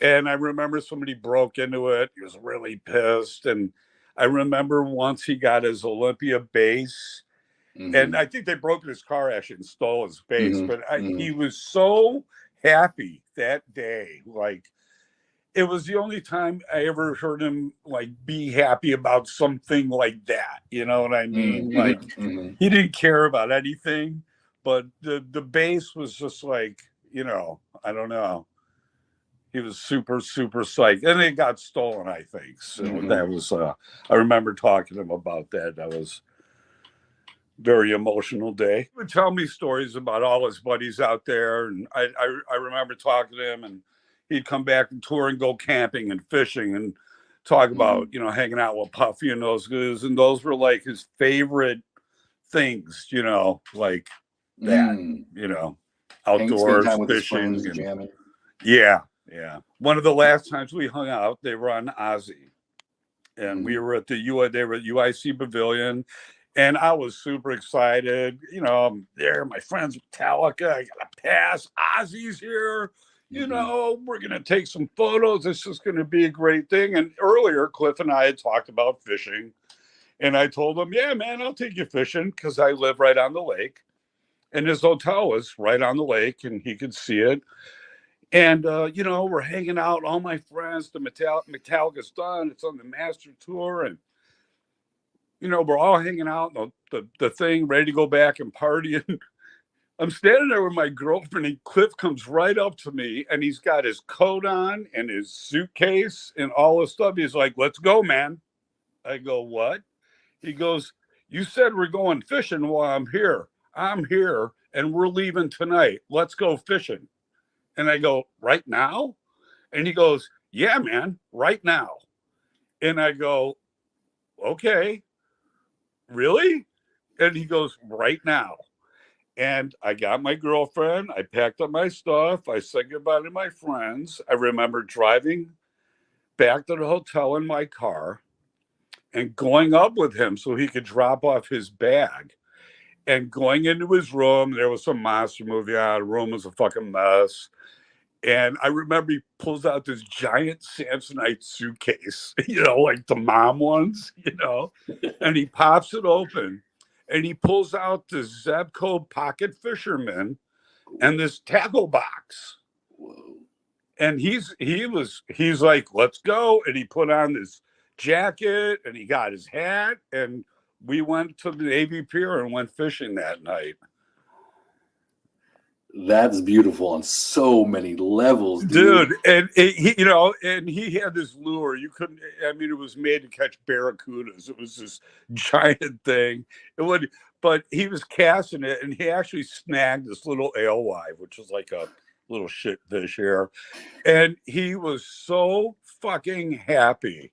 And I remember somebody broke into it. He was really pissed. And I remember once he got his Olympia bass. And I think they broke into his car actually and stole his bass. But he was so happy that day. Like, it was the only time I ever heard him like be happy about something like that. You know what I mean? Like, he didn't care about anything, but the bass was just like, I don't know. He was super, super psyched. And it got stolen, I think. So that was, I remember talking to him about that. That was a very emotional day. He would tell me stories about all his buddies out there. And I remember talking to him, and he'd come back and tour and go camping and fishing and talk about, hanging out with Puffy and those guys. And those were like his favorite things, like that, outdoors, fishing. And, jamming. Yeah. One of the last times we hung out, they were on Ozzy, and we were at they were at UIC Pavilion, and I was super excited. I'm there, my friends Metallica, I got a pass, Ozzy's here. We're going to take some photos. This is going to be a great thing. And earlier, Cliff and I had talked about fishing. And I told him, yeah, man, I'll take you fishing because I live right on the lake. And his hotel was right on the lake, and he could see it. And, we're hanging out, all my friends, the Metallica's done. It's on the master tour. And, we're all hanging out, the thing, ready to go back and party. And I'm standing there with my girlfriend, and Cliff comes right up to me, and he's got his coat on and his suitcase and all this stuff. He's like, let's go, man. I go, what? He goes, you said we're going fishing while I'm here. I'm here, and we're leaving tonight. Let's go fishing. And I go, right now? And he goes, yeah, man, right now. And I go, okay, really? And he goes, right now. And I got my girlfriend. I packed up my stuff. I said goodbye to my friends. I remember driving back to the hotel in my car and going up with him so he could drop off his bag. And going into his room, there was some monster movie on. The room was a fucking mess. And I remember he pulls out this giant Samsonite suitcase, like the mom ones, and he pops it open and he pulls out this Zebco pocket fisherman and this tackle box. And he's like, let's go. And he put on this jacket and he got his hat and we went to the Navy Pier and went fishing that night. That's beautiful on so many levels, dude. And he had this lure. You couldn't. I mean, it was made to catch barracudas. It was this giant thing. But he was casting it, and he actually snagged this little alewife, which is like a little shit fish here. And he was so fucking happy.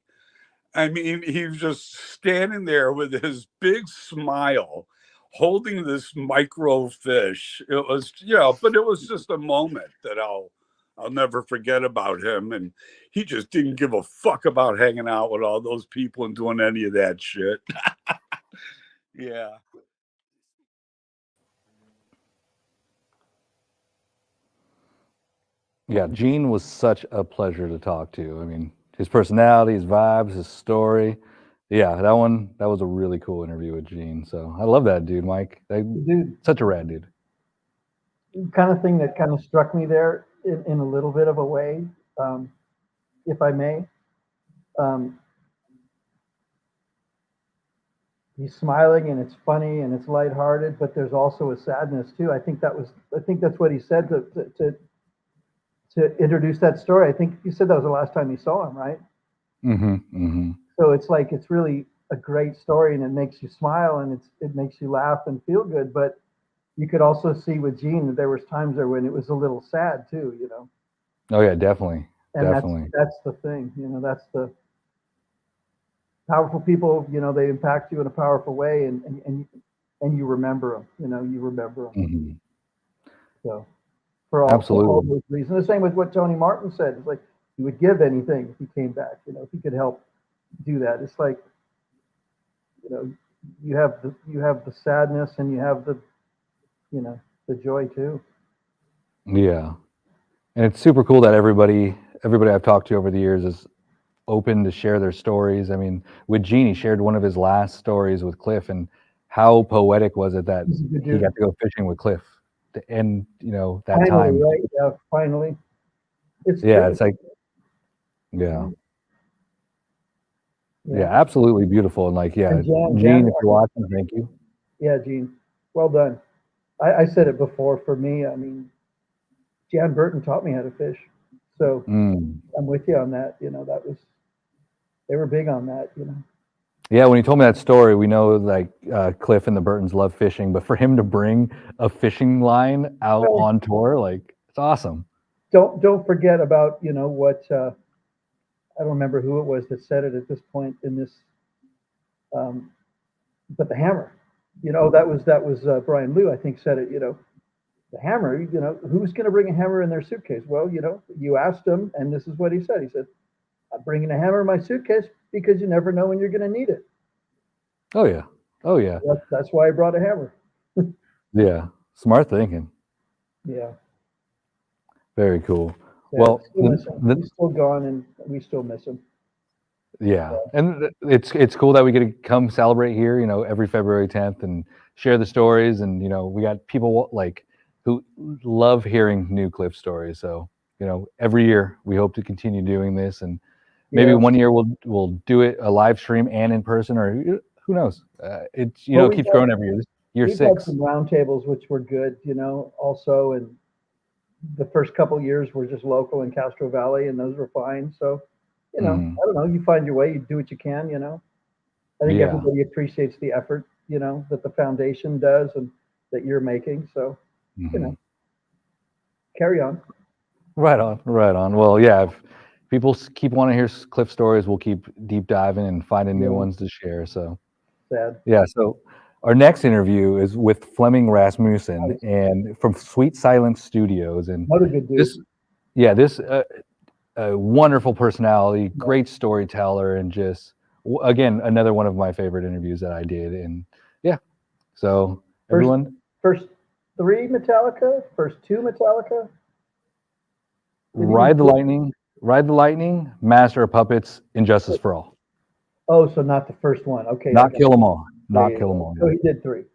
I mean, he was just standing there with his big smile, holding this micro fish. It was, but it was just a moment that I'll never forget about him. And he just didn't give a fuck about hanging out with all those people and doing any of that shit. Yeah. Yeah, Gene was such a pleasure to talk to. I mean, his personality, his vibes, his story. Yeah, that was a really cool interview with Gene. So I love that dude, Mike. Dude, such a rad dude. Kind of thing that kind of struck me there in a little bit of a way, if I may. He's smiling and it's funny and it's lighthearted, but there's also a sadness too. I think that's what he said to introduce that story. I think you said that was the last time you saw him, right? Mm-hmm. Mm-hmm. So it's like it's really a great story and it makes you smile and it makes you laugh and feel good. But you could also see with Gene that there was times there when it was a little sad too, Oh yeah, definitely. And definitely. that's the thing, that's the powerful people. They impact you in a powerful way, and you remember them. You remember them. Mm-hmm. So for all those reasons, the same with what Tony Martin said. It's like he would give anything if he came back. If he could help do that. It's like you have the sadness and you have the the joy too. Yeah, and it's super cool that everybody I've talked to over the years is open to share their stories. I mean, with Gene, he shared one of his last stories with Cliff, and how poetic was it that he got to go fishing with Cliff to end, that finally, time. Right? Yeah, finally. It's like, yeah, absolutely beautiful. And like, yeah, Gene, if you're watching, thank you. Yeah, Gene, well done. I said it before. For me, I mean, Jan Burton taught me how to fish, so I'm with you on that. They were big on that. Yeah, when he told me that story, we know like Cliff and the Burtons love fishing, but for him to bring a fishing line out on tour, like it's awesome. Don't forget about what I don't remember who it was that said it at this point in this, but the hammer, that was Brian Liu, I think, said it. The hammer, who's going to bring a hammer in their suitcase? Well, you asked him, and this is what he said. He said, "I'm bringing a hammer in my suitcase because you never know when you're going to need it." Oh yeah, oh yeah. That's why I brought a hammer. Yeah, smart thinking. Yeah. Very cool. Yeah, well, he's still gone, and we still miss him. Yeah, and it's cool that we get to come celebrate here, every February 10th and share the stories, and we got people like who love hearing new Cliff stories. So every year we hope to continue doing this, and maybe one year we'll do it a live stream and in person, or who knows? It keeps growing every year. Year 6. Had some roundtables which were good, also, and the first couple years were just local in Castro Valley, and those were fine. So. I don't know, you find your way, you do what you can, I think everybody appreciates the effort, that the foundation does and that you're making. So, carry on. Right on. Well, yeah, if people keep wanting to hear Cliff stories, we'll keep deep diving and finding new ones to share. So, sad. Yeah. So our next interview is with Flemming Rasmussen and from Sweet Silence Studios. And what a good dude. This a wonderful personality, great storyteller, and just again another one of my favorite interviews that I did. And so everyone, first 3 Metallica, first 2 Metallica. Ride the Lightning, Master of Puppets, Injustice for All. Oh, so not the first one. Okay. Not Kill 'Em All. Not Yeah, Kill 'Em All. So he did 3.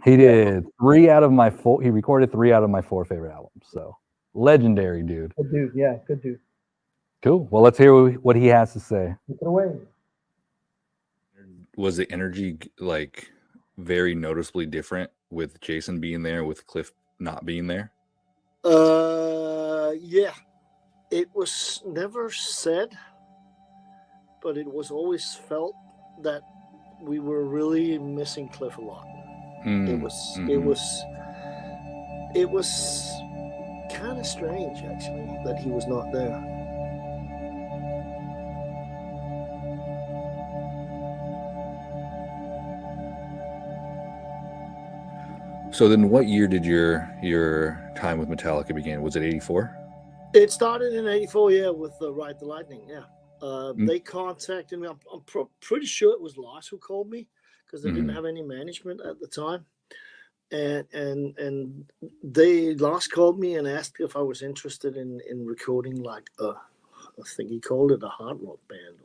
He did 3 out of my 4. He recorded 3 out of my 4 favorite albums. So legendary dude. Good dude. Yeah, good dude. Cool. Well, let's hear what he has to say. Take it away. Was the energy like very noticeably different with Jason being there, with Cliff not being there? Yeah. It was never said, but it was always felt that we were really missing Cliff a lot. It was kind of strange, actually, that he was not there. So then what year did your time with Metallica begin? Was it 84? It started in 84, yeah, with Ride the Lightning, yeah. They contacted me. I'm pretty sure it was Lars who called me because they didn't have any management at the time. And Lars called me and asked if I was interested in recording like I think he called it a hard rock band.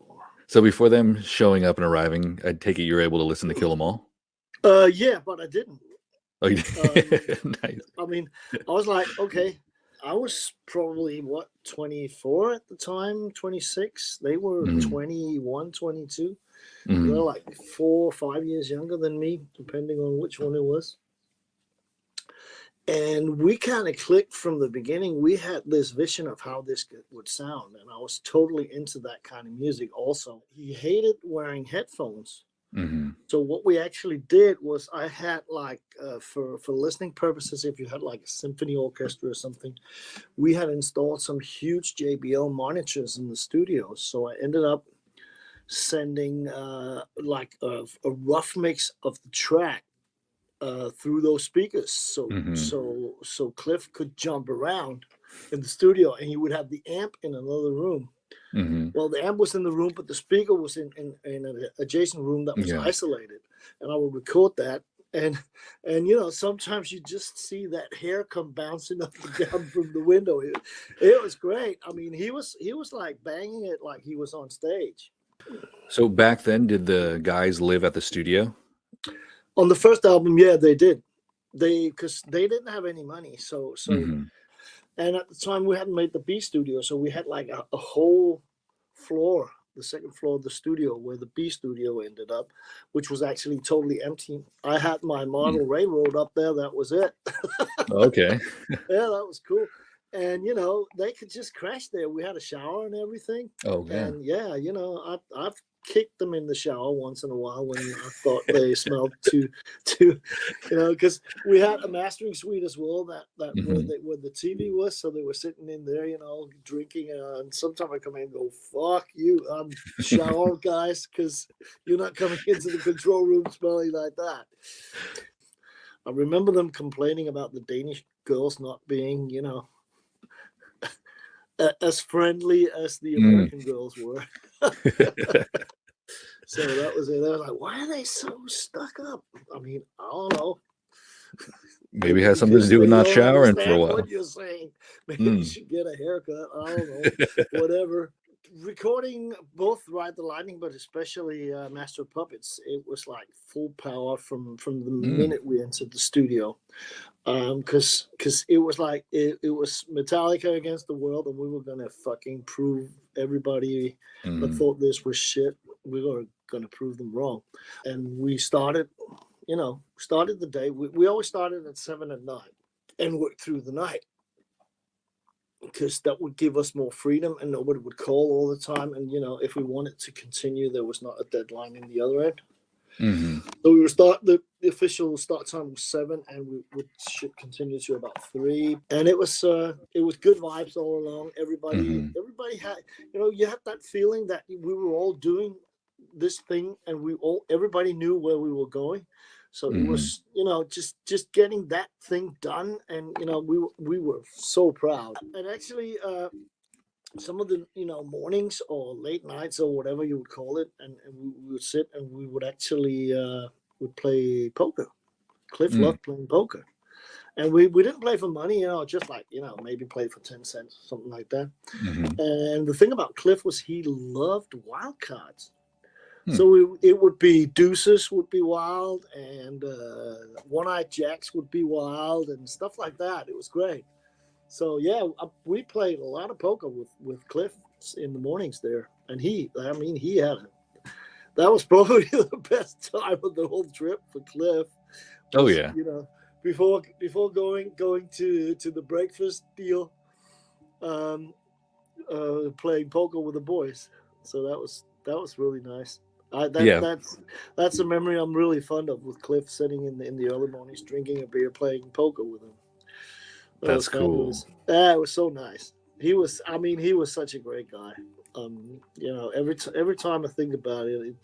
So before them showing up and arriving, I take it you were able to listen to Kill 'Em All? Yeah, but I didn't. Oh, you did? Nice. I mean, I was like, okay, I was probably 24 at the time, 26. They were 21, 22. They're like 4 or 5 years younger than me, depending on which one it was. And we kind of clicked from the beginning. We had this vision of how this would sound, and I was totally into that kind of music also. He hated wearing headphones. So what we actually did was I had like, for listening purposes, if you had like a symphony orchestra or something, we had installed some huge JBL monitors in the studio. So I ended up sending like a rough mix of the track through those speakers. So Cliff could jump around in the studio, and he would have the amp in another room. Well, the amp was in the room, but the speaker was in an adjacent room that was isolated, and I would record that. And you know, sometimes you just see that hair come bouncing up and down from the window. It was great. I mean, he was like banging it like he was on stage. So back then, did the guys live at the studio? On the first album, yeah, they did. Because they didn't have any money, so. And at the time, we hadn't made the B studio, so we had like a whole floor, the second floor of the studio, where the B studio ended up, which was actually totally empty. I had my model railroad up there. That was it. Okay. Yeah, that was cool. And, you know, they could just crash there. We had a shower and everything. Oh, yeah. And, yeah, you know, I've kicked them in the shower once in a while when I thought they smelled too, you know, because we had a mastering suite as well that where the TV was, so they were sitting in there, you know, drinking, and sometimes I come in and go, fuck you, shower guys, because you're not coming into the control room smelling like that. I remember them complaining about the Danish girls not being, you know, as friendly as the American girls were. So that was it. They were like, why are they so stuck up? I mean, I don't know. Maybe it has something to do with not showering for a while. What you're saying. Maybe you should get a haircut. I don't know. Whatever. Recording both Ride the Lightning, but especially Master of Puppets, it was like full power from the minute we entered the studio. Because it was like it was Metallica against the world, and we were gonna fucking prove everybody that thought this was shit. We were gonna prove them wrong, and we started the day. We always started at 7 at night and worked through the night, because that would give us more freedom and nobody would call all the time. And, you know, if we wanted to continue, there was not a deadline in the other end. So we would start, the official start time was 7, and we should continue to about 3. And it was good vibes all along. Everybody had, you know, you had that feeling that we were all doing this thing, and everybody knew where we were going. So it was, you know, just getting that thing done, and, you know, we were so proud. And actually, some of the, you know, mornings or late nights or whatever you would call it, and we would sit and we would actually would play poker. Cliff loved playing poker, And we didn't play for money, just like, maybe play for 10 cents, something like that. And the thing about Cliff was he loved wild cards. So it would be deuces would be wild, and one-eyed jacks would be wild, and stuff like that. It was great. So yeah, we played a lot of poker with Cliff in the mornings there, and he had that was probably the best time of the whole trip for Cliff. Oh yeah. Before going to the breakfast deal, playing poker with the boys. So that was really nice. That's a memory I'm really fond of, with Cliff sitting in the early mornings drinking a beer, playing poker with him. That's cool. Yeah, it was so nice. He was such a great guy. Every time I think about it,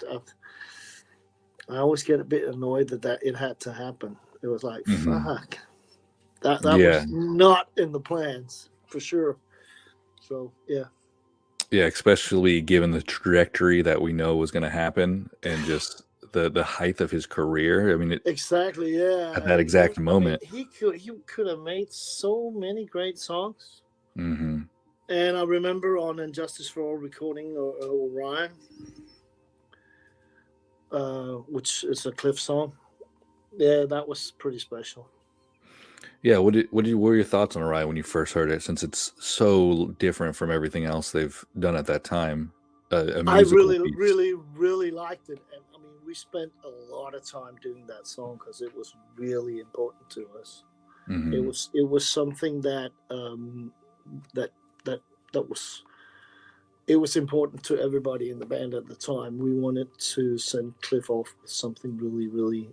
I always get a bit annoyed that it had to happen. It was like, fuck. That was not in the plans, for sure. So, yeah. Yeah, especially given the trajectory that we know was going to happen, and just the height of his career. I mean, exactly, yeah. At that exact moment, he could have made so many great songs. Mm-hmm. And I remember on Injustice for All recording Orion, which is a Cliff song. Yeah, that was pretty special. Yeah, what were your thoughts on Orion when you first heard it? Since it's so different from everything else they've done at that time. I really liked it, and I mean, we spent a lot of time doing that song because it was really important to us. Mm-hmm. It was something that was important to everybody in the band at the time. We wanted to send Cliff off with something really, really,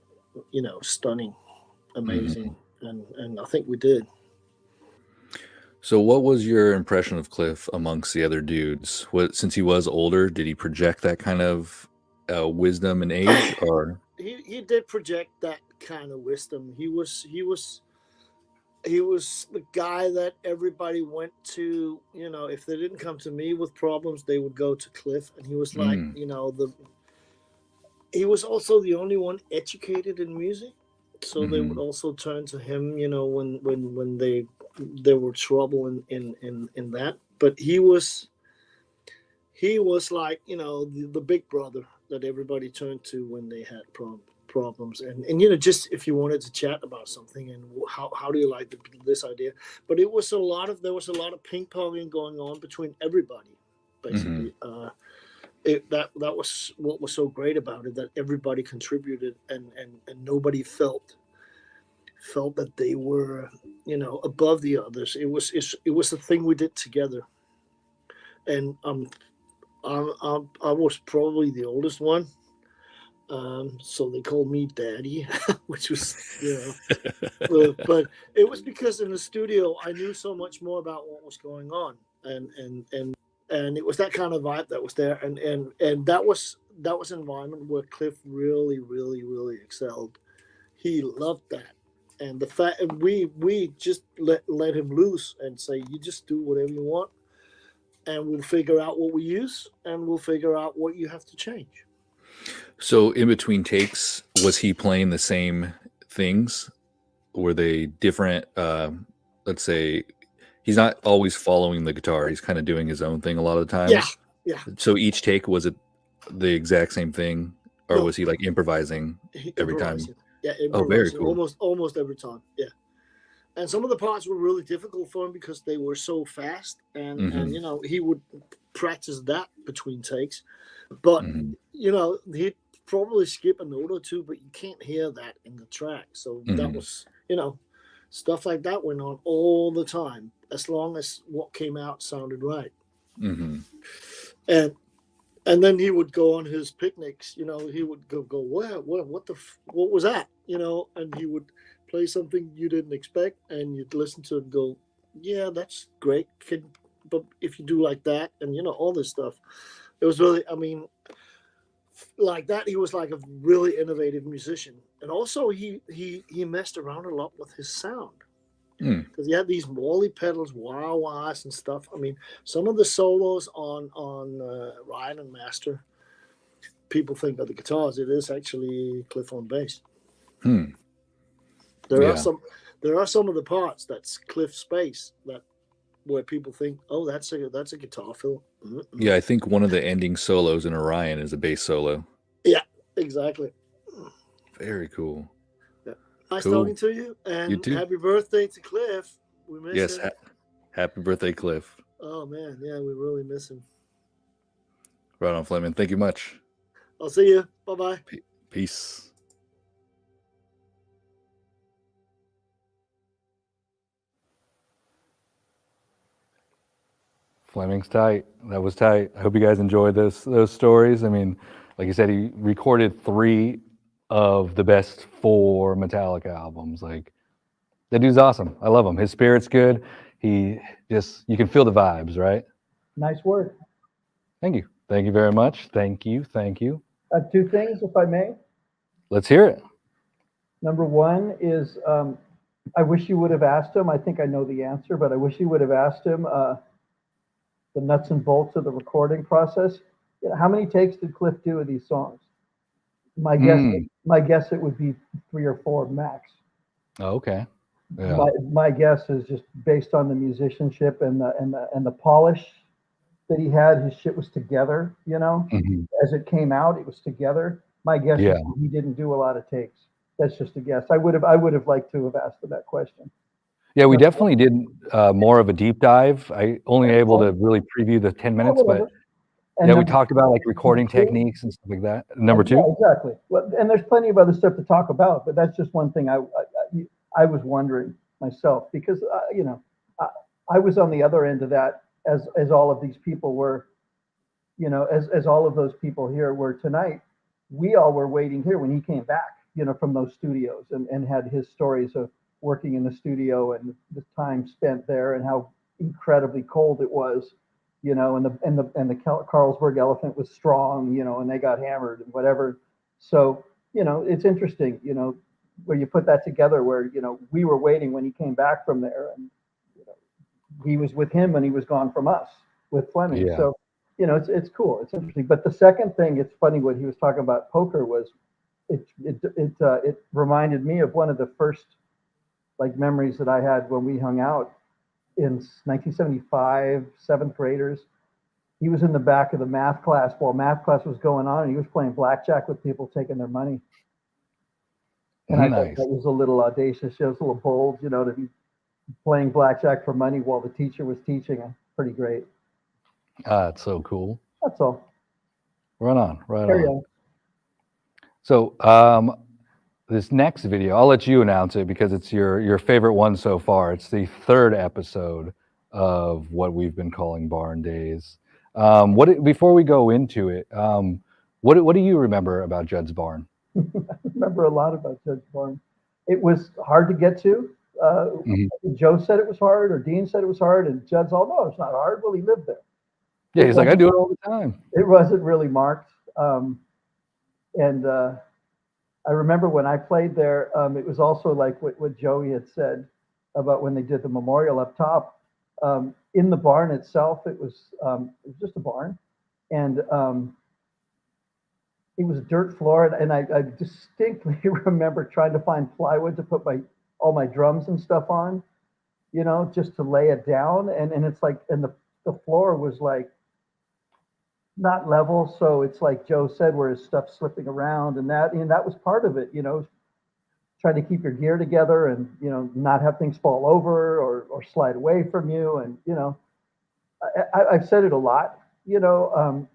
stunning, amazing. And I think we did. So what was your impression of Cliff amongst the other dudes? Since he was older, did he project that kind of wisdom and age, or he did project that kind of wisdom. He was the guy that everybody went to. If they didn't come to me with problems, they would go to Cliff, and he was like, he was also the only one educated in music. So they would also turn to him, when there were trouble in that. But he was like, the big brother that everybody turned to when they had problems. And just if you wanted to chat about something and how do you like this idea. But there was a lot of ping ponging going on between everybody, basically. That was what was so great about it, that everybody contributed and nobody felt that they were above the others. It was the thing we did together, and I was probably the oldest one, so they called me Daddy, which was but it was because in the studio I knew so much more about what was going on, and it was that kind of vibe that was there, and that was an environment where Cliff really, really, really excelled. He loved that, and the fact, and we just let him loose and say, you just do whatever you want, and we'll figure out what we use, and we'll figure out what you have to change. So in between takes, was he playing the same things? Were they different? Let's say he's not always following the guitar. He's kind of doing his own thing a lot of the times. Yeah. So each take, was it the exact same thing, or was he like improvising every time? Yeah, oh, very cool. Almost every time. Yeah. And some of the parts were really difficult for him because they were so fast, and he would practice that between takes. But he'd probably skip a note or two, but you can't hear that in the track. So that was, stuff like that went on all the time, as long as what came out sounded right. And then he would go on his picnics, he would go, what was that? And he would play something you didn't expect, and you'd listen to it and go, yeah, that's great. But if you do like that, and all this stuff, it was really, like that. He was like a really innovative musician, and also he messed around a lot with his sound, because he had these Morley pedals, wah-wahs and stuff. Some of the solos on Ryan and Master, people think of the guitars. It is actually Cliff on bass. There there are some of the parts that's Cliff space that where people think, oh, that's a guitar fill. Yeah, I think one of the ending solos in Orion is a bass solo. Yeah, exactly. Very cool. Yeah. Nice Cool. talking to you, and You too. happy birthday to Cliff. We miss Yes, him. happy birthday, Cliff. Oh man, yeah, we really miss him. Right on, Flemming. Thank you much. I'll see you. Bye bye. Peace. Flemming's tight. That was tight. I hope you guys enjoyed those stories. I mean, like you said, he recorded 3 of the best 4 Metallica albums. Like, that dude's awesome. I love him. His spirit's good. He just, you can feel the vibes, right? Nice work. Thank you. Thank you very much. Thank you. Thank you. 2 things, if I may. Let's hear it. Number 1 is, I wish you would have asked him. I think I know the answer, but I wish you would have asked him the nuts and bolts of the recording process. You know, how many takes did Cliff do of these songs? My guess it would be 3 or 4 max. Oh, okay. Yeah. My guess is just based on the musicianship and the polish that he had. His shit was together, you know. As it came out, it was together. My guess is he didn't do a lot of takes. That's just a guess. I would have liked to have asked him that question. Yeah, we definitely did more of a deep dive. I only able to really preview the 10 minutes, but And yeah, we number- talked about like recording techniques and stuff like that. Number 2. Yeah, exactly. Well, and there's plenty of other stuff to talk about, but that's just one thing I was wondering myself, because you know, I was on the other end of that as all of these people were, you know, as all of those people here were tonight. We all were waiting here when he came back, you know, from those studios and had his stories of working in the studio and the time spent there and how incredibly cold it was, you know, and the Carlsberg Elephant was strong, you know, and they got hammered and whatever. So, you know, it's interesting, you know, where you put that together, where, you know, we were waiting when he came back from there, and you know, he was with him when he was gone from us with Flemming. Yeah. So, you know, it's cool, it's interesting. But the second thing, it's funny what he was talking about poker was, it reminded me of one of the first like memories that I had when we hung out in 1975, 7th graders. He was in the back of the math class while math class was going on, and he was playing blackjack with people taking their money. And I thought that was a little audacious, it was a little bold, you know, to be playing blackjack for money while the teacher was teaching. Pretty great. It's so cool. That's all. Right on. Right Carry on. So, this next video, I'll let you announce it because it's your favorite one so far. It's the 3rd episode of what we've been calling Barn Days. Before we go into it, what do you remember about Judd's Barn? I remember a lot about Judd's Barn. It was hard to get to. Joe said it was hard, or Dean said it was hard, and Judd's all, no, it's not hard. Well, he lived there. Yeah, he's like, I do it all the time. It wasn't really marked. I remember when I played there, it was also like what Joey had said about when they did the memorial up top. In the barn itself, it was just a barn, and it was a dirt floor, and I distinctly remember trying to find plywood to put all my drums and stuff on, you know, just to lay it down, and it's like, and the floor was like not level, so it's like Joe said, where his stuff's slipping around, and that was part of it, you know, trying to keep your gear together and, you know, not have things fall over or slide away from you. And, you know, I've said it a lot, you know,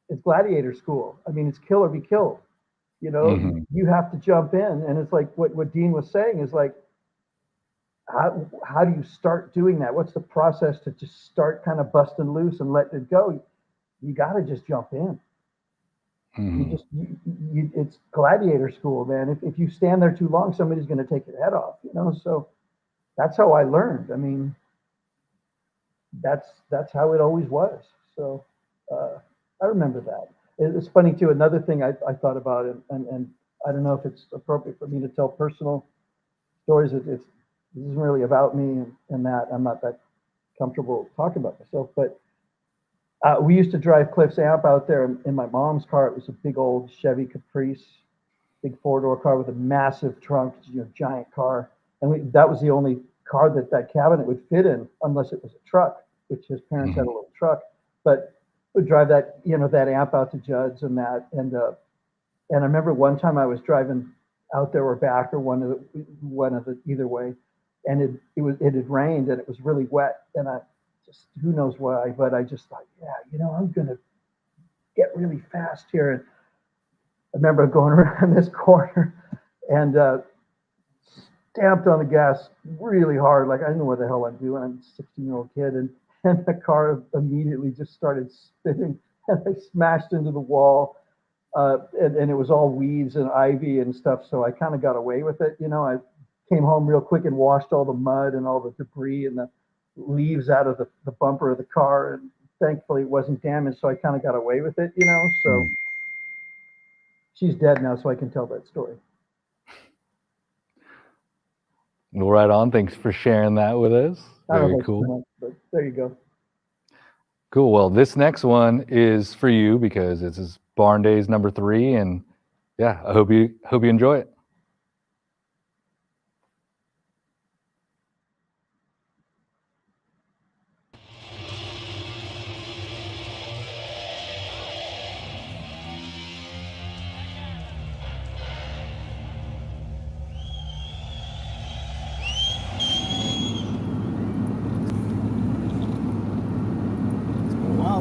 it's gladiator school. I mean, it's kill or be killed, you know. You have to jump in, and it's like what Dean was saying is like, how do you start doing that? What's the process to just start kind of busting loose and letting it go? You got to just jump in. It's gladiator school, man. If you stand there too long, somebody's going to take your head off, you know. So that's how I learned. I mean, that's how it always was. So I remember that. It's funny too. Another thing I thought about, and I don't know if it's appropriate for me to tell personal stories. This isn't really about me, and that I'm not that comfortable talking about myself. But we used to drive Cliff's amp out there in my mom's car. It was a big old Chevy Caprice, big 4-door car with a massive trunk, giant car. And that was the only car that cabinet would fit in, unless it was a truck, which his parents had a little truck. But we'd drive that, that amp out to Judd's and that. And I remember one time I was driving out there or back, or one of the either way, and it had rained and it was really wet, and I just, who knows why, but I just thought, yeah, I'm gonna get really fast here. And I remember going around this corner and stamped on the gas really hard, like I don't know what the hell I'm doing. I'm a 16-year-old kid, and the car immediately just started spinning, and I smashed into the wall. And it was all weeds and ivy and stuff, so I kind of got away with it. I came home real quick and washed all the mud and all the debris and the leaves out of the bumper of the car, and thankfully it wasn't damaged, so I kind of got away with it, So she's dead now, so I can tell that story. Well, right on. Thanks for sharing that with us. Very cool. But there you go. Cool. Well, this next one is for you because this is Barn Days number 3, and yeah, I hope you enjoy it.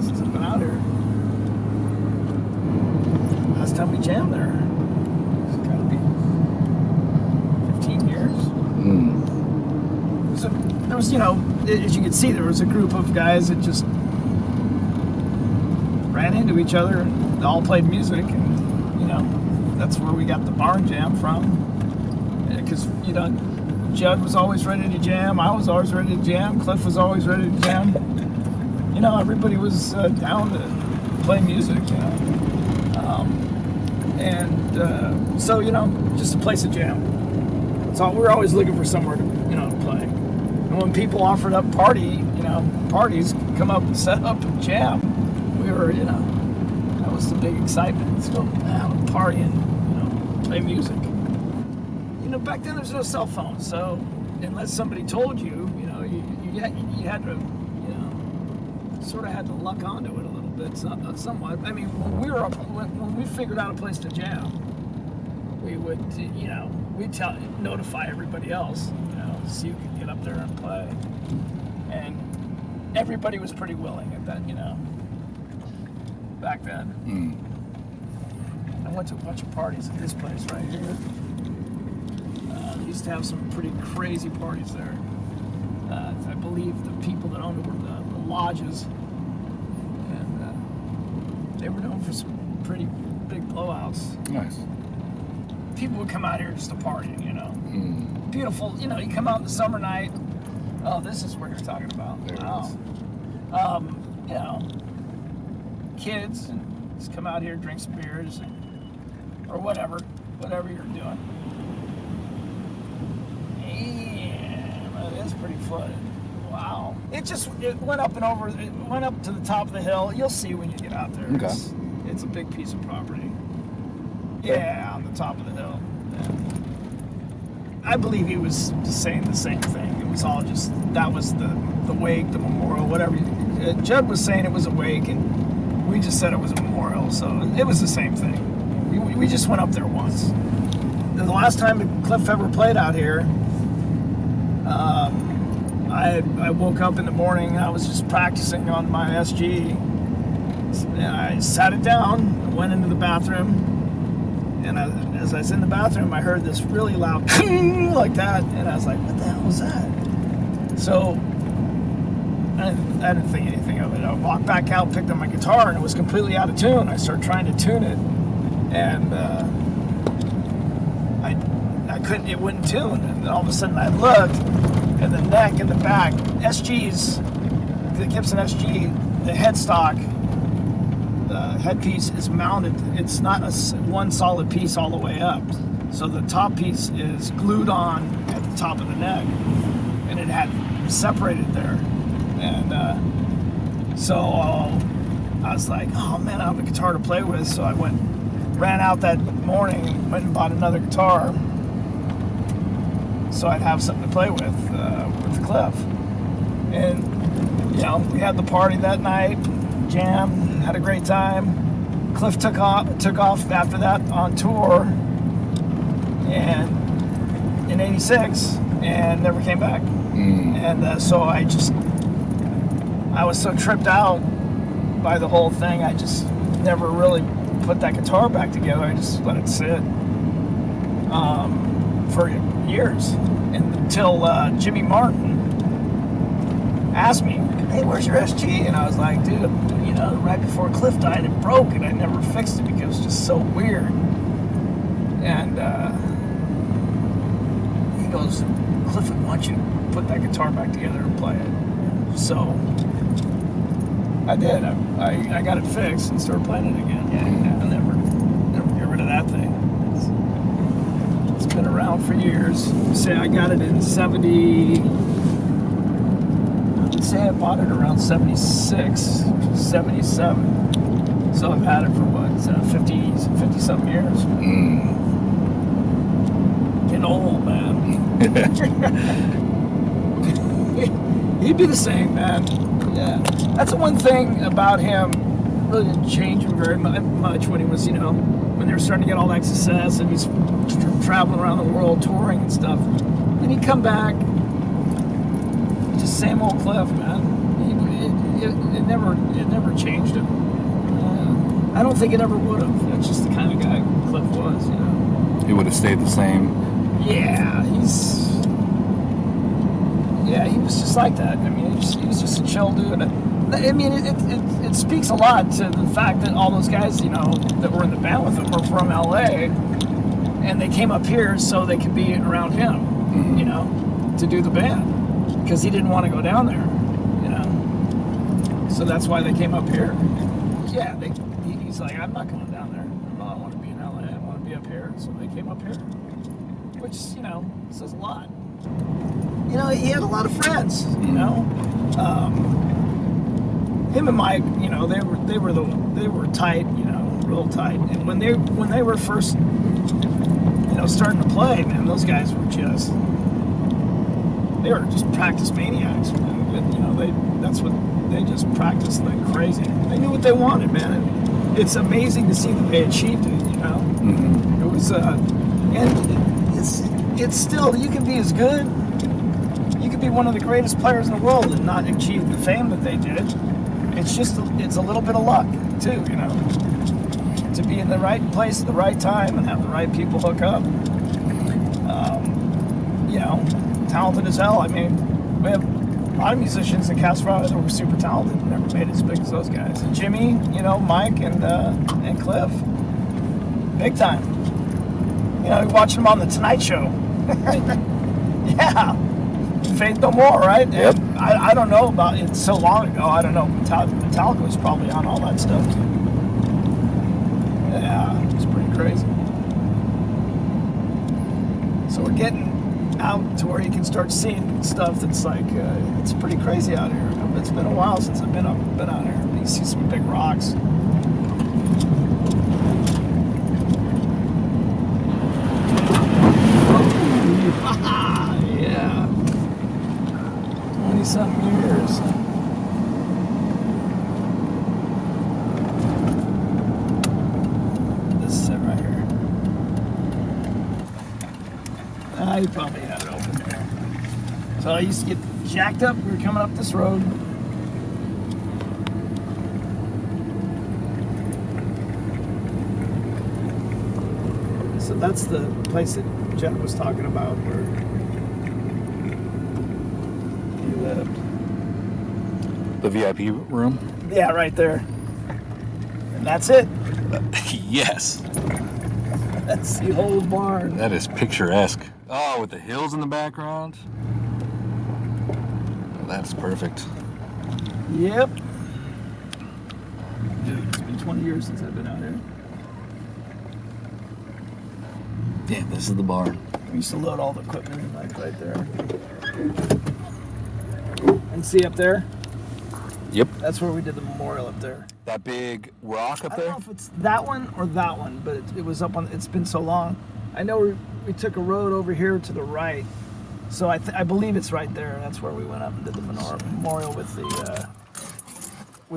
Since I've been out here. Last time we jammed there, it's gotta be 15 years. So there was, as you can see, there was a group of guys that just ran into each other and all played music, and that's where we got the barn jam from. Because Judd was always ready to jam, I was always ready to jam, Cliff was always ready to jam. Everybody was down to play music, so just a place to jam. So we were always looking for somewhere to play. And when people offered up parties, come up and set up and jam, we were that was the big excitement. Let's go have a party and play music. Back then there's no cell phone, so unless somebody told you, you had to. Sort of had to luck onto it a little bit, somewhat. I mean, when we figured out a place to jam, we would, we'd notify everybody else, so you could get up there and play. And everybody was pretty willing at that, back then. I went to a bunch of parties at this place right here. Used to have some pretty crazy parties there. I believe the people that owned it were the lodges, and they were known for some pretty big blowouts. Nice. People would come out here just to party, Beautiful, you come out in the summer night. Oh, this is what you're talking about. Wow. Kids and just come out here, drink some beers, or whatever you're doing. It's pretty flooded. Wow. It went up and over. It went up to the top of the hill. You'll see when you get out there. Okay. It's a big piece of property. Yeah, on the top of the hill. Yeah. I believe he was just saying the same thing. It was all just, that was the wake, the memorial, whatever. Judd was saying it was a wake, and we just said it was a memorial. So it was the same thing. We just went up there once. The last time Cliff ever played out here, I woke up in the morning and I was just practicing on my SG, and I sat it down, went into the bathroom, and as I was in the bathroom I heard this really loud like that, and I was like, what the hell was that? So I didn't think anything of it. I walked back out, picked up my guitar, and it was completely out of tune. I started trying to tune it, and I couldn't, it wouldn't tune, and all of a sudden I looked, and the neck and the back, SG's, the Gibson SG, the headstock, the headpiece is mounted. It's not one solid piece all the way up. So the top piece is glued on at the top of the neck, and it had separated there. And so I was like, oh man, I have a guitar to play with. So I went ran out that morning and went and bought another guitar so I'd have something to play with Cliff. And, you know, we had the party that night, jammed, had a great time. Cliff took off after that on tour and in '86 and never came back. And so I was so tripped out by the whole thing, I just never really put that guitar back together. I just let it sit for years until Jimmy Martin asked me, hey, where's your SG? And I was like, dude, you know, right before Cliff died, it broke and I never fixed it because it was just so weird. And he goes, Cliff, I want you to put that guitar back together and play it. So I did. I got it fixed and started playing it again. Yeah, I never get rid of that thing. It's been around for years. Say I got it in 70. I'd say I bought it around 76, 77. So I've had it for what, 50 something years. Getting old, man. He'd be the same, man. Yeah, that's the one thing about him. Really didn't change him very much when he was, you know, when they were starting to get all that success and he's traveling around the world touring and stuff. And he'd come back, just same old Cliff, man. It never changed him. I don't think it ever would have. That's just the kind of guy Cliff was, you know. He would have stayed the same. Yeah, he was just like that. I mean, he was just a chill dude. I mean, it speaks a lot to the fact that all those guys, you know, that were in the band with him were from LA, and they came up here so they could be around him, you know, to do the band, because he didn't want to go down there, you know. So that's why they came up here. Yeah, he's like, I'm not going down there. Well, I want to be in LA. I want to be up here. So they came up here, which, you know, says a lot. You know, he had a lot of friends, you know. Him and Mike, you know, they were tight, you know, real tight. And when they were first, you know, starting to play, man, those guys were just practice maniacs. Man. You know, they just practiced like crazy. They knew what they wanted, man. And it's amazing to see that they achieved it, you know. It was and it's still, you can be as good, you could be one of the greatest players in the world and not achieve the fame that they did. It's a little bit of luck too, you know, to be in the right place at the right time and have the right people hook up. You know, talented as hell. I mean, we have a lot of musicians in Castro Valley that were super talented and never made it as big as those guys. And Jimmy, you know, Mike and Cliff, big time. You know, watching them on the Tonight Show. Yeah. Faith No More, right? Yep. I don't know about it so long ago. I don't know. Metallica was probably on all that stuff too. Yeah, it's pretty crazy. So we're getting out to where you can start seeing stuff that's like, it's pretty crazy out here. It's been a while since I've been out here. You see some big rocks. Yeah. 20-something years. This is it right here. You probably have it open there. So I used to get jacked up. We were coming up this road. So that's the place that Jen was talking about where he lived. The VIP room? Yeah, right there. And that's it. Yes. That's the old barn. That is picturesque. Oh, with the hills in the background. That's perfect. Yep. Dude, it's been 20 years since I've been out here. Yeah, this is the barn. We used to load all the equipment in like right there. And see up there? Yep. That's where we did the memorial up there. That big rock up I there? don't know if it's that one or that one, but it was up on. It's been so long. I know we took a road over here to the right, so I believe it's right there. That's where we went up and did the memorial with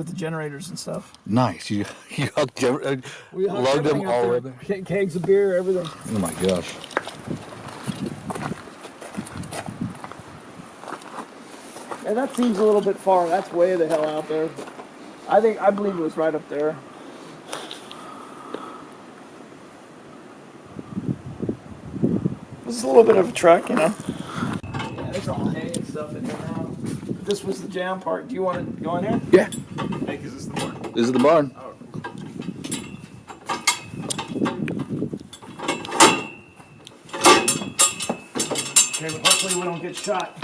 the generators and stuff. Nice. You lugged them all over there. Kegs of beer, everything. Oh my gosh. And that seems a little bit far. That's way the hell out there. I believe it was right up there. This is a little bit of a trek, you know. Yeah, there's all hay and stuff in here now. This was the jam part. Do you want to go in here? Yeah. Hey, is this the barn? This is the barn. Oh. Okay, well, hopefully we don't get shot.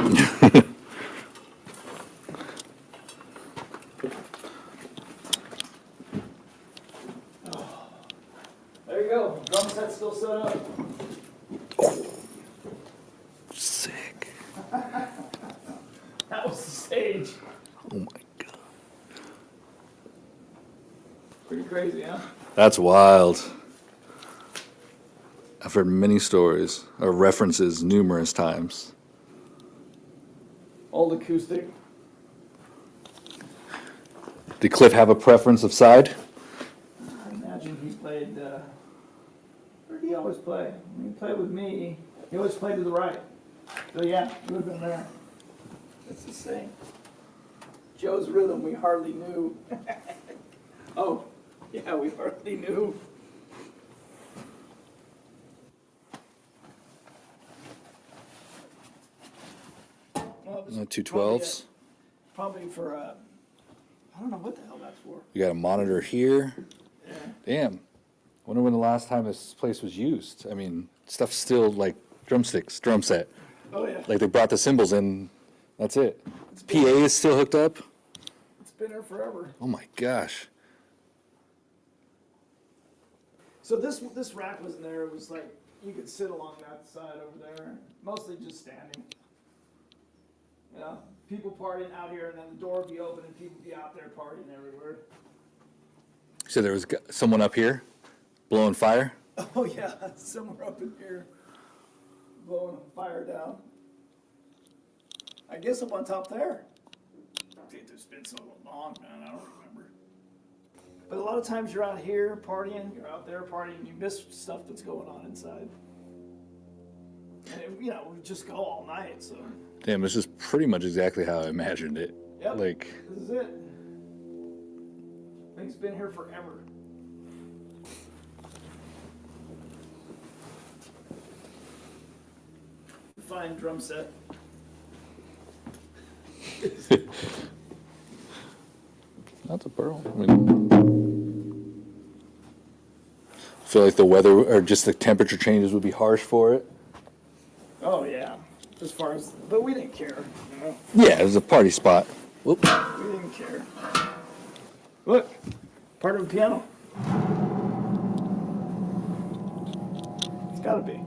There you go. Drum set's still set up. Sick. That was the stage. Oh my god. Pretty crazy, huh? That's wild. I've heard many stories or references numerous times. Old acoustic. Did Cliff have a preference of side? I imagine he played. Where did he always play? When he played with me, he always played to the right. So yeah, he would have been there. That's the same. Joe's rhythm, we hardly knew. Oh, yeah, we hardly knew. Well, it was 212s. Probably for, I don't know what the hell that's for. You got a monitor here. Yeah. Damn. Wonder when the last time this place was used. I mean, stuff's still like drumsticks, drum set. Oh, yeah. Like they brought the cymbals in. That's it. PA is still hooked up. It's been there forever. Oh my gosh. So this rack wasn't there. It was like you could sit along that side over there, mostly just standing. You know, people partying out here, and then the door would be open, and people would be out there partying everywhere. So there was someone up here blowing fire. Oh yeah, somewhere up in here, blowing a fire down. I guess up on top there. Dude, it's been so long, man. I don't remember. But a lot of times you're out here partying, you're out there partying, you miss stuff that's going on inside. And it, you know, we just go all night, so. Damn, this is pretty much exactly how I imagined it. Yep. Like, This is it. Thing's been here forever. Fine drum set. that's a pearl. I mean, I feel like the weather or just the temperature changes would be harsh for it. Oh yeah, as far as, but we didn't care. You know? Yeah, it was a party spot. Whoop. We didn't care. Look, part of a piano. It's gotta be.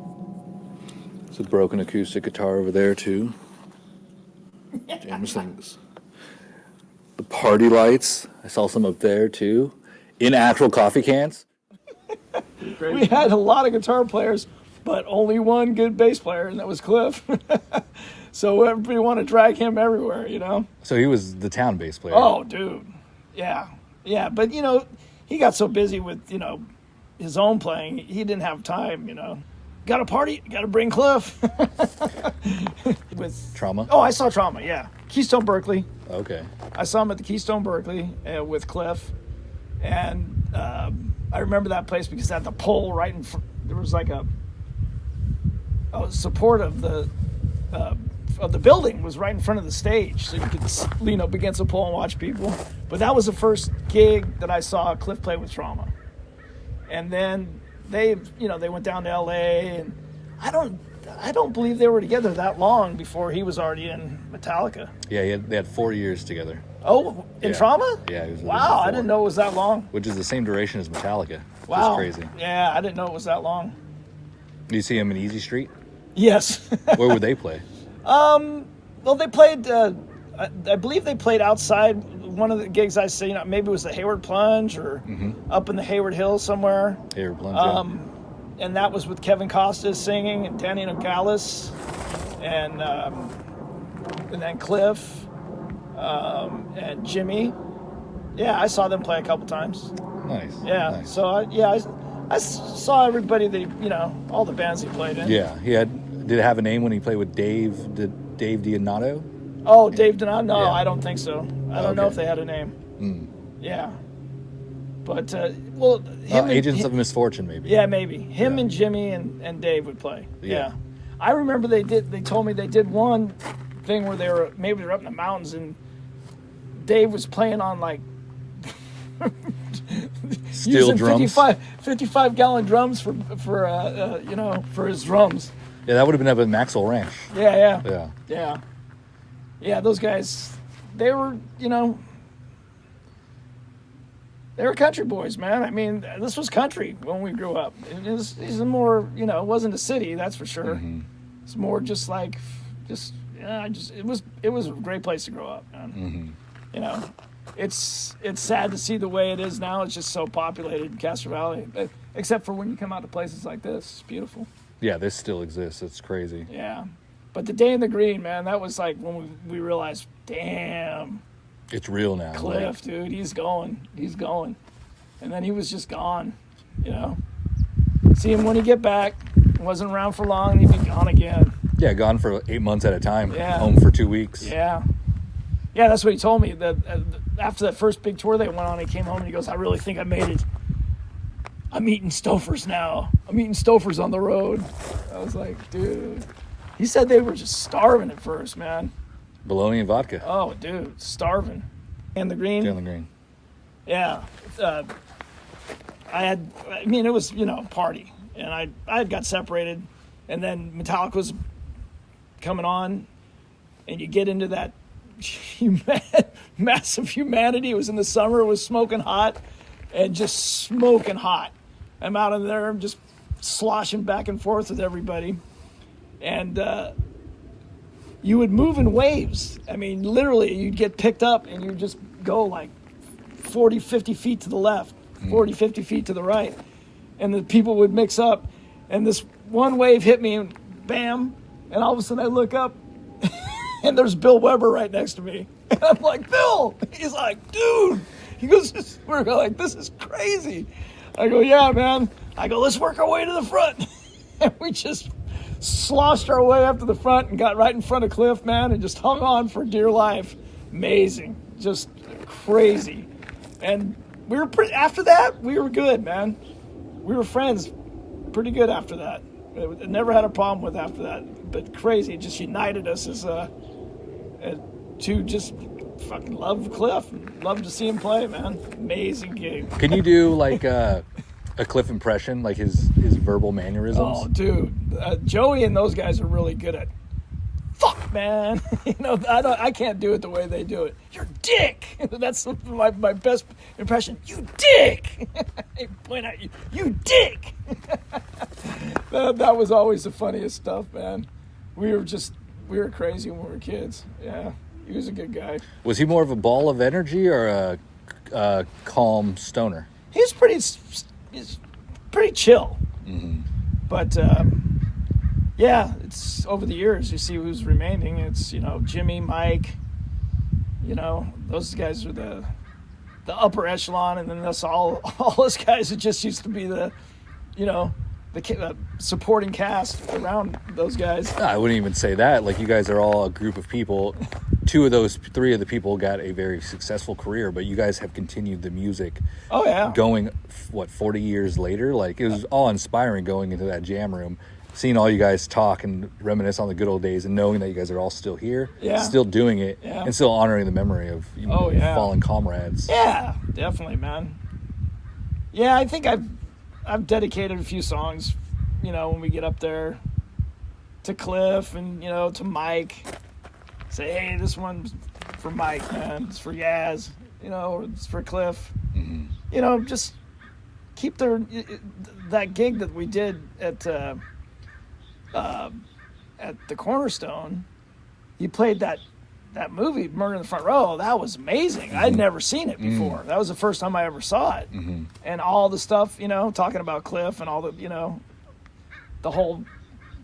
It's a broken acoustic guitar over there too. Damn, this thing's. The party lights. I saw some up there too, in actual coffee cans. We had a lot of guitar players, but only one good bass player, and that was Cliff. So everybody wanted to drag him everywhere, you know? So he was the town bass player. Oh, dude. Yeah. Yeah, but, you know, he got so busy with, you know, his own playing, he didn't have time, you know? Got a party? Got to bring Cliff. With Trauma? Oh, I saw Trauma, yeah. Keystone Berkeley. Okay. I saw him at the Keystone Berkeley with Cliff. And I remember that place because at the pole right in front, there was like a support of the building was right in front of the stage. So you could lean up against a pole and watch people. But that was the first gig that I saw Cliff play with Trauma. And then they went down to L.A. and I don't believe they were together that long before he was already in Metallica. Yeah, they had 4 years together. Oh, in Yeah. Trauma? Yeah, he was. Wow, I didn't know it was that long. Which is the same duration as Metallica. Wow. Which is crazy. Yeah, I didn't know it was that long. Do you see him in Easy Street? Yes. Where would they play? Well, they played. I believe they played outside one of the gigs I seen, maybe it was the Hayward Plunge or up in the Hayward Hills somewhere. Hayward Plunge. And that was with Kevin Costas singing and Danny Nogales and then Cliff and Jimmy. Yeah, I saw them play a couple times. Nice. Yeah. Nice. So I saw everybody that all the bands he played in. Yeah, did it have a name when he played with Dave? Dave Dionato? Oh, Dave Donato? No, Yeah. I don't think so. I don't know if they had a name. Yeah. But, Agents of Misfortune, maybe. Yeah, maybe. Him and Jimmy and Dave would play. Yeah. I remember they told me they did one thing where they were up in the mountains and Dave was playing on like steel using drums. 55-gallon drums for his drums. Yeah, that would have been up at Maxwell Ranch. Yeah, those guys, they were country boys, man. I mean, this was country when we grew up. It was more, it wasn't a city, that's for sure. It's more just like, it was a great place to grow up, man. It's sad to see the way it is now. It's just so populated in Castro Valley, except for when you come out to places like this. It's beautiful. Yeah, this still exists. It's crazy. Yeah. But the Day in the Green, man, that was like when we realized, damn. It's real now. Cliff, dude, he's going. And then he was just gone, See him when he get back. Wasn't around for long, and he'd be gone again. Yeah, gone for 8 months at a time. Yeah. Home for 2 weeks. Yeah. Yeah, that's what he told me. That after that first big tour they went on, he came home and he goes, I really think I made it. I'm eating Stofers now. I'm eating Stofers on the road. I was like, dude. He said they were just starving at first, man. Bologna and vodka. Oh, dude, starving. And the Green. And the Green. Yeah. It was, party. And I had got separated. And then Metallica was coming on. And you get into that massive humanity. It was in the summer. It was smoking hot. And just smoking hot. I'm out in there. I'm just sloshing back and forth with everybody. And you would move in waves. I mean, literally, you'd get picked up and you'd just go like 40, 50 feet to the left, 40, 50 feet to the right. And the people would mix up. And this one wave hit me and bam. And all of a sudden I look up and there's Bill Weber right next to me. And I'm like, Bill! He's like, dude! He goes, we're like, this is crazy. I go, yeah, man. I go, let's work our way to the front. And we just sloshed our way up to the front and got right in front of Cliff, man, and just hung on for dear life. Amazing. Just crazy. And we were after that, we were good, man. We were friends pretty good after that. I never had a problem with after that. But crazy. It just united us as to just fucking love Cliff. Love to see him play, man. Amazing gig. Can you do like a Cliff impression, like his verbal mannerisms? Oh, dude, Joey and those guys are really good at. Fuck, man. I can't do it the way they do it. You're dick. That's my best impression. You dick. I point at you. You dick. That was always the funniest stuff, man. We were crazy when we were kids. Yeah, he was a good guy. Was he more of a ball of energy or a calm stoner? He's pretty chill. But yeah, it's over the years you see who's remaining. It's Jimmy, Mike. Those guys are the upper echelon, and then that's all those guys that just used to be the supporting cast around those guys. I wouldn't even say that. Like, you guys are all a group of people. 3 of the people got a very successful career, but you guys have continued the music. Oh yeah. Going 40 years later, like, it was all inspiring going into that jam room, seeing all you guys talk and reminisce on the good old days, and knowing that you guys are all still here, still doing it, and still honoring the memory of fallen comrades. Yeah, definitely, man. Yeah, I think I've dedicated a few songs, when we get up there, to Cliff and to Mike. Say, hey, this one's for Mike, man. It's for Yaz, or it's for Cliff. Just keep that gig that we did at the Cornerstone. You played that that movie, Murder in the Front Row, that was amazing. I'd never seen it before. That was the first time I ever saw it. And all the stuff, you know, talking about Cliff and all the, you know, the whole,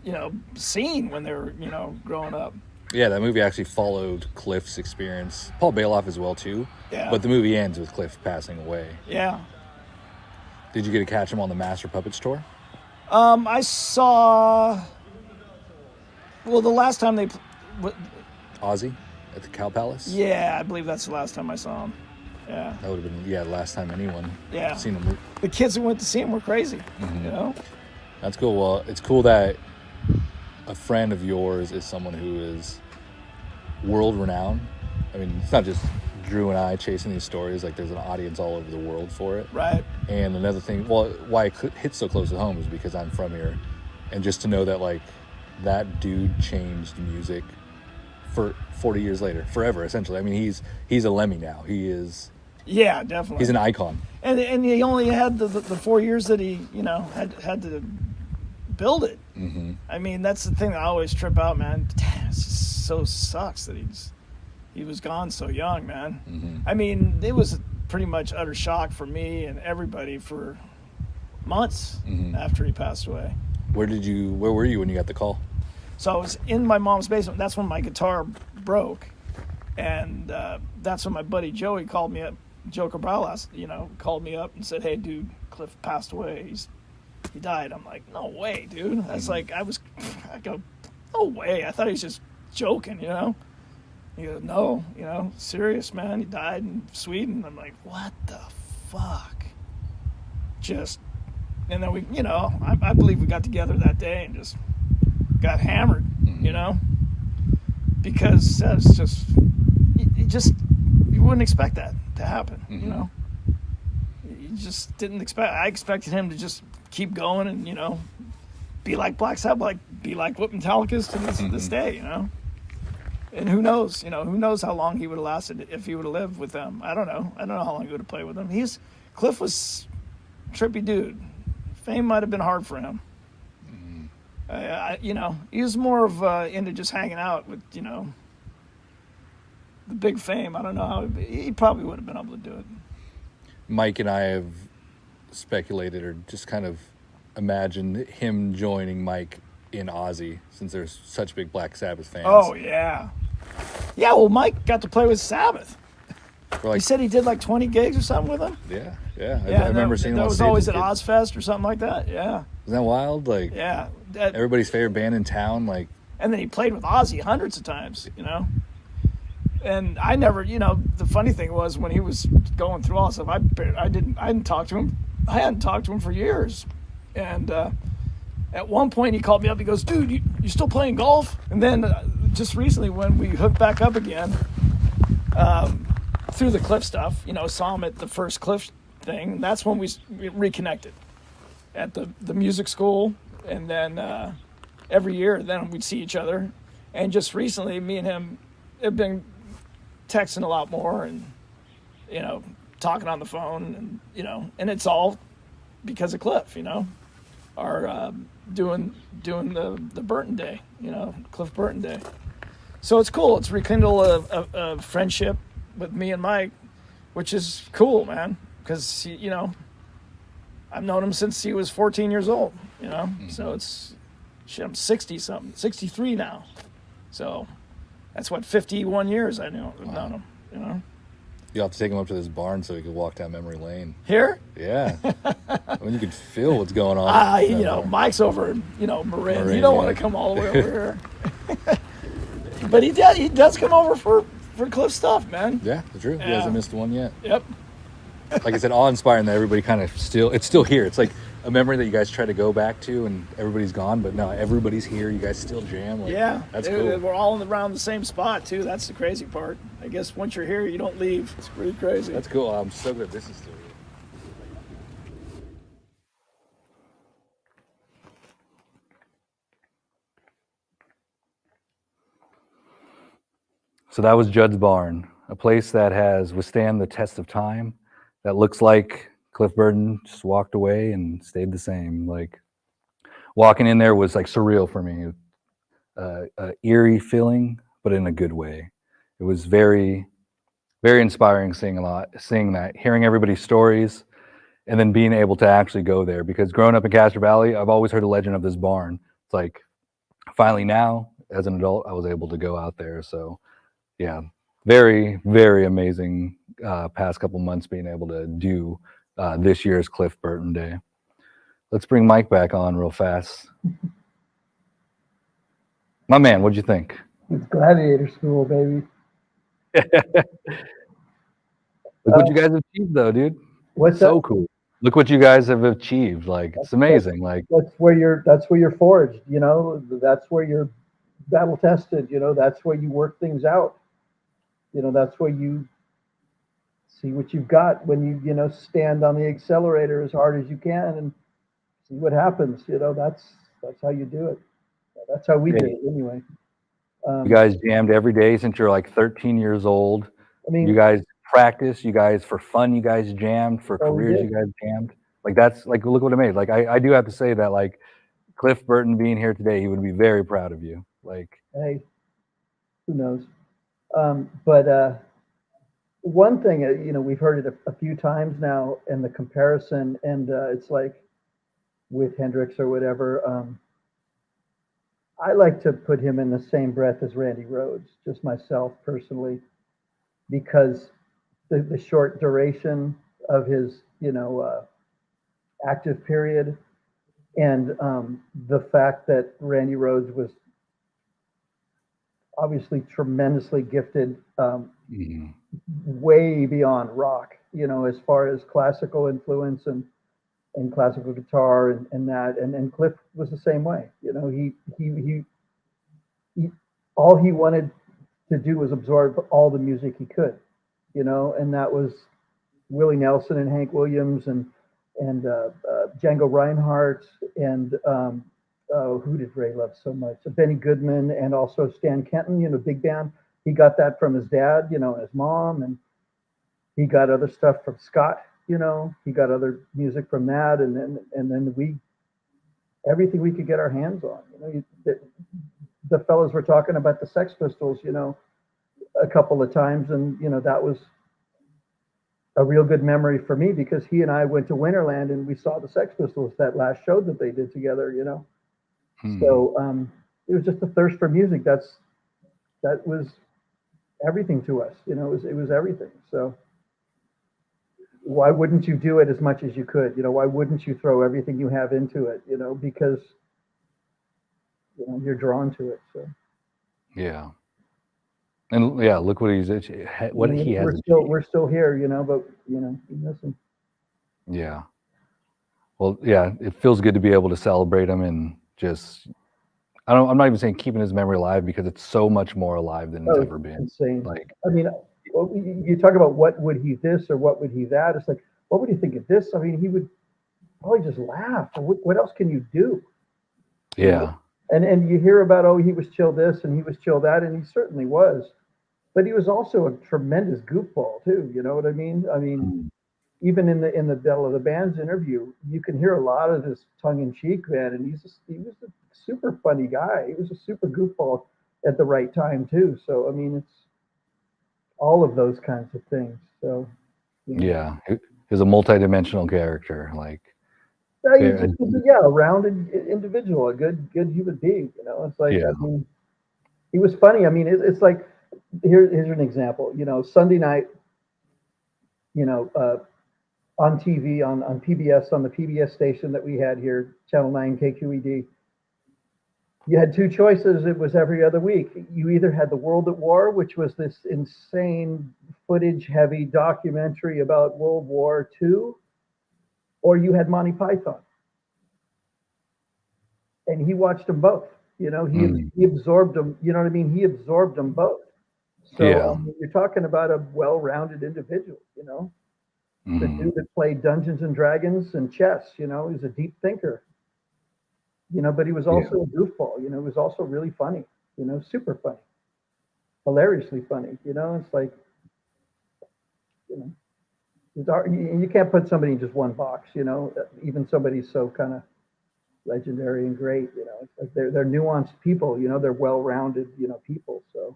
you know, scene when they were, you know, growing up. Yeah, that movie actually followed Cliff's experience. Paul Bailoff as well, too. Yeah. But the movie ends with Cliff passing away. Yeah. Did you get to catch him on the Master Puppets tour? I saw, well, the last time they... Ozzy at the Cow Palace? Yeah, I believe that's the last time I saw him. Yeah. That would have been, the last time anyone seen him. The kids who went to see him were crazy, you know? That's cool. Well, it's cool that a friend of yours is someone who is world-renowned. I mean, it's not just Drew and I chasing these stories. Like, there's an audience all over the world for it. Right. And another thing, well, why it hits so close to home is because I'm from here. And just to know that, like, that dude changed music for 40 years later, forever, essentially. I mean, he's a Lemmy now. He is... Yeah, definitely. He's an icon. And he only had the 4 years that he, you know, had to build it. I mean, that's the thing that I always trip out, man. Damn, it just so sucks that he was gone so young, man. I mean, it was pretty much utter shock for me and everybody for months after he passed away. Where were you when you got the call? So I was in my mom's basement. That's when my guitar broke. And that's when my buddy Joey called me up. Joe Cabral called me up and said, "Hey, dude, Cliff passed away. He died." I'm like, "No way, dude." That's like, I go, "No way." I thought he was just joking, you know? He goes, "No, you know, serious, man. He died in Sweden." I'm like, "What the fuck?" And then we, you know, I believe we got together that day and just got hammered, you know? Because that's just, you wouldn't expect that to happen, you know? You just didn't expect. I expected him to just keep going and, you know, be like Black Sabbath, be like what Metallica is to this day, you know? And who knows, you know, who knows how long he would have lasted if he would have lived with them. I don't know how long he would have played with them. Cliff was a trippy dude. Fame might have been hard for him. You know, he was more of into just hanging out with, you know, the big fame. I don't know how he probably would have been able to do it. Mike and I have speculated or just kind of imagined him joining Mike in Ozzy since they're such big Black Sabbath fans. Oh, yeah. Yeah, well, Mike got to play with Sabbath. Like, he said he did like 20 gigs or something with them. Yeah. I remember seeing him that on was stage always with at kids. Ozfest or something like that. Yeah. Isn't that wild? Like, yeah, everybody's favorite band in town. Like, and then he played with Ozzy hundreds of times, you know. And I never, you know, the funny thing was when he was going through all this stuff, I didn't talk to him. I hadn't talked to him for years. And at one point he called me up. He goes, "Dude, you still playing golf?" And then just recently when we hooked back up again, through the Cliff stuff, you know, saw him at the first Cliff thing. That's when we reconnected at the music school. And then every year then we'd see each other. And just recently me and him have been texting a lot more and, you know, talking on the phone and, you know, and it's all because of Cliff, you know, our doing the Burton Day, you know, Cliff Burton Day. So it's cool. It's rekindle a friendship with me and Mike, which is cool, man, because, you know, I've known him since he was 14 years old, you know, so I'm 60-something, 63 now. So that's 51 years I've known him, you know. You'll have to take him up to this barn so he could walk down memory lane. Here? Yeah. I mean, you could feel what's going on. You know, Mike's over in, you know, Marin. You don't want to come all the way over here. But he does come over for Cliff stuff, man. Yeah, that's true. He hasn't missed one yet. Yep. Like I said, awe-inspiring that everybody kind of it's still here. It's like a memory that you guys try to go back to and everybody's gone, but no, everybody's here. You guys still jam. Like, yeah. That's cool. We're all around the same spot, too. That's the crazy part. I guess once you're here, you don't leave. It's pretty crazy. That's cool. I'm so glad this is still here. So that was Judd's Barn, a place that has withstand the test of time, that looks like Cliff Burton just walked away and stayed the same. Like, walking in there was like surreal for me. Eerie feeling, but in a good way. It was very, very inspiring seeing that, hearing everybody's stories, and then being able to actually go there. Because growing up in Castro Valley, I've always heard the legend of this barn. It's like finally now, as an adult, I was able to go out there. So yeah, very, very amazing past couple months being able to do this year's Cliff Burton Day. Let's bring Mike back on real fast. My man, what'd you think? It's gladiator school, baby. Look what you guys have achieved, though, dude. What's so that? cool. Look what you guys have achieved. Like, it's amazing. Like, that's where you're forged. You know, that's where you're battle tested. You know, that's where you work things out. You know, that's where you see what you've got when you stand on the accelerator as hard as you can and see what happens. You know, that's how you do it. That's how we did it anyway. you guys jammed every day since you're like 13 years old. I mean, you guys practice, you guys for fun, you guys jammed, for Oh, we careers, did. you guys jammed. Like, that's like, look what it made. Like, I do have to say that, like, Cliff Burton being here today, he would be very proud of you. Like, hey, who knows? But one thing, we've heard it a few times now in the comparison, and it's like with Hendrix or whatever. I like to put him in the same breath as Randy Rhoads, just myself personally, because the short duration of his, active period, and the fact that Randy Rhoads was obviously tremendously gifted, way beyond rock, as far as classical influence and classical guitar and that, and Cliff was the same way. He all he wanted to do was absorb all the music he could, and that was Willie Nelson and Hank Williams and Django Reinhardt and who did Ray love so much? Benny Goodman and also Stan Kenton, big band. He got that from his dad, and his mom, and he got other stuff from Scott. He got other music from that, and then everything we could get our hands on. The fellas were talking about the Sex Pistols, a couple of times, and that was a real good memory for me because he and I went to Winterland and we saw the Sex Pistols that last show that they did together. So it was just a thirst for music. That was everything to us. It was everything. So why wouldn't you do it as much as you could? Why wouldn't you throw everything you have into it? Because you're drawn to it. So yeah. And yeah, look what he has. We're still here, but we miss him. Yeah. Well, yeah, it feels good to be able to celebrate him and just. I'm not even saying keeping his memory alive because it's so much more alive than it's ever been. Insane. Like, I mean, you talk about what would he this or what would he that? It's like, what would you think of this? I mean, he would probably just laugh. What else can you do? Yeah. And you hear about, he was chill this and he was chill that, and he certainly was. But he was also a tremendous goofball too. You know what I mean? I mean, even in the Battle of the Bands interview, you can hear a lot of this tongue in cheek, man. And he was a super funny guy. He was a super goofball at the right time too. So I mean, it's all of those kinds of things. So yeah, he's a multi-dimensional character. Like, a rounded individual, a good human being. It's like, I mean, he was funny. I mean, it's like, here's an example. Sunday night, on TV, on PBS, on the PBS station that we had here, Channel 9 KQED, you had two choices. It was every other week. You either had The World at War, which was this insane footage-heavy documentary about World War II, or you had Monty Python. And he watched them both. He absorbed them. You know what I mean? He absorbed them both. So you're talking about a well-rounded individual. The dude that played Dungeons and Dragons and chess. He's a deep thinker. But he was also a goofball. He was also really funny. Super funny, hilariously funny. It's like, you can't put somebody in just one box. Even somebody so kind of legendary and great. It's like they're nuanced people. They're well-rounded. People. So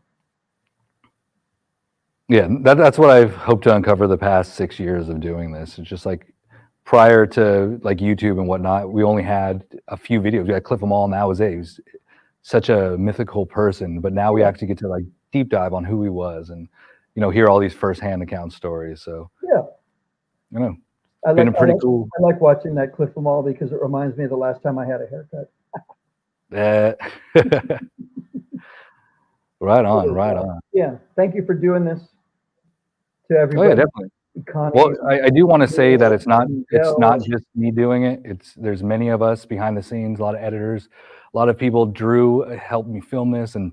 Yeah, that's what I've hoped to uncover the past 6 years of doing this. It's just like prior to like YouTube and whatnot, we only had a few videos. We had Cliff Amal, and that was it. He was such a mythical person, but now we actually get to like deep dive on who he was and, you know, hear all these firsthand account stories. So Yeah. you know, I it's been like, a pretty cool. I like watching that Cliff Amal because it reminds me of the last time I had a haircut. Right on, right on. Yeah. Thank you for doing this to Oh everybody. yeah, definitely. Connie, Well, I do want to say that it's not Miguel. just me doing it. There's many of us behind the scenes, a lot of editors, a lot of people. Drew helped me film this, and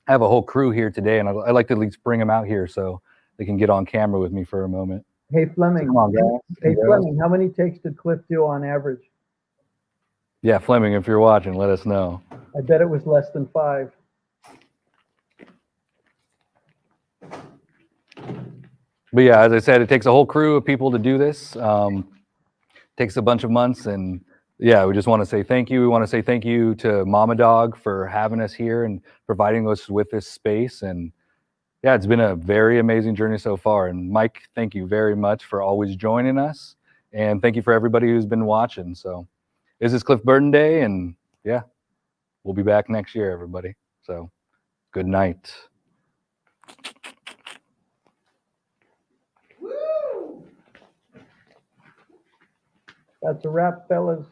I have a whole crew here today, and I like to at least bring them out here so they can get on camera with me for a moment. Hey Flemming. Come on, guys. Hey Guys. Flemming, how many takes did Cliff do on average? Yeah, Flemming, if you're watching, let us know. I bet it was less than 5. But yeah, as I said, it takes a whole crew of people to do this. Takes a bunch of months, and yeah, we just want to say thank you. We want to say thank you to Mama Dog for having us here and providing us with this space. And yeah, it's been a very amazing journey so far. And Mike, thank you very much for always joining us, and thank you for everybody who's been watching. So this is Cliff Burton Day, and yeah, we'll be back next year, everybody. So good night. That's a wrap, fellas.